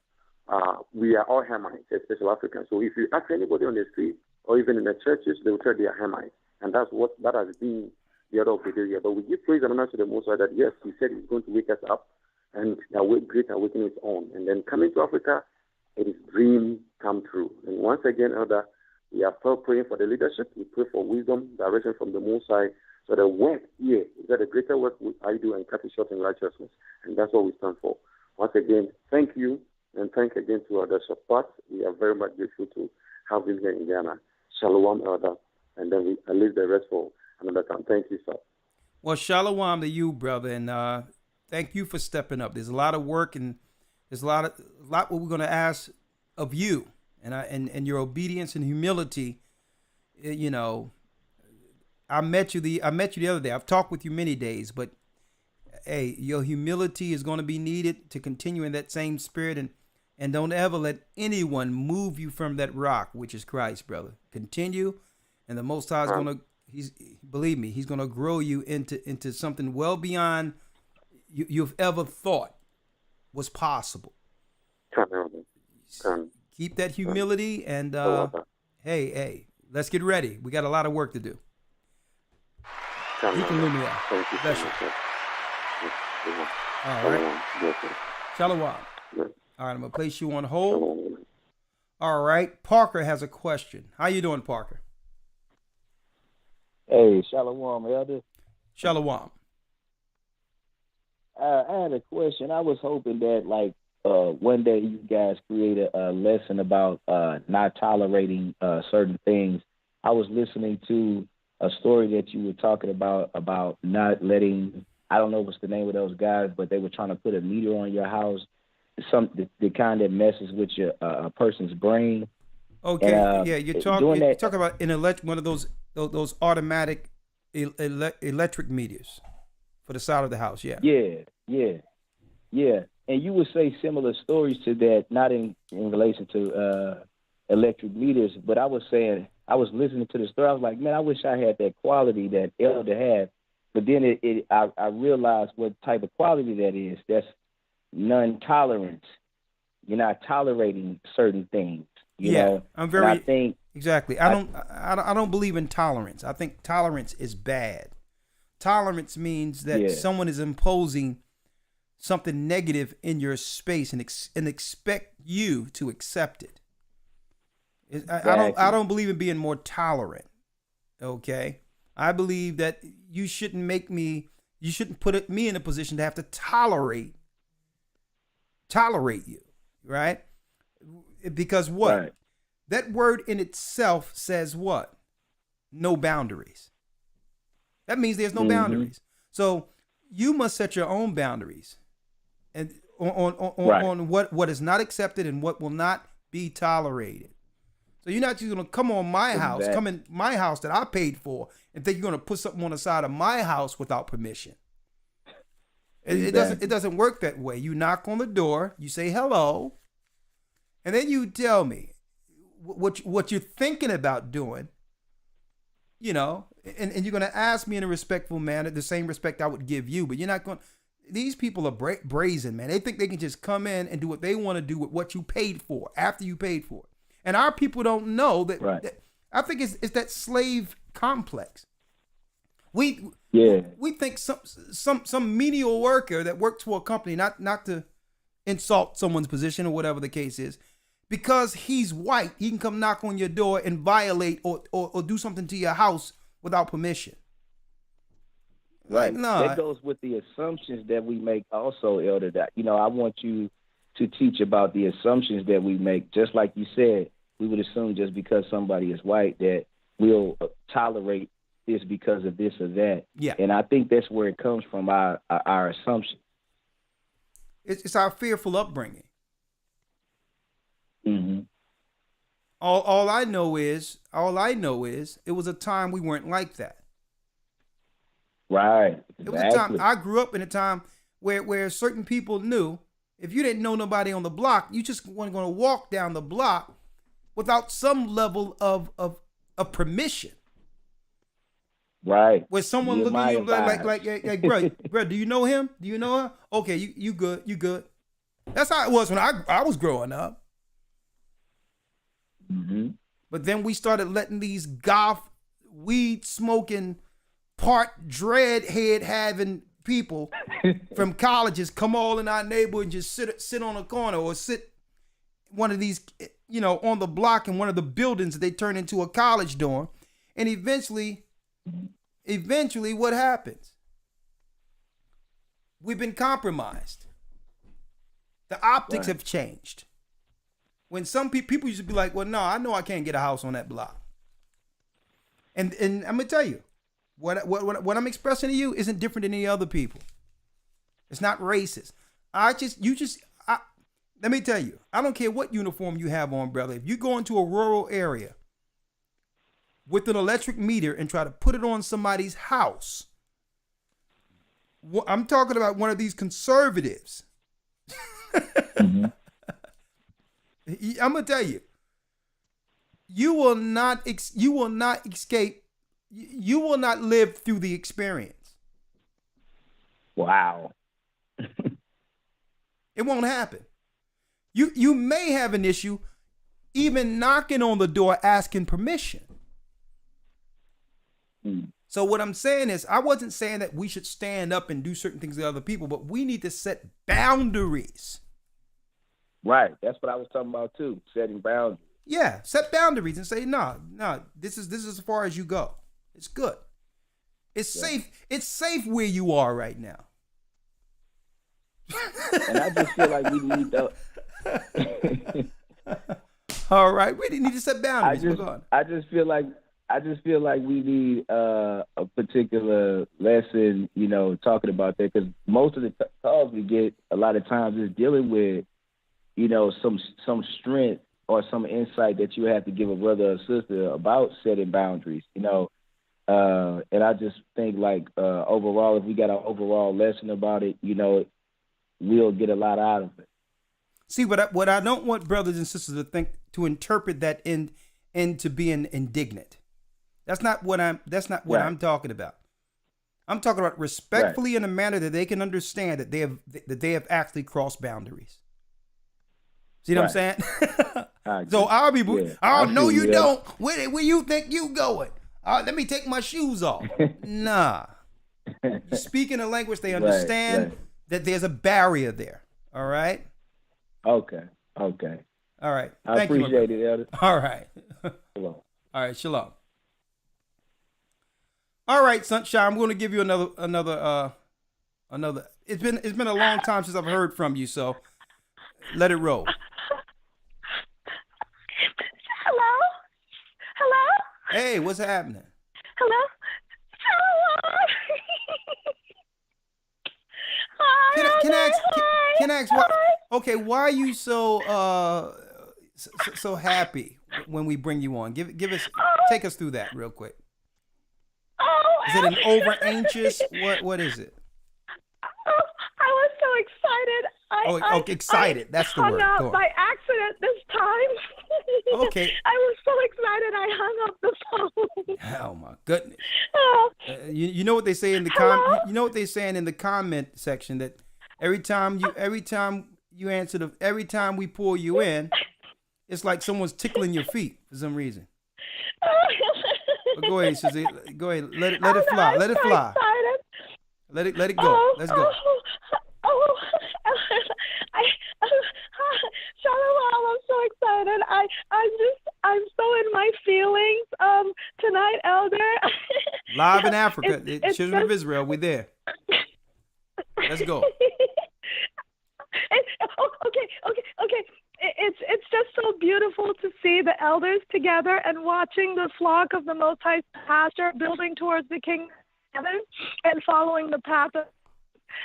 we are all Hamites, especially Africans. So if you ask anybody on the street or even in the churches, they will tell they are Hamites. And that has been the order of the day here. But we give praise and honor to the Most High that yes, He said He's going to wake us up and great awakening is on. And then coming to Africa, it is dream come true. And once again, Elder, we are still praying for the leadership. We pray for wisdom, direction from the Most High. So the work here is that the greater work I do and cut it short in righteousness. And that's what we stand for. Once again, thank you. And thank again to Elder Shapat. We are very much grateful to have him here in Ghana. Shalom, Elder. And then I leave the rest for another time. Thank you, sir. Well, shalom to you, brother. And thank you for stepping up. There's a lot of work and there's a lot what we're going to ask of you and your obedience and humility. I met you the other day. I've talked with you many days, but hey, your humility is going to be needed to continue in that same spirit. And And don't ever let anyone move you from that rock, which is Christ, brother. Continue, and the Most High is believe me, he's gonna grow you into something well beyond you've ever thought was possible. Keep that humility, and hey, let's get ready. We got a lot of work to do. You can move me out. Bless you. All right. Shalom. All right, I'm gonna place you on hold. All right, Parker has a question. How you doing, Parker? Hey, Shalom, Elder. Shalom. I had a question. I was hoping that, like, one day you guys create a lesson about not tolerating certain things. I was listening to a story that you were talking about not letting, I don't know what's the name of those guys, but they were trying to put a meter on your house, the kind that messes with your a person's brain. Okay, and, you're talking about one of those automatic electric meters for the side of the house. Yeah. And you would say similar stories to that, not in relation to electric meters, but I was saying, I was listening to the story. I was like, man, I wish I had that quality that Elder had. But then I realized what type of quality that is. That's non-tolerance. You're not tolerating certain things. You know? I think exactly. I don't believe in tolerance. I think tolerance is bad. Tolerance means that someone is imposing something negative in your space and expect you to accept it. I don't believe in being more tolerant. Okay, I believe that you shouldn't put me in a position to have to tolerate you, right? Because what? Right. That word in itself says what? No boundaries. That means there's no boundaries. So you must set your own boundaries, and on what is not accepted and what will not be tolerated. So you're not just gonna come in my house that I paid for, and think you're gonna put something on the side of my house without permission. It doesn't work that way. You knock on the door, you say hello, and then you tell me what you're thinking about doing. You know, and you're gonna ask me in a respectful manner, the same respect I would give you. But you're not going. These people are brazen, man. They think they can just come in and do what they want to do with what you paid for after you paid for it. And our people don't know that. Right. I think it's that slave complex. We think some menial worker that works for a company, not to insult someone's position or whatever the case is, because he's white, he can come knock on your door and violate or do something to your house without permission. Right. Like, no. That goes with the assumptions that we make also, Elder. That, I want you to teach about the assumptions that we make. Just like you said, we would assume just because somebody is white that we'll tolerate this because of this or that. Yeah. And I think that's where it comes from, our assumption. It's our fearful upbringing. Mm-hmm. All I know is it was a time we weren't like that. Right. Exactly. It was a time I grew up in a time where certain people knew if you didn't know nobody on the block, you just weren't going to walk down the block without some level of permission. Right. Where someone looking at you like bro, do you know him? Do you know her? Okay, you good. That's how it was when I was growing up. Mm-hmm. But then we started letting these goth, weed smoking, part dreadhead having people from colleges come all in our neighborhood and just sit on a corner or sit one of these, on the block in one of the buildings that they turn into a college dorm. And eventually what happens? We've been compromised. The optics have changed. When some people used to be like, well, no, I know I can't get a house on that block. And I'm gonna tell you, what I'm expressing to you isn't different than any other people. It's not racist. Let me tell you, I don't care what uniform you have on, brother. If you go into a rural area with an electric meter and try to put it on somebody's house, I'm talking about one of these conservatives. Mm-hmm. I'm gonna tell you, you will not escape. You will not live through the experience. Wow. It won't happen. You may have an issue even knocking on the door asking permission. So what I'm saying is, I wasn't saying that we should stand up and do certain things to other people, but we need to set boundaries. Right. That's what I was talking about too, setting boundaries. Yeah, set boundaries and say, no, this is as far as you go. It's good. It's safe. It's safe where you are right now. And I just feel like we need to. All right, we need to set boundaries. I just feel like we need a particular lesson, talking about that, because most of the calls we get a lot of times is dealing with, some strength or some insight that you have to give a brother or sister about setting boundaries, and I just think overall, if we got an overall lesson about it, we'll get a lot out of it. See, what I don't want brothers and sisters to interpret that into being indignant. That's not what I'm talking about. I'm talking about respectfully in a manner that they can understand that they have actually crossed boundaries. See what I'm saying? So I'll be, no, you don't. Where you think you going? Let me take my shoes off. Nah. You speak in a language they understand that there's a barrier there. All right? Okay. All right. I appreciate it, Elder. All right. Shalom. All right, shalom. All right, Sunshine, I'm going to give you another. It's been a long time since I've heard from you, so let it roll. Hello? Hey, what's happening? Hello? Can I ask what? Okay, why are you so happy when we bring you on? Take us through that real quick. Is it an over anxious? What is it? I was so excited. Excited. That's the word. I hung up by accident this time. Okay. I was so excited I hung up the phone. Oh my goodness. You know what they say in the you know what they're saying in the comment section, that every time we pull you in, it's like someone's tickling your feet for some reason. But go ahead, Susie. Go ahead. Let it fly. Let it fly. Excited. Let it go. Let's go. Shalom, I'm so excited. I'm so in my feelings tonight, Elder. Live in Africa, Children of Israel, we're there. Let's go. Okay. It's just so beautiful to see the elders together and watching the flock of the Most High Pastor building towards the kingdom of heaven and following the path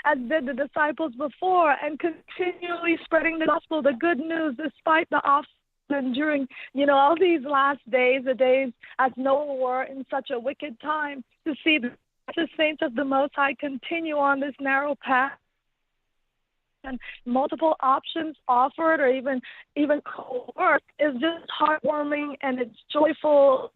as did the disciples before, and continually spreading the gospel, the good news, despite the obstacles during, all these last days, the days as Noah were in such a wicked time, to see the saints of the Most High continue on this narrow path. And multiple options offered, or even co-work, is just heartwarming, and it's joyful,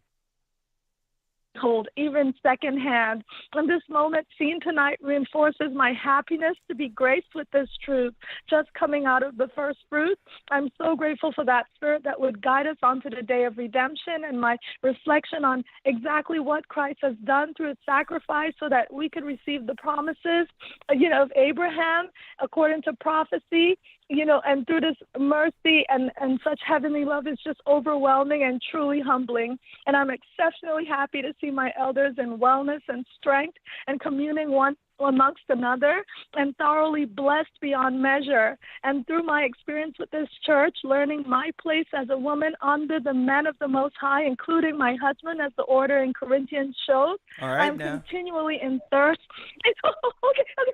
told even secondhand. And this moment seen tonight reinforces my happiness to be graced with this truth just coming out of the first fruit. I'm so grateful for that spirit that would guide us onto the day of redemption, and my reflection on exactly what Christ has done through his sacrifice so that we could receive the promises, of Abraham according to prophecy, and through this mercy and such heavenly love is just overwhelming and truly humbling. And I'm exceptionally happy to see my elders in wellness and strength and communing one amongst another, and thoroughly blessed beyond measure. And through my experience with this church, learning my place as a woman under the men of the Most High, including my husband, as the order in Corinthians shows, I'm continually in thirst. Okay.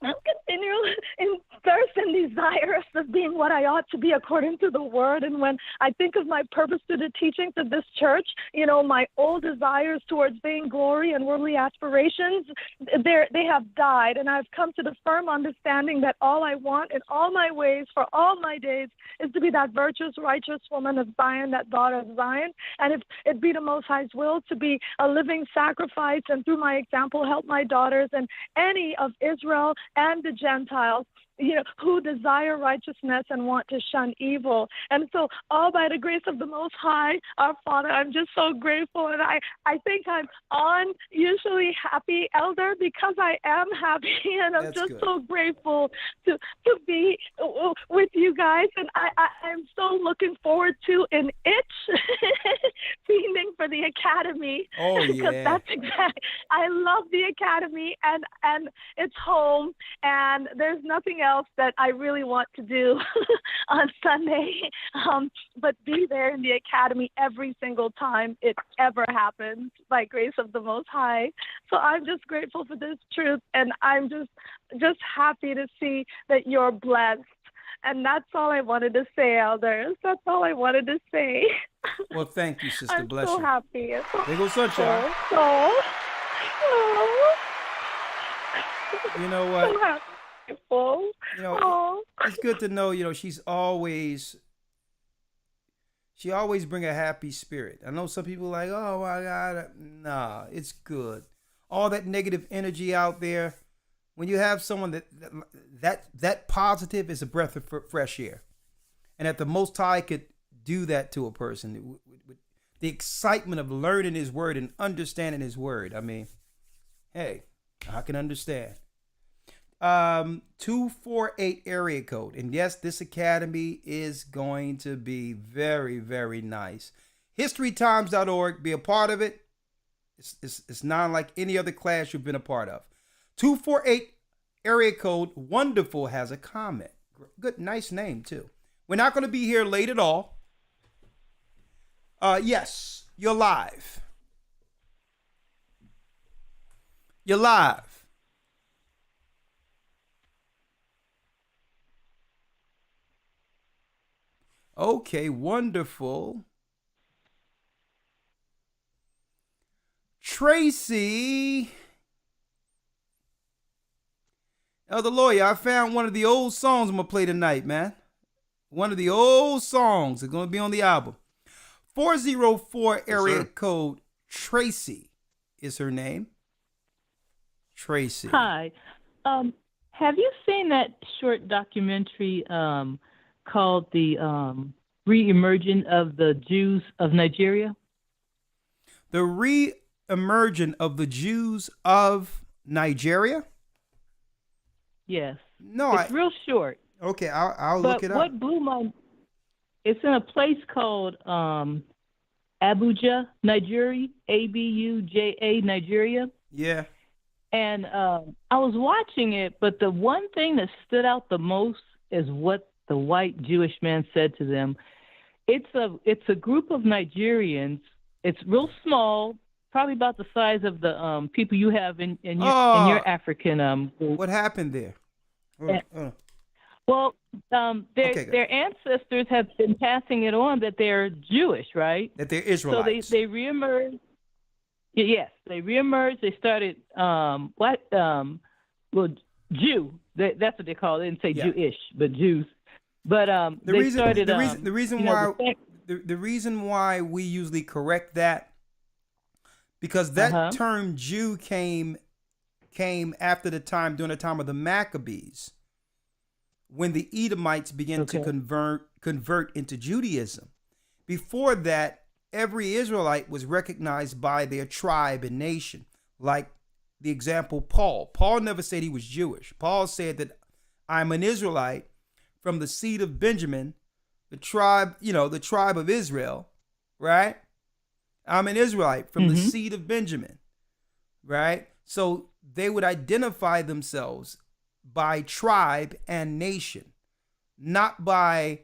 I'm continually in thirst and desirous of being what I ought to be according to the word. And when I think of my purpose to the teachings of this church, you know, my old desires towards vainglory and worldly aspirations, they have died. And I've come to the firm understanding that all I want in all my ways for all my days is to be that virtuous, righteous woman of Zion, that daughter of Zion. And if it be the Most High's will to be a living sacrifice and through my example help my daughters and any of Israel and the Gentiles, you know, who desire righteousness and want to shun evil. And so all by the grace of the Most High, our Father, I'm just so grateful. And I think I'm unusually happy, Elder, because I am happy. And I'm so grateful to be with you guys. And I'm so looking forward to an itch feeling for the Academy. Oh, yeah. Because that's exactly, I love the Academy and it's home. And there's nothing else that I really want to do on Sunday, but be there in the Academy every single time it ever happens by grace of the Most High. So I'm just grateful for this truth, and I'm just happy to see that you're blessed. And that's all I wanted to say, elders. That's all I wanted to say. Well, thank you, sister. I'm Bless so you. happy. There goes sunshine. You know what? So happy. You know, it's good to know, you know, she always bring a happy spirit. I know some people are like, oh my God, nah, it's good. All that negative energy out there, when you have someone that positive is a breath of fresh air. And if the Most High could do that to a person, with the excitement of learning his word and understanding his word, I mean, hey, I can understand. 248 area code. And yes, this academy is going to be very, very nice. Historytimes.org, be a part of it. It's not like any other class you've been a part of. 248 area code Wonderful has a comment. Good, nice name too. We're not going to be here late at all. Yes, you're live. You're live. Okay, wonderful. Tracy. Elder Lawyer, I found one of the old songs I'm going to play tonight, man. One of the old songs is going to be on the album. 404 area code Tracy is her name. Tracy. Hi. Have you seen that short documentary called The Re-Emerging of the Jews of Nigeria? The Re-Emerging of the Jews of Nigeria? Yes. No, it's real short. Okay, I'll look it up. What blew my... It's in a place called Abuja, Nigeria, Abuja, Nigeria. Yeah. And I was watching it, but the one thing that stood out the most is what the white Jewish man said to them. It's a group of Nigerians. It's real small, probably about the size of the people you have in your African group. What happened there? Well, their ancestors have been passing it on that they're Jewish, right? That they're Israelites. So they reemerged. Yes, they reemerged. They started Jew. That's what they call it. They didn't say Jewish, but Jews. But the reason why we usually correct that, because that term Jew came after during the time of the Maccabees, when the Edomites began to convert into Judaism. Before that, every Israelite was recognized by their tribe and nation. Like the example, Paul. Paul never said he was Jewish. Paul said that I'm an Israelite from the seed of Benjamin, the tribe of Israel, right? I'm an Israelite from the seed of Benjamin, right? So they would identify themselves by tribe and nation, not by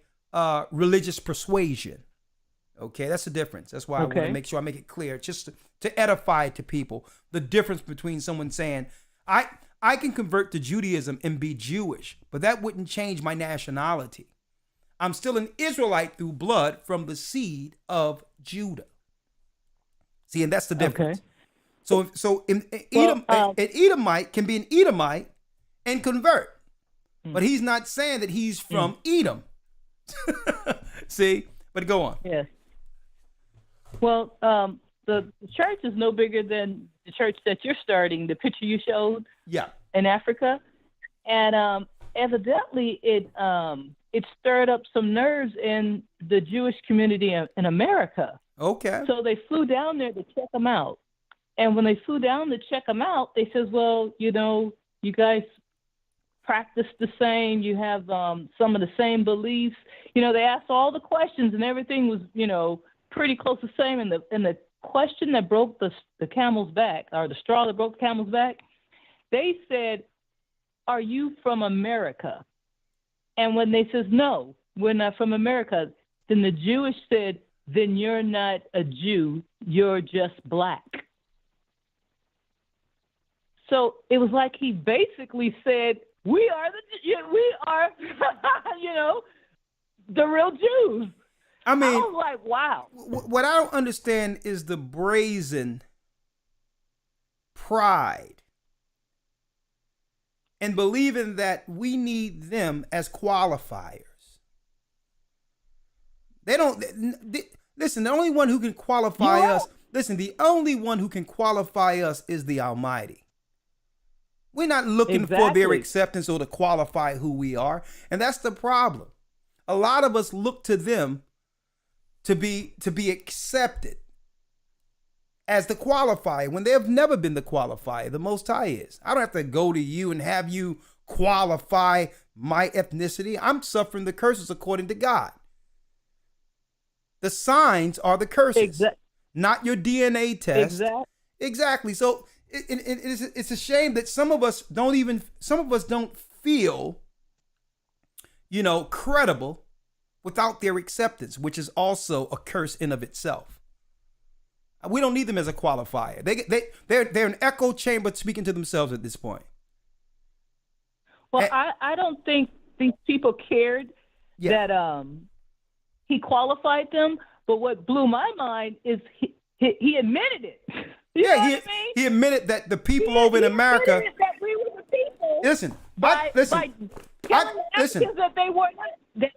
religious persuasion. Okay, that's the difference. That's why I want to make sure I make it clear, just to edify to people the difference between someone saying, I can convert to Judaism and be Jewish, but that wouldn't change my nationality. I'm still an Israelite through blood from the seed of Judah. See, and that's the difference. Okay. So an Edomite can be an Edomite and convert, but he's not saying that he's from Edom. See, but go on. Yes. Well, the church is no bigger than the church that you're starting. The picture you showed. Yeah. In Africa, and evidently it stirred up some nerves in the Jewish community in America. Okay. So they flew down there to check them out, and when they flew down to check them out, they says, "Well, you know, you guys practice the same. You have some of the same beliefs. You know, they asked all the questions, and everything was, you know, pretty close the same. And the question that broke the camel's back, or the straw that broke the camel's back." They said, "Are you from America?" And when they says, "No, we're not from America," then the Jewish said, "Then you're not a Jew, you're just black." So it was like he basically said, we are, you know, the real Jews. I mean, I was like, wow. What I don't understand is the brazen pride and believing that we need them as qualifiers. They don't listen. The only one who can qualify us. Listen, the only one who can qualify us is the Almighty. We're not looking for their acceptance or to qualify who we are, and that's the problem. A lot of us look to them to be accepted as the qualifier when they have never been the qualifier. The Most High is. I don't have to go to you and have you qualify my ethnicity. I'm suffering the curses according to God. The signs are the curses, not your DNA test. Exactly. So it's a shame that some of us don't feel, you know, credible without their acceptance, which is also a curse in of itself. We don't need them as a qualifier. They're an echo chamber speaking to themselves at this point. Well, I don't think these people cared that he qualified them. But what blew my mind is he admitted it. You know what I mean? He admitted that the people over in America. Admitted that we were the people. Listen, by telling the Africans that they were not, that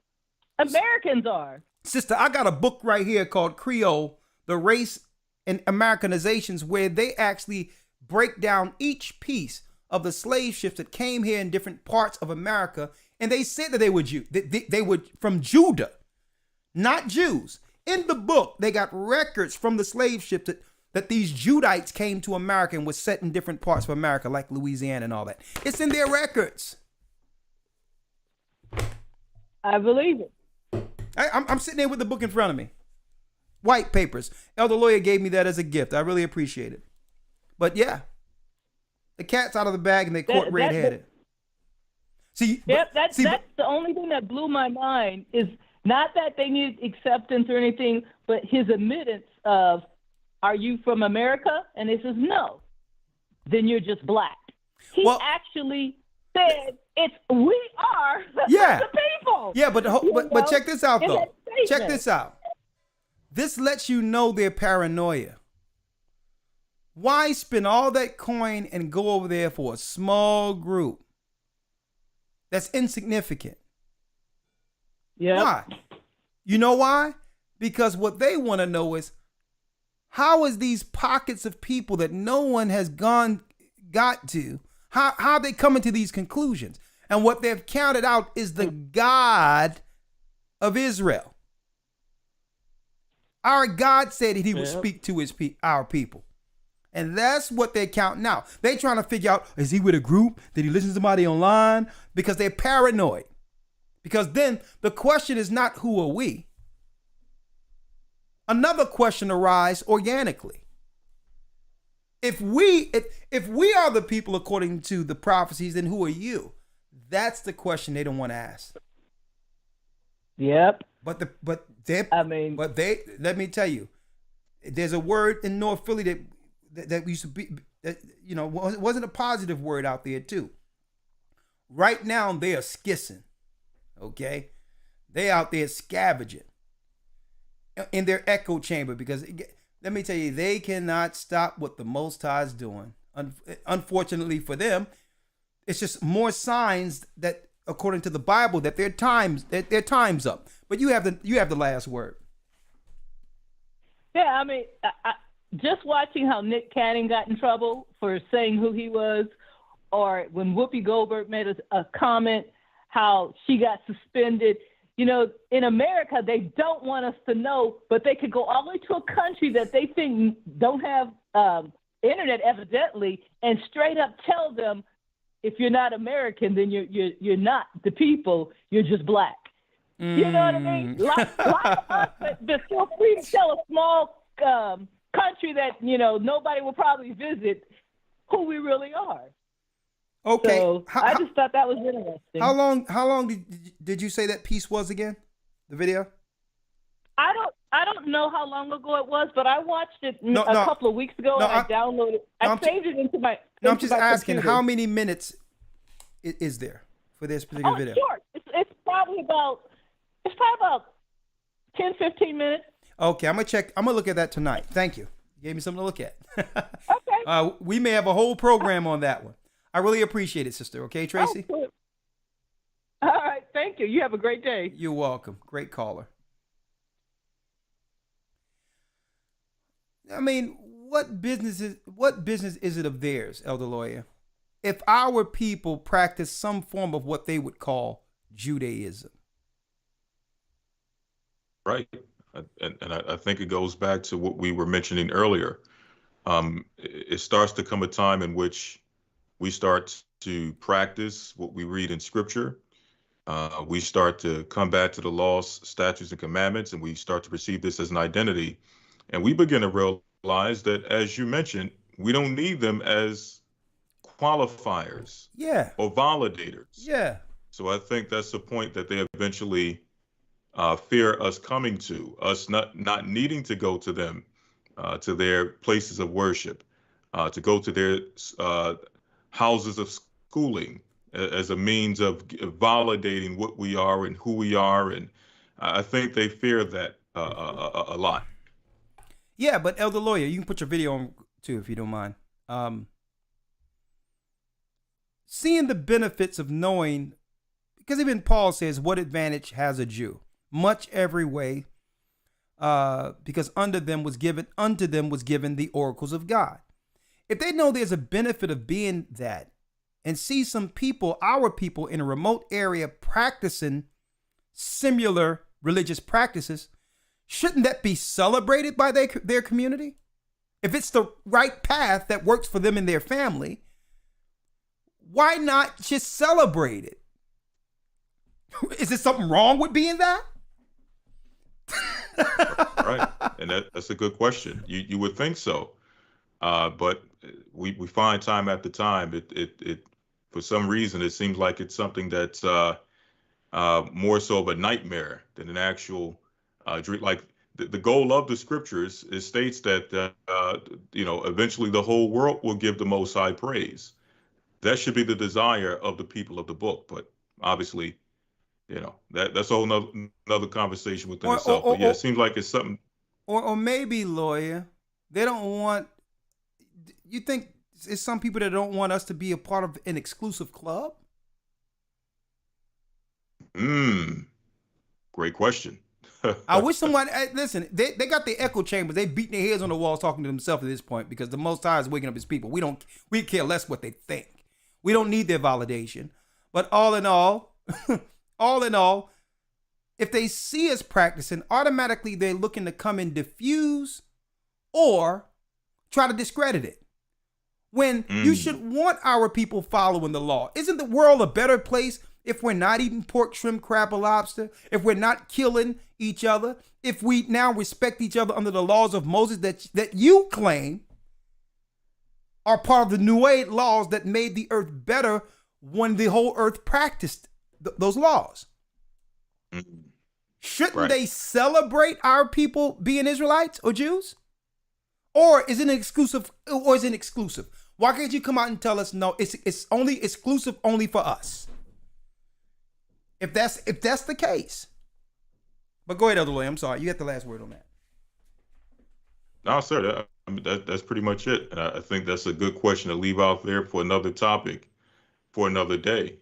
Americans are. Sister, I got a book right here called Creole, the Race and Americanizations, where they actually break down each piece of the slave ships that came here in different parts of America, and they said that they were they were from Judah, not Jews. In the book, they got records from the slave ships that these Judites came to America and was set in different parts of America, like Louisiana and all that. It's in their records. I believe it. I'm sitting there with the book in front of me. White papers. Elder Lawyer gave me that as a gift. I really appreciate it. But yeah, the cat's out of the bag and they caught red-headed. That's the only thing that blew my mind is not that they need acceptance or anything, but his admittance of, "Are you from America?" And he says, "No." Then you're just black. He actually said, we are the people. Yeah, but check this out though. Check this out. This lets you know their paranoia. Why spend all that coin and go over there for a small group that's insignificant? Yeah. Why? You know why? Because what they want to know is, how is these pockets of people that no one has got to, how are they coming to these conclusions? And what they've counted out is the God of Israel. Our God said that he would speak to our people. And that's what they're counting out. They're trying to figure out, is he with a group? Did he listen to somebody online? Because they're paranoid. Because then the question is not, who are we? Another question arises organically. If we are the people according to the prophecies, then who are you? That's the question they don't want to ask. Yep. But let me tell you, there's a word in North Philly that used to wasn't a positive word out there too. Right now they are skissing, okay? They out there scavenging in their echo chamber because let me tell you, they cannot stop what the Most High is doing. Unfortunately for them, it's just more signs that, according to the Bible, that their time's up. But you have the last word. Yeah, I mean, just watching how Nick Cannon got in trouble for saying who he was, or when Whoopi Goldberg made a comment, how she got suspended. You know, in America, they don't want us to know, but they could go all the way to a country that they think don't have internet, evidently, and straight up tell them, if you're not American, then you're not the people. You're just black. You know what I mean? Like us, but feel free to tell a small country that nobody will probably visit who we really are. Okay. So I just thought that was interesting. How long did you say that piece was again? The video? I don't know how long ago it was, but I watched it a couple of weeks ago, and I downloaded it. I saved it into my. I'm just asking, computer. how many minutes is there for this particular video? Short. It's probably about 10, 15 minutes. Okay, I'm gonna look at that tonight. Thank you. You gave me something to look at. Okay. We may have a whole program on that one. I really appreciate it, sister. Okay, Tracy? Oh, cool. All right, thank you. You have a great day. You're welcome. Great caller. I mean, what business is it of theirs, Elder Lawyer, if our people practice some form of what they would call Judaism? Right. And I think it goes back to what we were mentioning earlier. It starts to come a time in which we start to practice what we read in Scripture. We start to come back to the laws, statutes, and commandments, and we start to perceive this as an identity. And we begin to realize that, as you mentioned, we don't need them as qualifiers or validators. Yeah. So I think that's the point that they eventually fear us coming to, us not needing to go to them, to their places of worship, to go to their houses of schooling as a means of validating what we are and who we are. And I think they fear that a lot. Yeah, but Elder Lawyer, you can put your video on too, if you don't mind. Seeing the benefits of knowing, because even Paul says, what advantage has a Jew? Much every way, because unto them was given the oracles of God. If they know there's a benefit of being that, and see some people, our people in a remote area practicing similar religious practices, shouldn't that be celebrated by their community? If it's the right path that works for them and their family, why not just celebrate it? Is there something wrong with being that? Right. And that's a good question. You would think so. But we find time after time, it for some reason, it seems like it's something that's more so of a nightmare than an actual dream. Like the goal of the scriptures, it states that, eventually the whole world will give the Most High praise. That should be the desire of the people of the book. But obviously, that's a whole another conversation within itself. But yeah, it seems like it's something. Or maybe, Lawyer, they don't want. You think it's some people that don't want us to be a part of an exclusive club? Great question. I wish someone listen. They got the echo chambers. They beating their heads on the walls, talking to themselves at this point, because the Most High is waking up His people. We care less what they think. We don't need their validation. But all in all, if they see us practicing, automatically they're looking to come and diffuse or try to discredit it. When you should want our people following the law. Isn't the world a better place if we're not eating pork, shrimp, crab, or lobster? If we're not killing each other? If we now respect each other under the laws of Moses that you claim are part of the New Age laws that made the earth better when the whole earth practiced those laws? Shouldn't they celebrate our people being Israelites or Jews? Or is it exclusive? Why can't you come out and tell us no? It's only exclusive only for us. If that's the case. But go ahead, Elder Lawyer. I'm sorry. You got the last word on that. No, sir. That's pretty much it. And I think that's a good question to leave out there for another topic, for another day.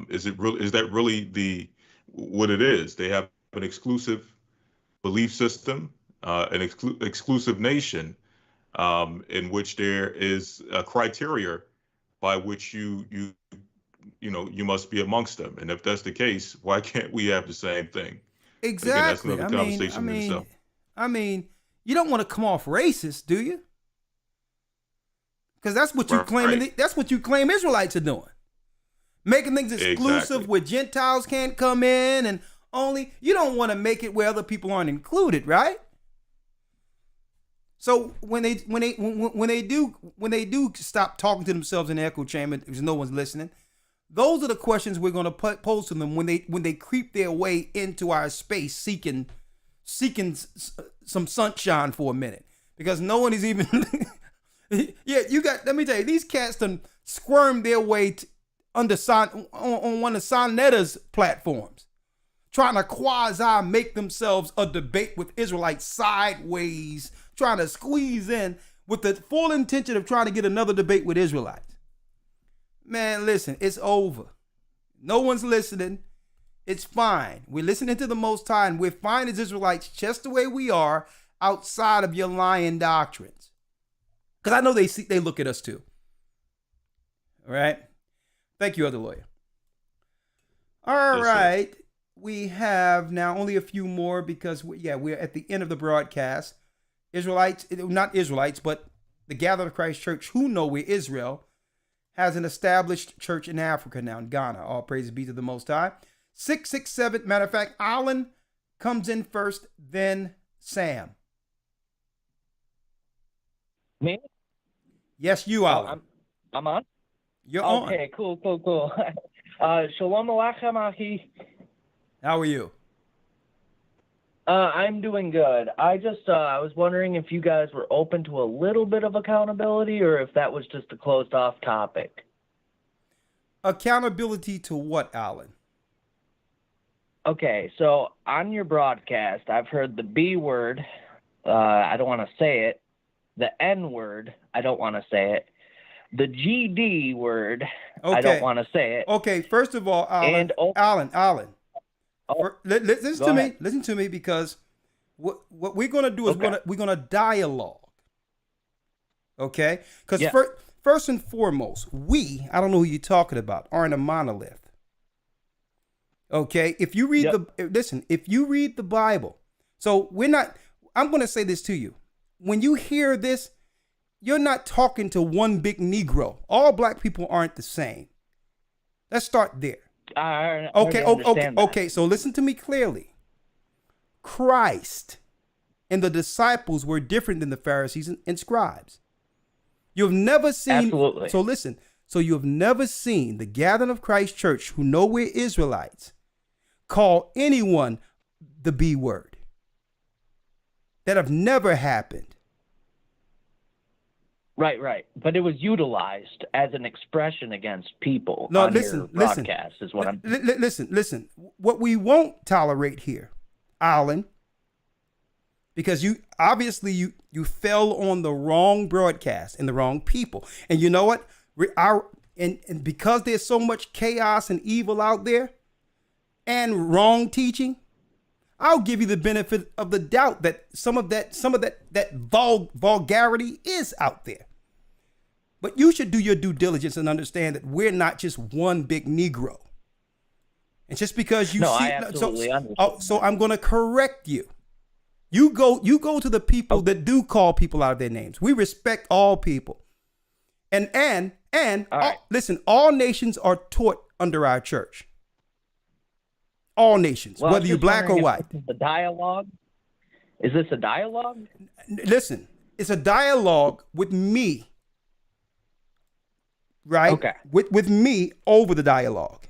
Is that really what it is? They have an exclusive belief system, an exclusive nation, in which there is a criteria by which you must be amongst them. And if that's the case, why can't we have the same thing? Exactly. Again, that's another conversation in itself. I mean, you don't want to come off racist, do you? Because that's what you claim. Right. That's what you claim Israelites are doing, making things exclusive where Gentiles can't come in, and only you don't want to make it where other people aren't included, right? So when they do stop talking to themselves in the echo chamber because no one's listening, those are the questions we're going to pose to them when they creep their way into our space seeking some sunshine for a minute, because no one is even let me tell you, these cats done squirmed their way on one of Sonetta's platforms, trying to quasi make themselves a debate with Israelites sideways, trying to squeeze in with the full intention of trying to get another debate with Israelites. Man, listen, it's over. No one's listening. It's fine. We're listening to the Most High, and we're fine as Israelites just the way we are outside of your lying doctrines. Because I know they look at us too. All right? Thank you, Elder Lawyer. All right. Sir. We have now only a few more because, we're at the end of the broadcast. Israelites, not Israelites, but the Gathered of Christ Church, who know we're Israel, has an established church in Africa now, in Ghana. All praise be to the Most High. 667. Matter of fact, Alan comes in first, then Sam. Me? Yes, you, Alan. I'm on? You're on. Okay, cool. Shalom Aleichem, Achi. How are you? I'm doing good. I was wondering if you guys were open to a little bit of accountability or if that was just a closed off topic. Accountability to what, Alan? Okay, so on your broadcast, I've heard the B word. I don't want to say it. The N word. I don't want to say it. The GD word. Okay. I don't want to say it. Okay, first of all, Alan. Alan. Listen to me, because what we're going to do is we're going to dialogue. Okay? Because first and foremost, I don't know who you're talking about, are in a monolith. Okay? If you read if you read the Bible, so I'm going to say this to you. When you hear this, you're not talking to one big Negro. All black people aren't the same. Let's start there. Okay. So listen to me clearly. Christ and the disciples were different than the Pharisees and scribes. You've never seen. Absolutely. So listen. So you have never seen the Gathering of Christ Church, who know we're Israelites, call anyone the B word. That have never happened. Right. But it was utilized as an expression against people on your broadcast, is what I'm... Listen. What we won't tolerate here, Alan, because you fell on the wrong broadcast and the wrong people. And you know what? And because there's so much chaos and evil out there and wrong teaching, I'll give you the benefit of the doubt that some of that vulgarity is out there. But you should do your due diligence and understand that we're not just one big Negro. And just because I absolutely understand. So I'm going to correct you. You go to the people that do call people out of their names. We respect all people. And listen, all nations are taught under our church. All nations, whether you're black or white. The dialogue? Is this a dialogue? Listen, it's a dialogue with me, right? Okay. With me over the dialogue.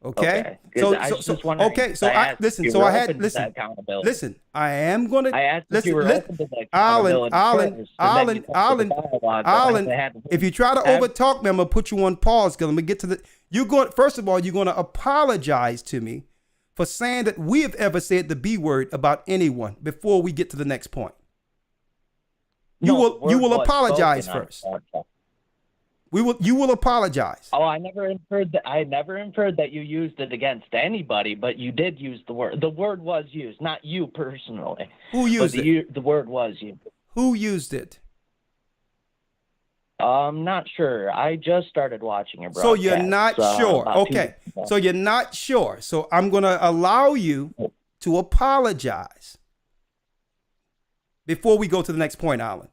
Okay. I was just wondering. Okay. So I I asked listen. if you So were I had open to listen. that accountability. Listen. I am gonna. I asked if listen. you were Listen. open to that Alan. accountability first, and then you took the dialogue that I had to If you try to have- overtalk me, I'm gonna put you on pause. Cause let me get to the. You going first of all. You're gonna apologize to me for saying that we have ever said the B word about anyone before we get to the next point. You will apologize first. You will apologize. Oh, I never inferred that. I never inferred that you used it against anybody, but you did use the word. The word was used, not you personally. Who used it? The word was used. Who used it? I'm not sure. I just started watching your broadcast. So you're not sure. about 2 Okay. weeks ago. So you're not sure. So I'm going to allow you to apologize before we go to the next point, Alan.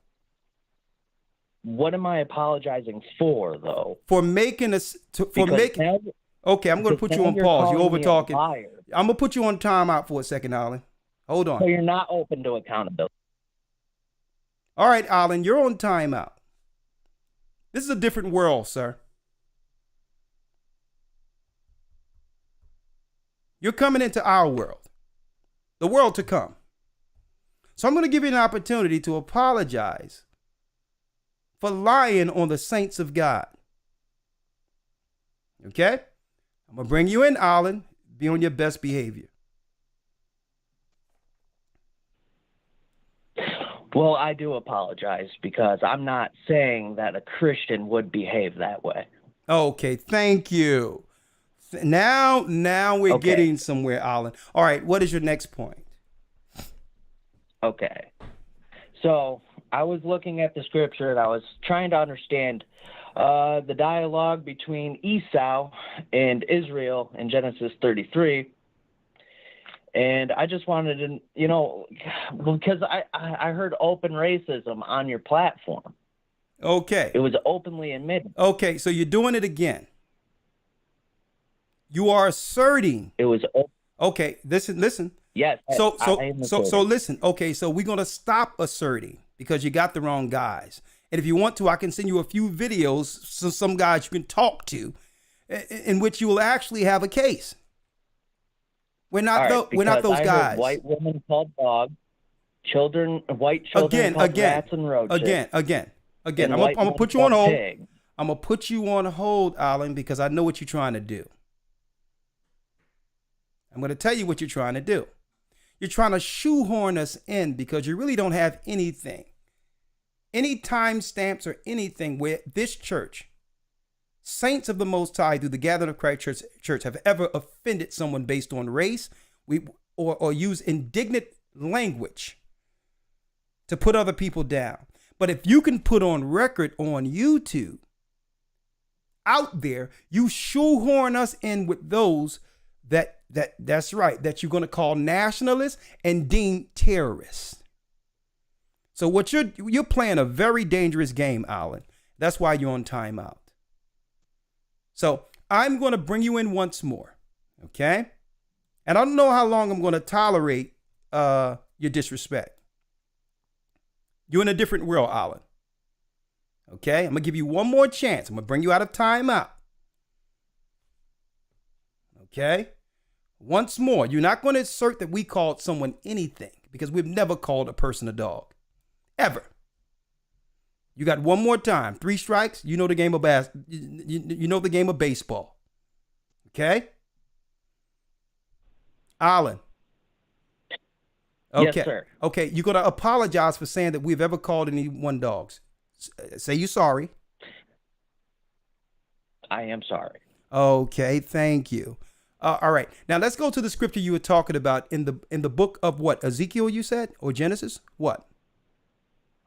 What am I apologizing for, though? For making us Okay, I'm going to put you on you're pause. You're calling over me a talking. liar. I'm going to put you on timeout for a second, Alan. Hold on. So you're not open to accountability. All right, Alan, you're on timeout. This is a different world, sir. You're coming into our world, the world to come. So I'm going to give you an opportunity to apologize for lying on the saints of God. Okay? I'm going to bring you in, Alan. Be on your best behavior. Well, I do apologize because I'm not saying that a Christian would behave that way. Okay, thank you. Now we're getting somewhere, Alan. All right, what is your next point? Okay. So I was looking at the scripture and I was trying to understand the dialogue between Esau and Israel in Genesis 33. And I just wanted to, because I heard open racism on your platform. Okay. It was openly admitted. Okay, so you're doing it again. You are asserting. It was okay. Listen. Yes. So listen. Okay, so we're gonna stop asserting because you got the wrong guys. And if you want to, I can send you a few videos, some guys you can talk to, in which you will actually have a case. We're not we're not those guys. White women called dogs, white children called rats and roaches. Again. I'm gonna put you on hold. I'm gonna put you on hold, Alan, because I know what you're trying to do. I'm gonna tell you what you're trying to do. You're trying to shoehorn us in because you really don't have anything, any timestamps or anything where this church, saints of the Most High, through the Gathering of Christ Church, have ever offended someone based on race, or use indignant language to put other people down. But if you can put on record on YouTube, out there, you shoehorn us in with those that's right, that you're going to call nationalists and deem terrorists. So what you're playing a very dangerous game, Alan. That's why you're on timeout. So I'm going to bring you in once more, okay? And I don't know how long I'm going to tolerate your disrespect. You're in a different world, Alan. Okay? I'm going to give you one more chance. I'm going to bring you out of timeout. Okay? Once more, you're not going to assert that we called someone anything because we've never called a person a dog. Ever. You got one more time. 3 strikes. You know the game of you know the game of baseball. Okay? Alan. Okay. Yes, sir. Okay, you're going to apologize for saying that we've ever called anyone dogs. Say you're sorry. I am sorry. Okay, thank you. All right. Now let's go to the scripture you were talking about in the book of what? Ezekiel, you said? Or Genesis? What?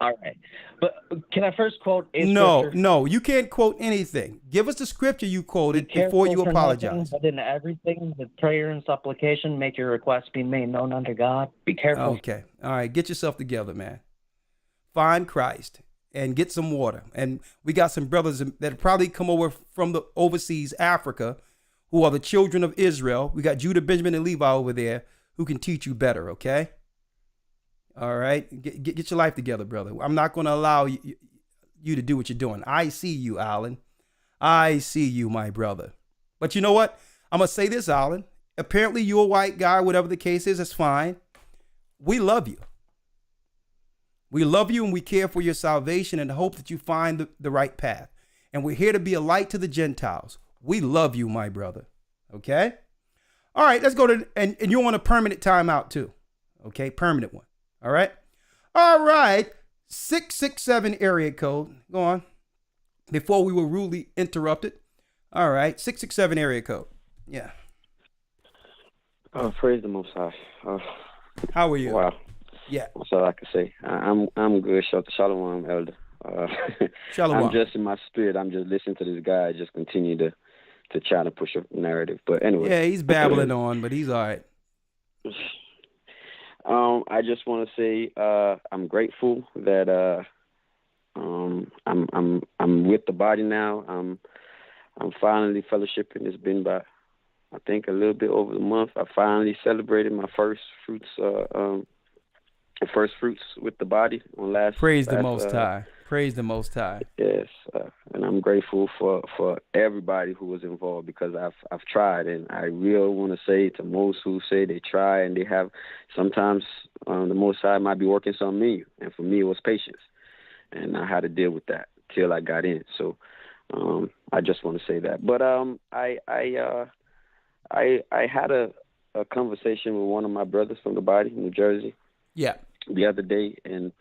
All right. But can I first quote a scripture? No, you can't quote anything. Give us the scripture you quoted before you apologize. But in everything, with prayer and supplication, make your requests be made known unto God. Be careful. Okay. All right. Get yourself together, man. Find Christ and get some water. And we got some brothers that probably come over from the overseas Africa who are the children of Israel. We got Judah, Benjamin, and Levi over there who can teach you better, okay? All right? Get your life together, brother. I'm not going to allow you to do what you're doing. I see you, Alan. I see you, my brother. But you know what? I'm going to say this, Alan. Apparently you're a white guy, whatever the case is, that's fine. We love you. We love you and we care for your salvation and hope that you find the right path. And we're here to be a light to the Gentiles. We love you, my brother. Okay? All right, let's go to, and you want a permanent timeout too. Okay, permanent one. All right? All right, 667 area code. Go on. Before we were rudely interrupted. All right, 667 area code. Yeah. Praise the Most High. How are you? Wow. Yeah. That's all I can say. I'm good. Shalom, Elder. Shalom. I'm just in my spirit. I'm just listening to this guy just continue to try to push a narrative. But anyway. Yeah, he's babbling on, but he's all right. I just want to say I'm grateful that I'm with the body now. I'm finally fellowshipping. It's been about, I think, a little bit over a month. I finally celebrated my first fruits with the body on last. Praise the Most High. Praise the Most High. Yes, and I'm grateful for everybody who was involved because I've tried, and I really want to say to most who say they try and they have sometimes the Most High might be working something in you, and for me it was patience, and I had to deal with that till I got in. So I just want to say that. But I had a conversation with one of my brothers from the body in New Jersey. Yeah. The other day, and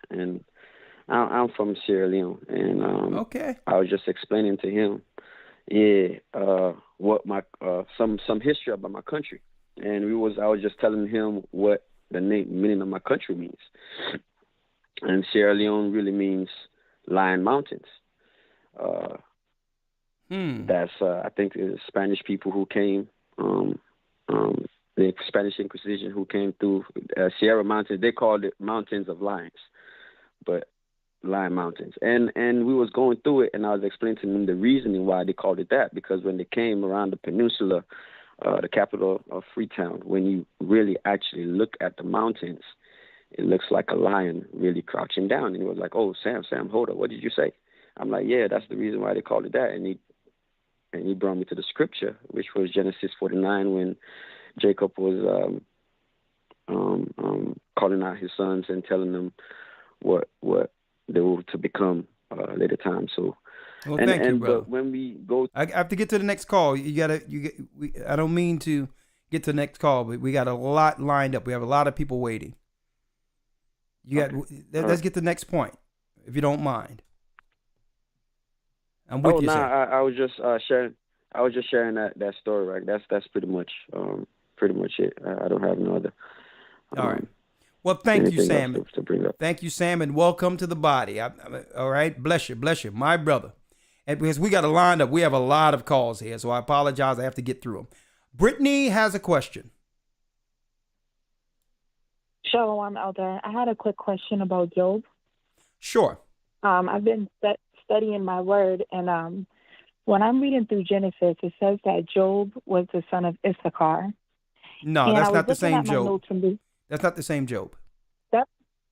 I'm from Sierra Leone, and okay. I was just explaining to him, what my some history about my country, and I was just telling him what the meaning of my country means, and Sierra Leone really means Lion Mountains. That's I think the Spanish people who came, the Spanish Inquisition who came through Sierra Mountains. They called it Mountains of Lions, but Lion Mountains. And we was going through it, and I was explaining to them the reasoning why they called it that, because when they came around the peninsula, the capital of Freetown, when you really actually look at the mountains, it looks like a lion really crouching down. And he was like, "Oh, Sam, hold up. What did you say?" I'm like, "Yeah, that's the reason why they called it that." And he brought me to the scripture, which was Genesis 49, when Jacob was calling out his sons and telling them what they were to become later time. So, well, thank you, brother. But when we go, I have to get to the next call. I don't mean to get to the next call, but we got a lot lined up. We have a lot of people waiting. Let's get to the next point, if you don't mind. I'm with you, sir. I was just sharing. I was just sharing that story, right? That's pretty much it. I don't have no other. All right. Well, thank you, Sam. To bring up. Thank you, Sam, and welcome to the body. All right, bless you, my brother. And because we got a line up, we have a lot of calls here, so I apologize. I have to get through them. Brittany has a question. Shalom, Elder. I had a quick question about Job. Sure. I've been studying my word, and when I'm reading through Genesis, it says that Job was the son of Issachar. No, that's not the same Job. That's not the same Job.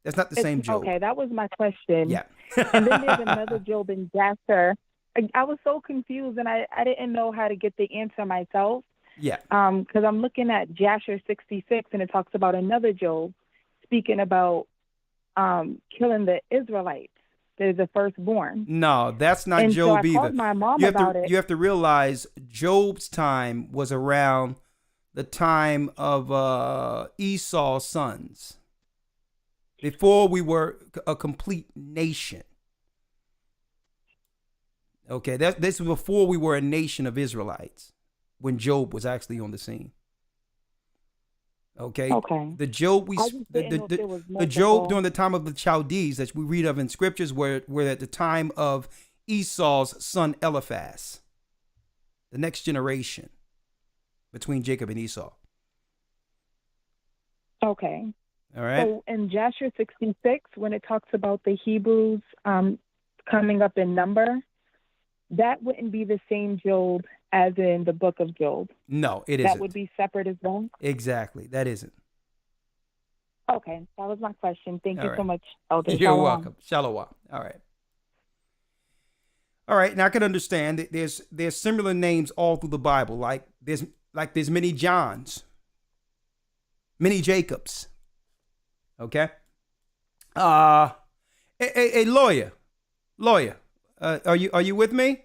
That's not the same Job. Okay, that was my question. Yeah. And then there's another Job in Jasher. I was so confused, and I didn't know how to get the answer myself. Yeah. Because I'm looking at Jasher 66, and it talks about another Job speaking about killing the Israelites. They're the firstborn. No, that's not Job so I either. Called my mom you have to realize Job's time was around the time of Esau's sons, before we were a complete nation. Okay, this was before we were a nation of Israelites, when Job was actually on the scene. Okay. The Job the Job during the time of the Chaldees that we read of in scriptures were at the time of Esau's son Eliphaz, the next generation between Jacob and Esau. Okay. All right. So in Jasher 66, when it talks about the Hebrews coming up in number, that wouldn't be the same Job as in the book of Job. No, it isn't. That would be separate as well? Exactly. That isn't. Okay. That was my question. Thank you right. so much, Elder. You're welcome. Shalom. All right. All right. Now I can understand that there's similar names all through the Bible. Like like there's many Johns, many Jacobs. Okay. A lawyer, are you with me?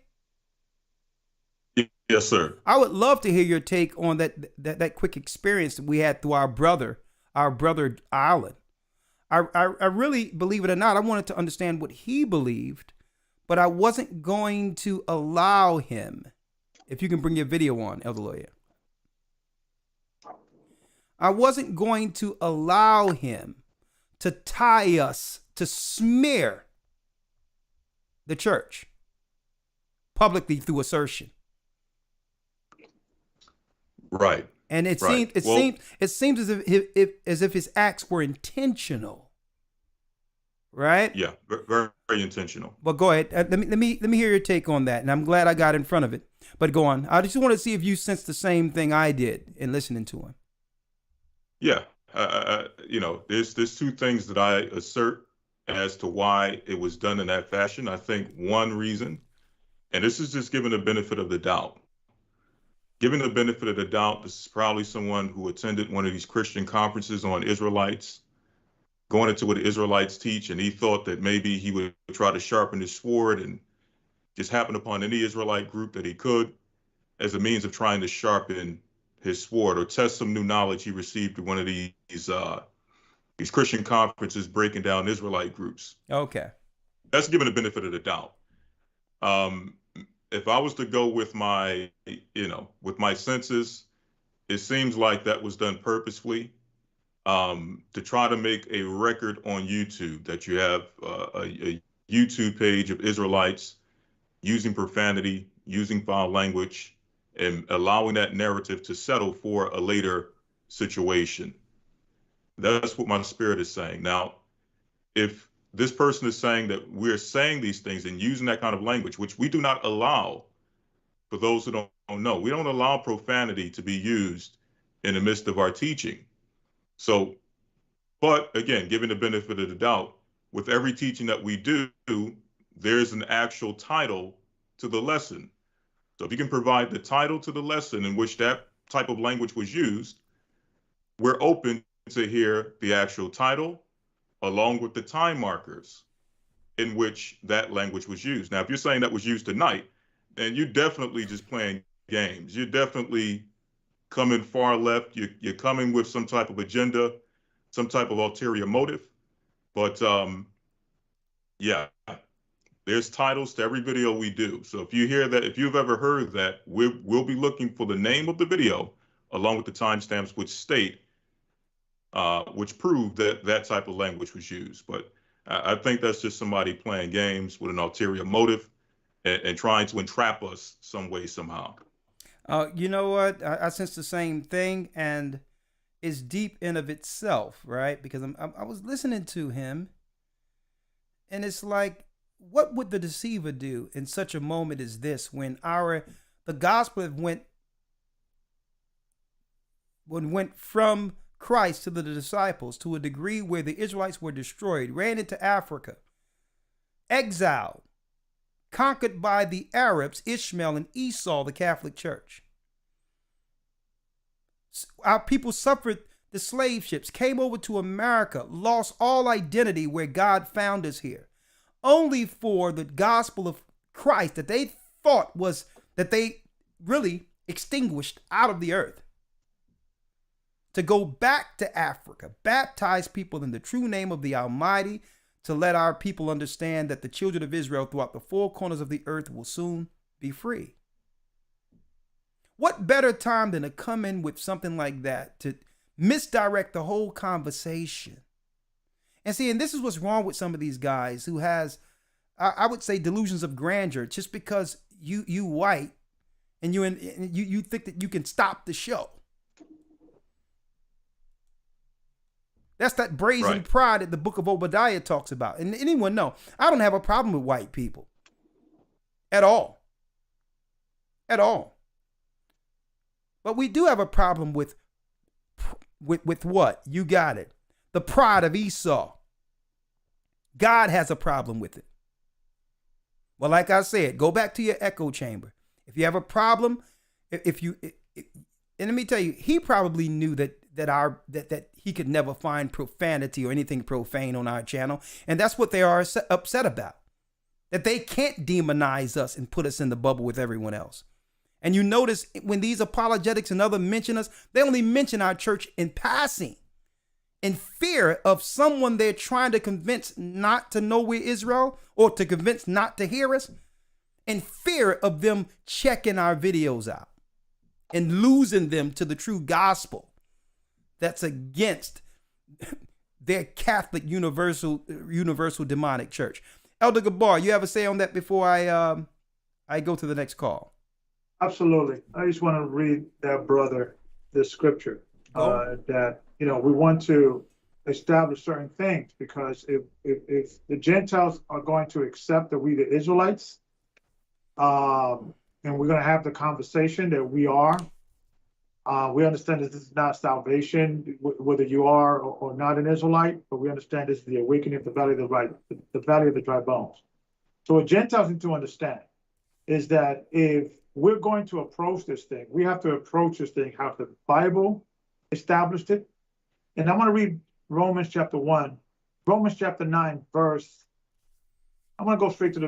Yes, sir. I would love to hear your take on that quick experience that we had through our brother Island. I really, believe it or not, I wanted to understand what he believed, but I wasn't going to allow him. If you can bring your video on, Elder Lawyer. I wasn't going to allow him to tie us, to smear the church publicly through assertion. Right. And it right. seems as if his acts were intentional. Right? Yeah, very, very intentional. But go ahead. Let me hear your take on that. And I'm glad I got in front of it. But go on. I just want to see if you sense the same thing I did in listening to him. Yeah. There's two things that I assert as to why it was done in that fashion. I think one reason, and this is just given the benefit of the doubt. Given the benefit of the doubt, this is probably someone who attended one of these Christian conferences on Israelites, going into what the Israelites teach, and he thought that maybe he would try to sharpen his sword and just happen upon any Israelite group that he could as a means of trying to sharpen his sword or test some new knowledge he received at one of these Christian conferences breaking down Israelite groups. Okay. That's given the benefit of the doubt. If I was to go with my senses, it seems like that was done purposefully to try to make a record on YouTube that you have a YouTube page of Israelites using profanity, using foul language, and allowing that narrative to settle for a later situation. That's what my spirit is saying. Now, if this person is saying that we're saying these things and using that kind of language, which we do not allow, for those who don't know, we don't allow profanity to be used in the midst of our teaching. So, but again, given the benefit of the doubt, with every teaching that we do, there's an actual title to the lesson. So if you can provide the title to the lesson in which that type of language was used, we're open to hear the actual title along with the time markers in which that language was used. Now, if you're saying that was used tonight, then you're definitely just playing games. You're definitely coming far left. You're coming with some type of agenda, some type of ulterior motive. But yeah, there's titles to every video we do. So if you hear that, if you've ever heard that, we'll be looking for the name of the video along with the timestamps which state, which prove that that type of language was used. But I think that's just somebody playing games with an ulterior motive and trying to entrap us some way, somehow. You know what? I sense the same thing, and it's deep in of itself, right? Because I was listening to him, and it's like, what would the deceiver do in such a moment as this when the gospel went from Christ to the disciples to a degree where the Israelites were destroyed, ran into Africa, exiled, conquered by the Arabs, Ishmael and Esau, the Catholic Church. Our people suffered the slave ships, came over to America, lost all identity where God found us here, only for the gospel of Christ that they thought was, that they really extinguished out of the earth, to go back to Africa, baptize people in the true name of the Almighty, to let our people understand that the children of Israel throughout the four corners of the earth will soon be free. What better time than to come in with something like that to misdirect the whole conversation? And see, and this is what's wrong with some of these guys who has, I would say, delusions of grandeur, just because you white and you think that you can stop the show. That's that brazen pride that the book of Obadiah talks about. And anyone know, I don't have a problem with white people. At all. At all. But we do have a problem with what? You got it. The pride of Esau. God has a problem with it. Well, like I said, go back to your echo chamber. If you have a problem, if And let me tell you, he probably knew that he could never find profanity or anything profane on our channel. And that's what they are upset about. That they can't demonize us and put us in the bubble with everyone else. And you notice when these apologetics and others mention us, they only mention our church in passing, in fear of someone they're trying to convince not to know we're Israel or to convince not to hear us, in fear of them checking our videos out and losing them to the true gospel that's against their Catholic universal demonic church. Elder Gocc, you have a say on that before I go to the next call? Absolutely. I just want to read that brother the scripture that, you know, we want to establish certain things, because if the Gentiles are going to accept that we the Israelites, and we're going to have the conversation that we are, we understand that this is not salvation, whether you are or not an Israelite, but we understand this is the awakening of the valley of the dry bones. So what Gentiles need to understand is that if we're going to approach this thing, we have to approach this thing how the Bible established it. And I'm going to read Romans chapter 1, Romans chapter 9, verse. I'm going to go straight to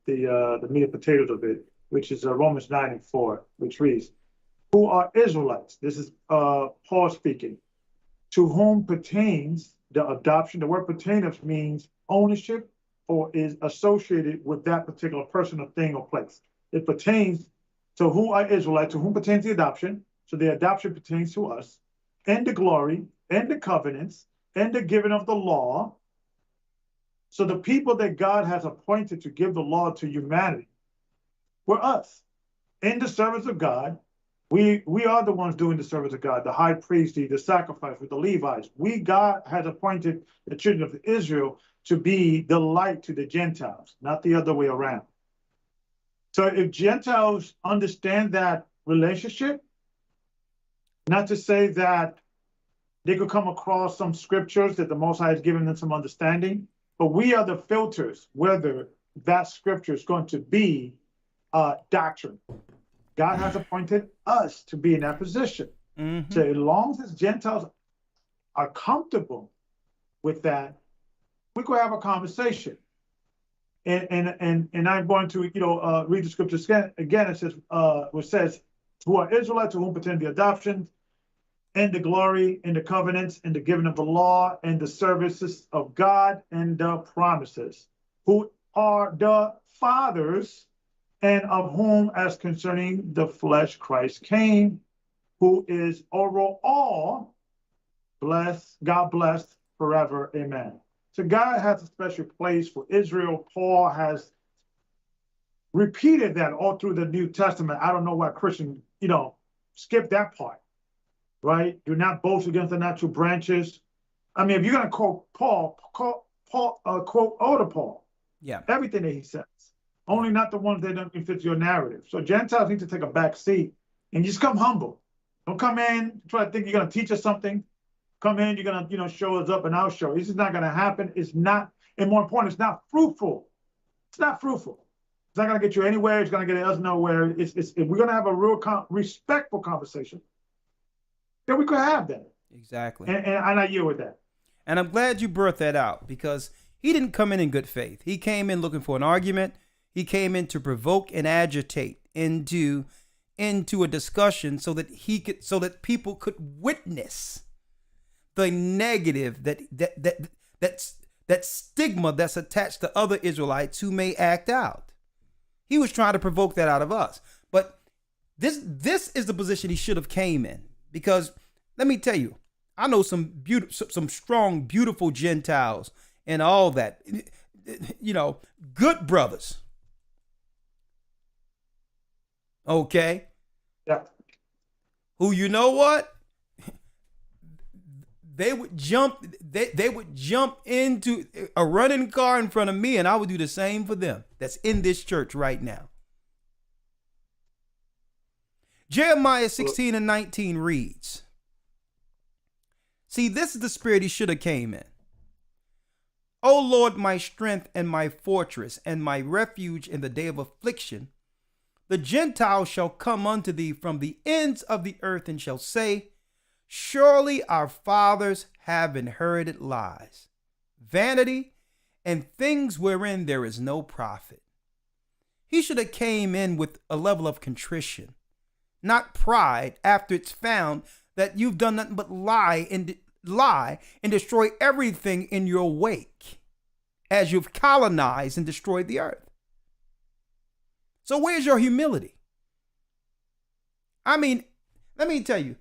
the meat and potatoes of it, which is Romans 9:4, which reads, "Who are Israelites?" This is Paul speaking. "To whom pertains the adoption." The word pertains means ownership, or is associated with that particular person or thing or place. It pertains to who are Israelites, to whom pertains the adoption. So the adoption pertains to us, and the glory, and the covenants, and the giving of the law. So the people that God has appointed to give the law to humanity were us. In the service of God, we are the ones doing the service of God, the high priest, the sacrifice with the Levites. God has appointed the children of Israel to be the light to the Gentiles, not the other way around. So if Gentiles understand that relationship, not to say that they could come across some scriptures that the Most High has given them some understanding, but we are the filters whether that scripture is going to be doctrine. God has appointed us to be in that position. Mm-hmm. So as long as Gentiles are comfortable with that, we could have a conversation. And I'm going to, read the scriptures again. It says, which says, "Who are Israelites, to whom pertain the adoption, and the glory, and the covenants, and the giving of the law, and the services of God, and the promises, who are the fathers, and of whom, as concerning the flesh, Christ came, who is over all, God blessed forever. Amen." So God has a special place for Israel. Paul has repeated that all through the New Testament. I don't know why Christians, skip that part, right? Do not boast against the natural branches. I mean, if you're going to quote Paul, quote older Paul. Yeah. Everything that he says. Only not the ones that don't fit your narrative. So Gentiles need to take a back seat and just come humble. Don't come in, try to think you're going to teach us something. Come in, you're going to, show us up and I'll show. This is not going to happen. It's not, and more important, it's not fruitful. It's not fruitful. It's not going to get you anywhere. It's going to get us nowhere. If we're going to have a real respectful conversation, then we could have that. Exactly. And I yield with that. And I'm glad you brought that out, because he didn't come in good faith. He came in looking for an argument. He came in to provoke and agitate into a discussion so that people could witness the negative that stigma that's attached to other Israelites who may act out. He was trying to provoke that out of us. But this is the position he should have came in, because let me tell you, I know some strong, beautiful Gentiles and all that, good brothers. Okay. Yeah. Who, you know what? They would jump into a running car in front of me, and I would do the same for them. That's in this church right now. Jeremiah 16:19 reads, see, this is the spirit he should have came in. O Lord, my strength and my fortress and my refuge in the day of affliction, the Gentiles shall come unto thee from the ends of the earth and shall say, surely our fathers have inherited lies, vanity, and things wherein there is no profit. He should have came in with a level of contrition, not pride, after it's found that you've done nothing but lie and destroy everything in your wake as you've colonized and destroyed the earth. So where's your humility? I mean, let me tell you,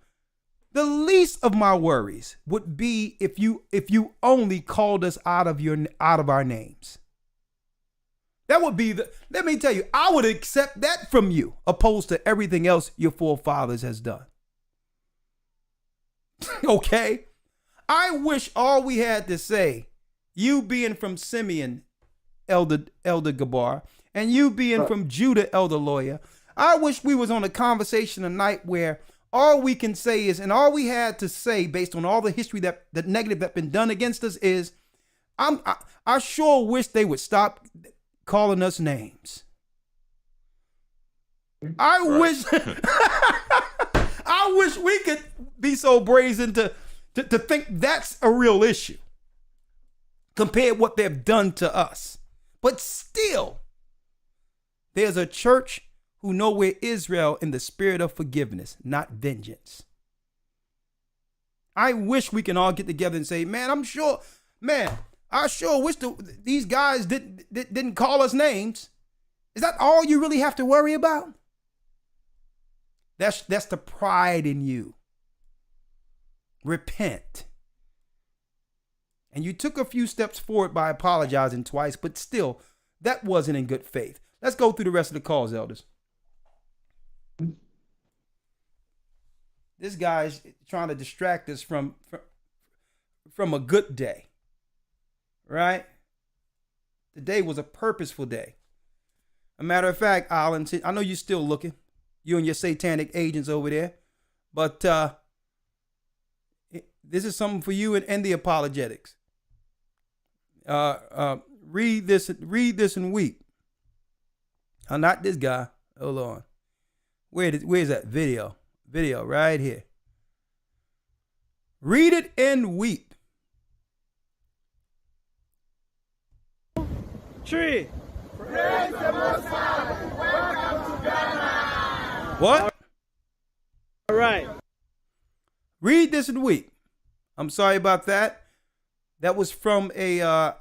the least of my worries would be if you only called us out of our names. That would be let me tell you, I would accept that from you, opposed to everything else your forefathers has done. Okay? I wish all we had to say, you being from Simeon, Elder Gabar, and you being from Judah, Elder Lawyer, I wish we was on a conversation tonight where all we can say is, and all we had to say based on all the history that negative that's been done against us is, I sure wish they would stop calling us names. I wish we could be so brazen to think that's a real issue compared to what they've done to us. But still, there's a church who know we're Israel in the spirit of forgiveness, not vengeance. I wish we can all get together and say, I sure wish these guys didn't call us names. Is that all you really have to worry about? That's the pride in you. Repent. And you took a few steps forward by apologizing twice, but still, that wasn't in good faith. Let's go through the rest of the calls, elders. This guy's trying to distract us from a good day. Right? Today was a purposeful day. A matter of fact, Alan, I know you're still looking. You and your satanic agents over there. But this is something for you and the apologetics. Read this and weep. Not this guy. Hold on. Where's that video? Video right here. Read it and weep. Tree. Praise the Most High. Welcome to Ghana. What? All right. Read this and weep. I'm sorry about that. That was from I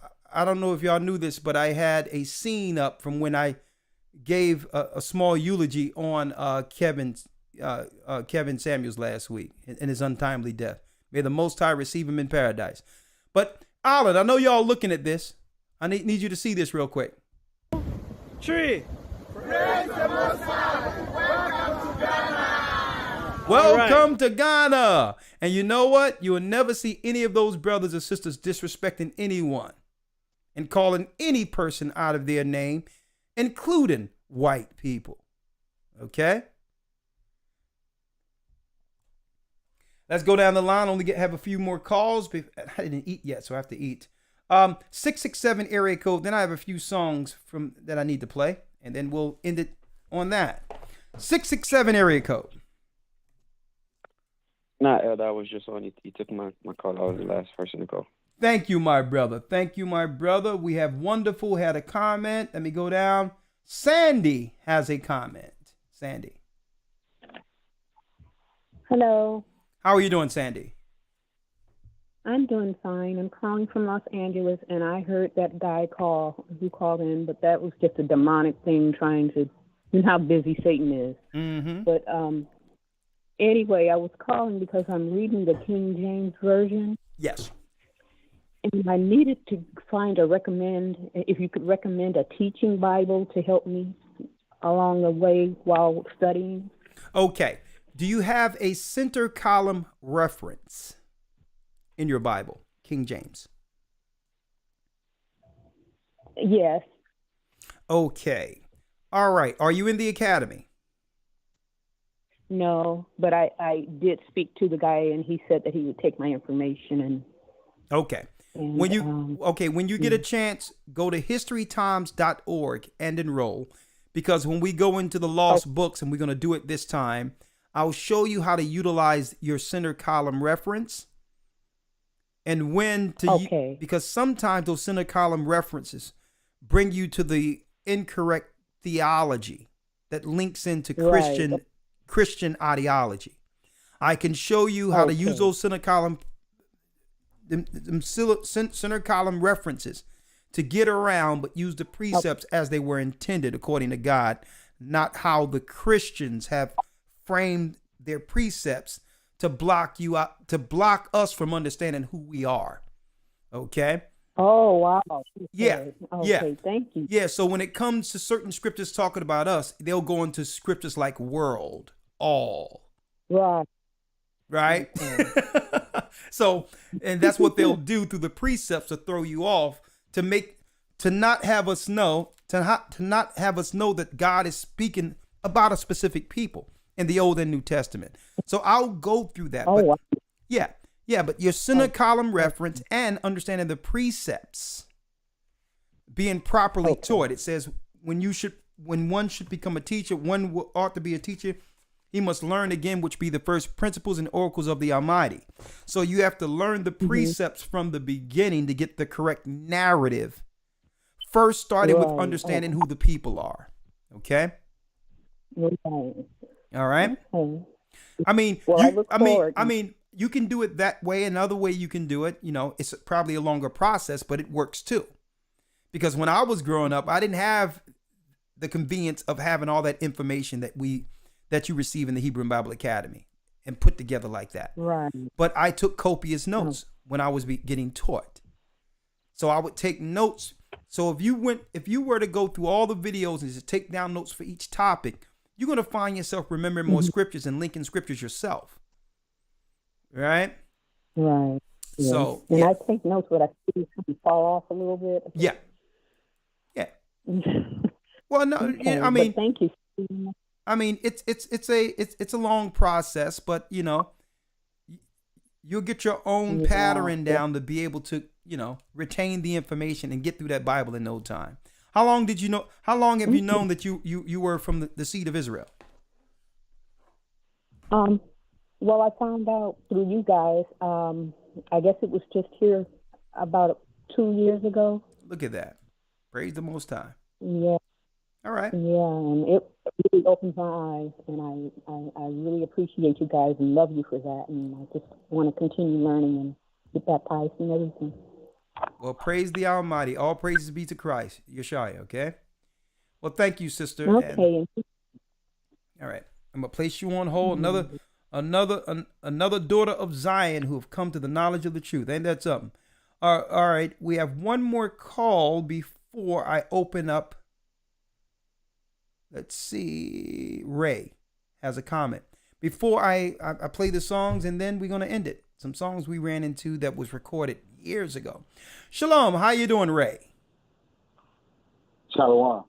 don't know if y'all knew this, but I had a scene up from when I gave a small eulogy on Kevin Samuels last week in his untimely death. May the Most High receive him in paradise. But Alan, I know y'all looking at this. I need you to see this real quick. Tree. Praise the Most High. Welcome to Ghana. Welcome to Ghana. And you know what? You will never see any of those brothers or sisters disrespecting anyone and calling any person out of their name, including white people. Okay? Let's go down the line. Have a few more calls. I didn't eat yet, so I have to eat. 667 area code. Then I have a few songs that I need to play, and then we'll end it on that. 667 area code. Nah, Elder, I was just on. You took my call. I was the last person to go. Thank you, my brother. Thank you, my brother. We have Wonderful had a comment. Let me go down. Sandy has a comment. Sandy. Hello. How are you doing, Sandy? I'm doing fine. I'm calling from Los Angeles, and I heard that guy who called in, but that was just a demonic thing trying to, you know how busy Satan is. Mm-hmm. But anyway, I was calling because I'm reading the King James Version. Yes. And I needed to if you could recommend a teaching Bible to help me along the way while studying. Okay. Do you have a center column reference in your Bible, King James? Yes. Okay. All right. Are you in the academy? No, but I did speak to the guy, and he said that he would take my information and. Okay. When you get a chance, go to historytimes.org and enroll, because when we go into the lost books, and we're going to do it this time, I'll show you how to utilize your center column reference and when to because sometimes those center column references bring you to the incorrect theology that links into Christian ideology. I can show you how to use those center column references to get around, but use the precepts as they were intended according to God, not how the Christians have framed their precepts to block you out, to block us from understanding who we are. Okay. Oh, wow. Yeah. Okay, thank you. Yeah. So when it comes to certain scriptures talking about us, they'll go into scriptures like world, all. Right. Right. So, and that's what they'll do through the precepts to throw you off, to not have us know that God is speaking about a specific people in the Old and New Testament. So I'll go through that. But but your center column reference and understanding the precepts, being properly taught. It says when one should become a teacher, one ought to be a teacher. He must learn again, which be the first principles and oracles of the Almighty. So you have to learn the precepts from the beginning to get the correct narrative. First, starting with understanding who the people are. Okay. All right. I mean, you can do it that way. Another way you can do it, it's probably a longer process, but it works too. Because when I was growing up, I didn't have the convenience of having all that information that you receive in the Hebrew and Bible Academy and put together like that. Right. But I took copious notes when I was getting taught. So I would take notes. So if you were to go through all the videos and just take down notes for each topic, you're going to find yourself remembering more scriptures and linking scriptures yourself. Right? Right. Yeah. So, and I take notes, but I see something fall off a little bit. Yeah. Yeah. Well, no, I mean, thank you. I mean, it's a long process, but you'll get your own pattern down to be able to, retain the information and get through that Bible in no time. How long have you known that you were from the seed of Israel? Well, I found out through you guys. I guess it was just here about 2 years ago. Look at that. Praise the Most High. Yeah. All right. Yeah, and it really opens my eyes, and I really appreciate you guys and love you for that, and I just want to continue learning and get baptized and everything. Well, praise the Almighty. All praises be to Christ, Yeshua, okay? Well, thank you, sister. Okay. All right. I'm going to place you on hold. Another daughter of Zion who have come to the knowledge of the truth. Ain't that something? All right. We have one more call before I open up. Let's see. Ray has a comment. Before I play the songs, and then we're going to end it. Some songs we ran into that was recorded years ago. Shalom. How you doing, Ray? Shalom.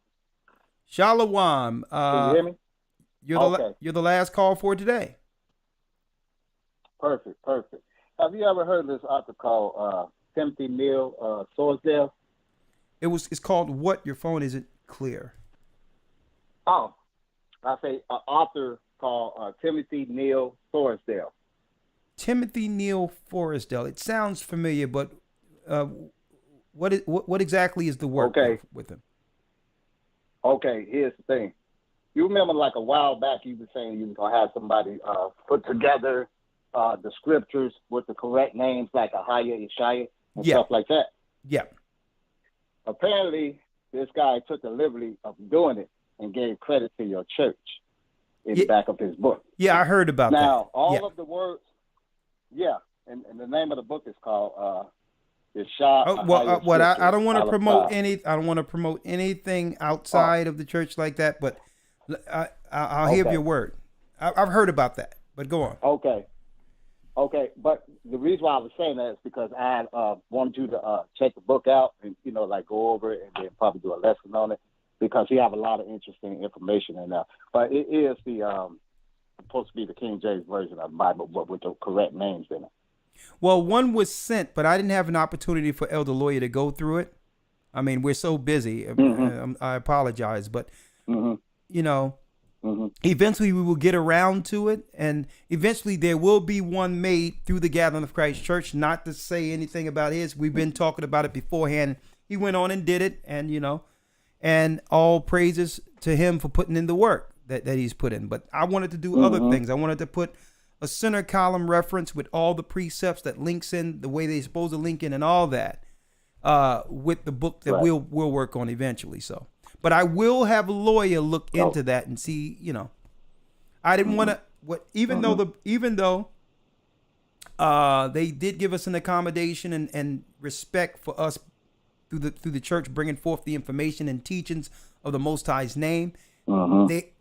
Shalom. Can you hear me? You're the last call for today. Perfect. Have you ever heard of this author called Timothy Neal Sorsdale? It's called what? Your phone isn't clear. Oh, I say an author called Timothy Neal Sorsdale. Timothy Neal Forresdale. It sounds familiar, but what exactly is the work with him? Okay, here's the thing. You remember like a while back you were saying you were going to have somebody put together the scriptures with the correct names like Ahaya, Ishaya, and stuff like that? Yeah. Apparently, this guy took the liberty of doing it and gave credit to your church in the back of his book. Yeah, I heard about that. Now, all of the words, and the name of the book is called Ishaya. I don't want to promote I don't want to promote anything outside of the church like that, but I'll hear your word. I've heard about that, but go on. Okay, but the reason why I was saying that is because I wanted you to check the book out and like go over it and then probably do a lesson on it, because you have a lot of interesting information in there. But it is supposed to be the King James version of the Bible, but with the correct names in it. Well, one was sent, but I didn't have an opportunity for Elder Lawyer to go through it. I mean, we're so busy. I apologize, but you know, eventually we will get around to it, and eventually there will be one made through the Gathering of Christ Church. Not to say anything about his. We've been talking about it beforehand. He went on and did it, and you know, and all praises to him for putting in the work that he's put in. But I wanted to do other things. I wanted to put a center column reference with all the precepts that links in the way they're supposed to link in and all that with the book that we'll work on eventually. So, but I will have a lawyer look into that and see, you know, I didn't want to, even though they did give us an accommodation and respect for us through the church bringing forth the information and teachings of the Most High's name.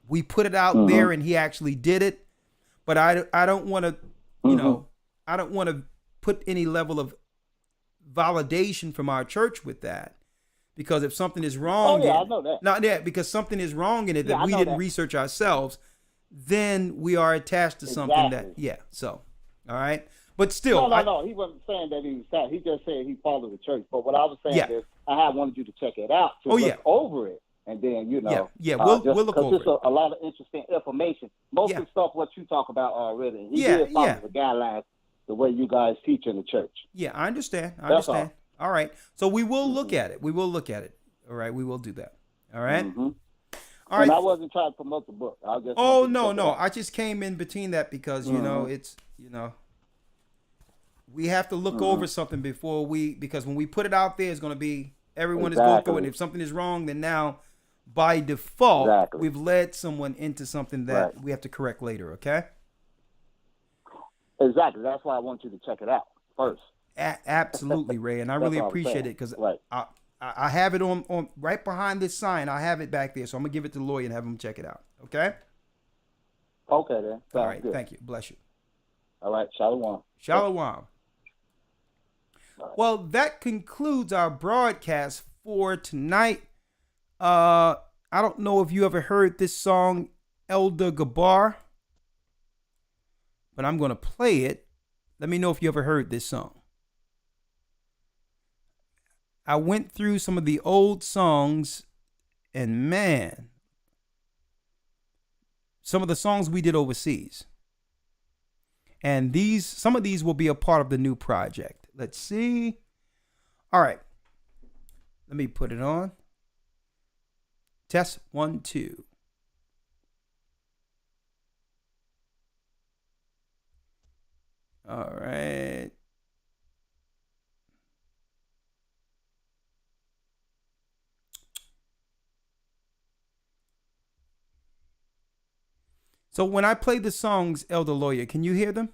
We put it out there, and he actually did it. But I don't want to, you know, I don't want to put any level of validation from our church with that, because if something is wrong, I know that. Not that, because something is wrong in it that we didn't research ourselves, then we are attached to something that, So, all right. But still, no. He wasn't saying that he was sad. He just said he followed the church. But what I was saying is, I had wanted you to check it out, to look over it, and then we'll look over it. A lot of interesting information. Most of the stuff what you talk about already. He did follow the guidelines the way you guys teach in the church. Yeah, I understand. All right. So we will look at it. We will look at it. All right. We will do that. All right. All right. And I wasn't trying to promote the book. I just no. I just came in between that because you know it's we have to look over something before because when we put it out there, it's going to be everyone is going through it. And if something is wrong, then now by default we've led someone into something that we have to correct later. Okay. Exactly. That's why I want you to check it out first. Absolutely, Ray, and I really appreciate it because I have it on right behind this sign. I have it back there, so I'm gonna give it to the lawyer and have him check it out. Okay. Okay then. All right. Good. Thank you. Bless you. All right. Shalom. Shalom. Well, that concludes our broadcast for tonight. I don't know if you ever heard this song, Elder Gabar, but I'm going to play it. Let me know if you ever heard this song. I went through some of the old songs, and man, some of the songs we did overseas. And some of these will be a part of the new project. Let's see. All right. Let me put it on. Test 1, 2. All right. So when I play the songs, Elder Lawyer, can you hear them?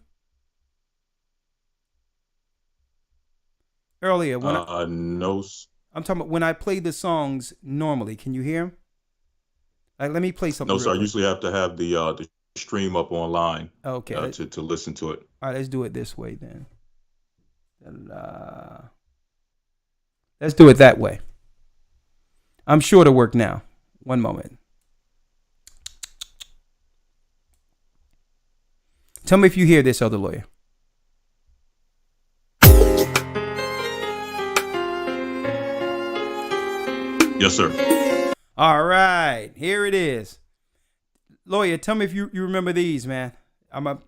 Earlier, when no. I'm talking about when I play the songs normally, can you hear them? Let me play something. No, sir. I usually have to have the stream up online. Okay. To listen to it. All right, let's do it this way then. Let's do it that way. I'm sure to work now. One moment. Tell me if you hear this, Elder Lawyer. Yes, sir. All right, here it is. Lawyer, tell me if you remember these, man.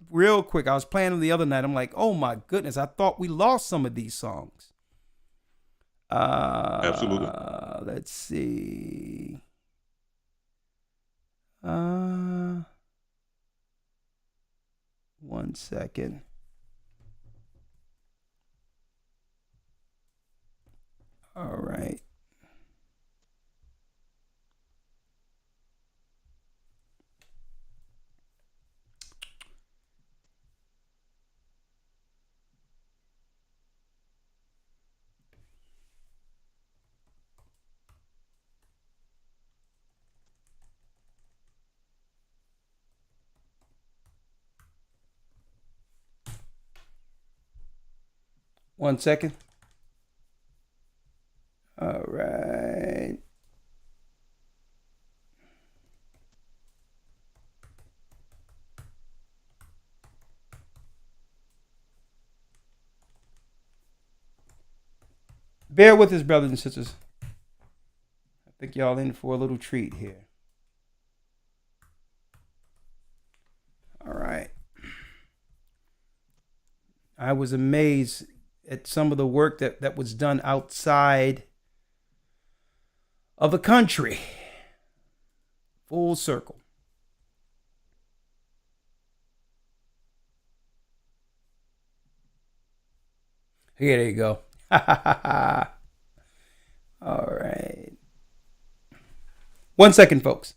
Real quick. I was playing them the other night. I'm like, oh my goodness, I thought we lost some of these songs. Absolutely. Let's see. One second. All right. One second. All right. Bear with us, brothers and sisters. I think y'all in for a little treat here. I was amazed at some of the work that was done outside of the country. Full circle. Here, there you go. All right. 1 second, folks.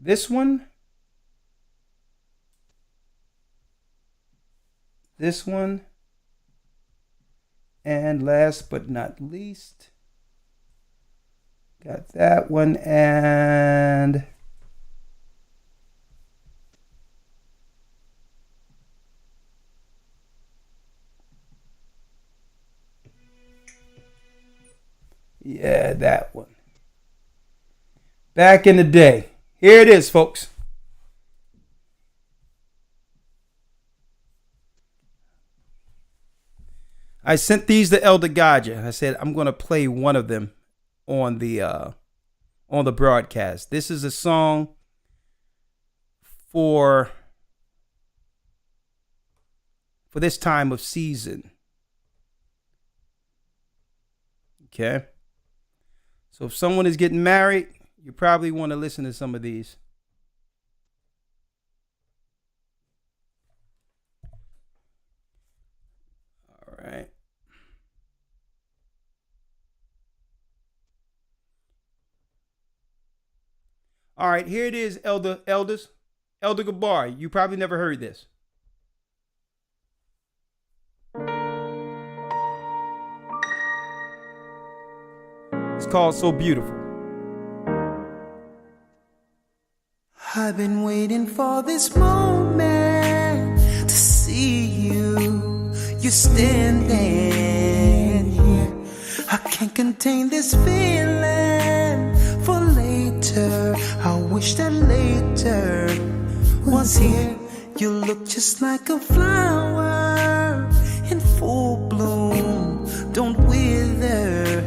This one. This one. And last but not least, got that one, and yeah, that one. Back in the day. Here it is, folks. I sent these to Elder Gocc. I said I'm going to play one of them on the broadcast. This is a song for this time of season. Okay. So if someone is getting married, you probably want to listen to some of these. All right. All right, here it is, Elder Gabar. You probably never heard this. It's called So Beautiful. I've been waiting for this moment to see you. You're standing here. I can't contain this feeling for later. I wish that later was here. You look just like a flower in full bloom. Don't wither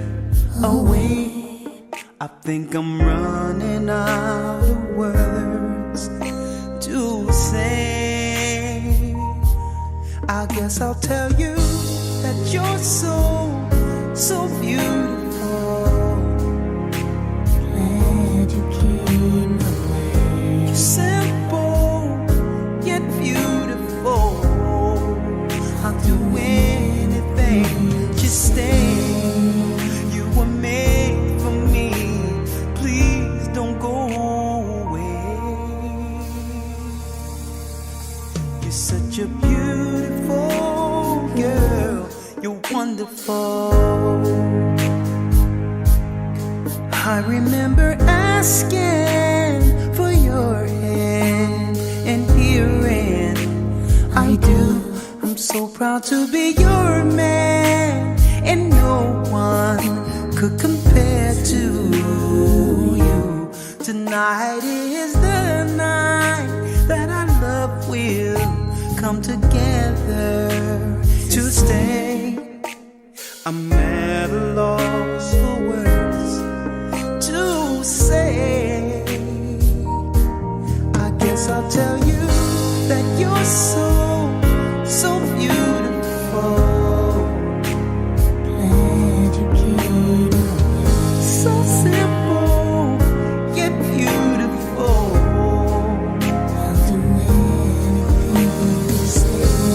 away. I think I'm running out of words to say. I guess I'll tell you that you're so beautiful. Glad you came away. You're simple yet beautiful. I'll do anything, just stay. You were made for me. Please don't go away. You're such a beautiful girl. You're wonderful. I remember asking for your hand and hearing I do. I'm so proud to be your man, and no one could compare to you. Tonight is the night that our love will come together to stay. I'm at a loss for words to say. I guess I'll tell you that you're so beautiful. Glad you came away. So simple yet beautiful. I'll do anything to stay.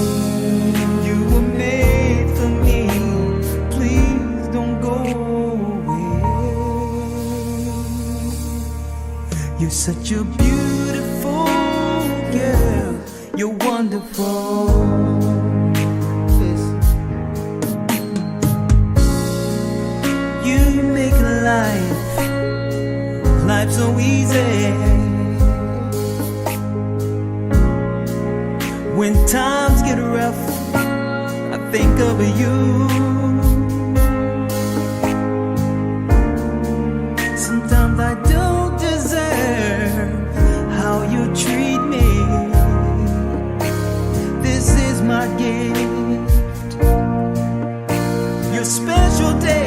You were made for me. Please don't go away. You're such a beautiful girl. You're wonderful. You make life so easy. When times get rough, I think of you. Sometimes I don't deserve how you treat me. This is my gift, your special day.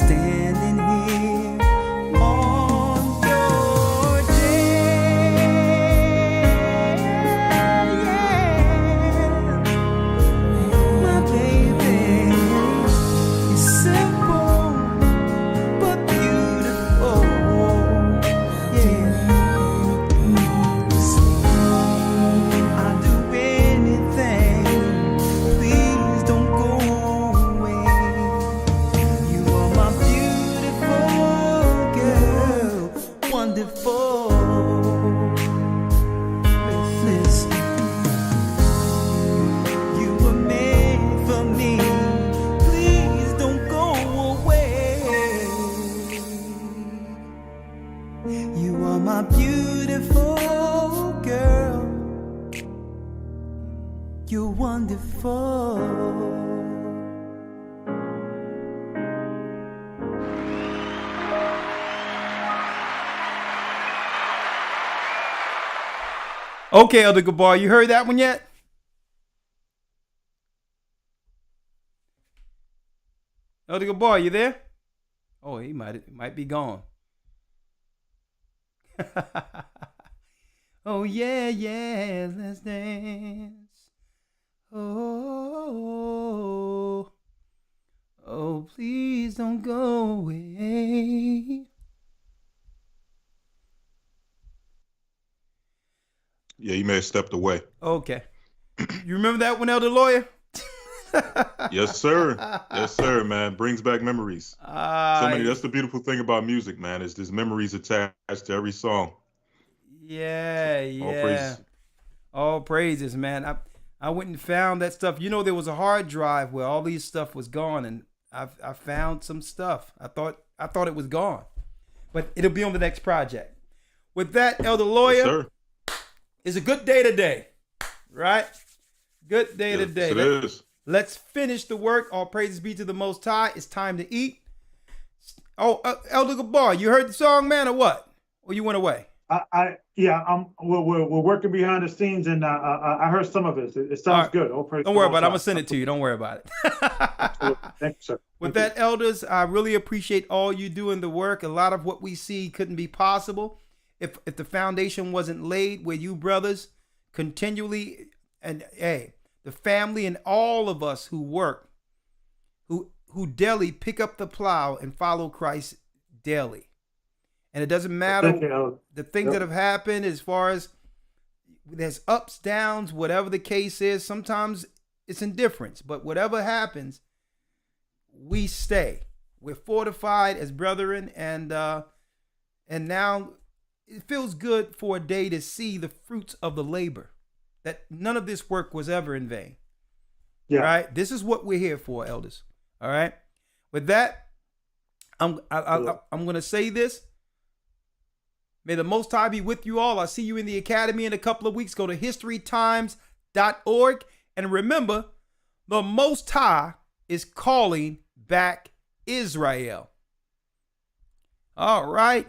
standing here on your day. My baby is simple but beautiful. I'll do anything. Please don't go away. You are my beautiful girl, wonderful. Listen, you were made for me. Please don't go away. You are my beautiful girl. You're wonderful. Okay, Elder Gabar, you heard that one yet? Elder Gabar, you there? Oh, he might be gone. Oh yeah, yeah, let's dance. Oh, oh, please don't go away. Yeah, you may have stepped away. Okay. You remember that one, Elder Lawyer? Yes, sir. Yes, sir, man. Brings back memories. So many. That's the beautiful thing about music, man, is there's memories attached to every song. Yeah, All yeah. praises. All praises, man. I went and found that stuff. You know, there was a hard drive where all these stuff was gone, and I found some stuff. I thought it was gone, but it'll be on the next project. With that, Elder Lawyer, Yes, sir. it's a good day today, right? Good day today. It is. Let's finish the work. All praises be to the Most High. It's time to eat. Oh, Elder Gabar, you heard the song, man, or what? Or you went away? We're working behind the scenes, and I heard some of it. It sounds good. All praise. Don't worry about it. I'm gonna send it to you. Don't worry about it. Thank you, sir. With that, elders, I really appreciate all you do in the work. A lot of what we see couldn't be possible if the foundation wasn't laid where you brothers continually, and hey, the family and all of us who work, who daily pick up the plow and follow Christ daily. And it doesn't matter the things that have happened as far as there's ups, downs, whatever the case is. Sometimes it's indifference, but whatever happens, we stay. We're fortified as brethren, and now it feels good for a day to see the fruits of the labor. That none of this work was ever in vain. Yeah. Right? This is what we're here for, elders. All right. With that, I'm going to say this. May the Most High be with you all. I'll see you in the academy in a couple of weeks. Go to historytimes.org. And remember, the Most High is calling back Israel. All right.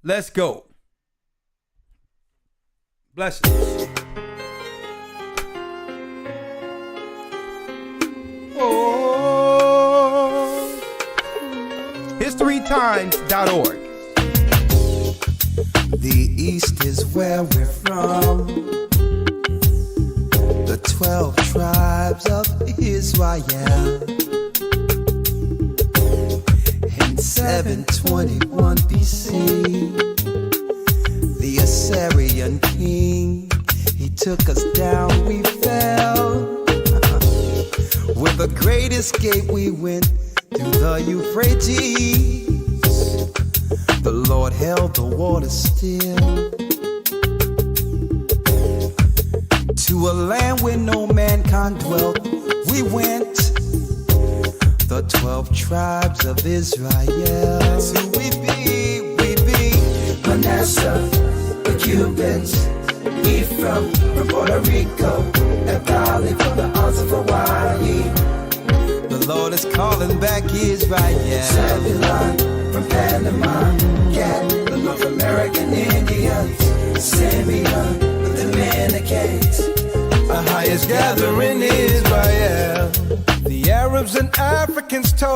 Let's go. Blessings. Oh. historytimes.org. The East is where we're from. The 12 tribes of Israel. In 721 BC, the Assyrian king, he took us down, we fell. With a great escape we went through the Euphrates. The Lord held the water still. To a land where no mankind dwelt, we went. The 12 tribes of Israel. So we be Manasseh, the Cubans, Ephraim from Puerto Rico, and Valley from the Isles of Hawaii. The Lord is calling back Israel. Zebulon from Panama, Gad, the North American Indians, Simeon, the Dominicans. The highest gathering Israel. The Arabs and Africans told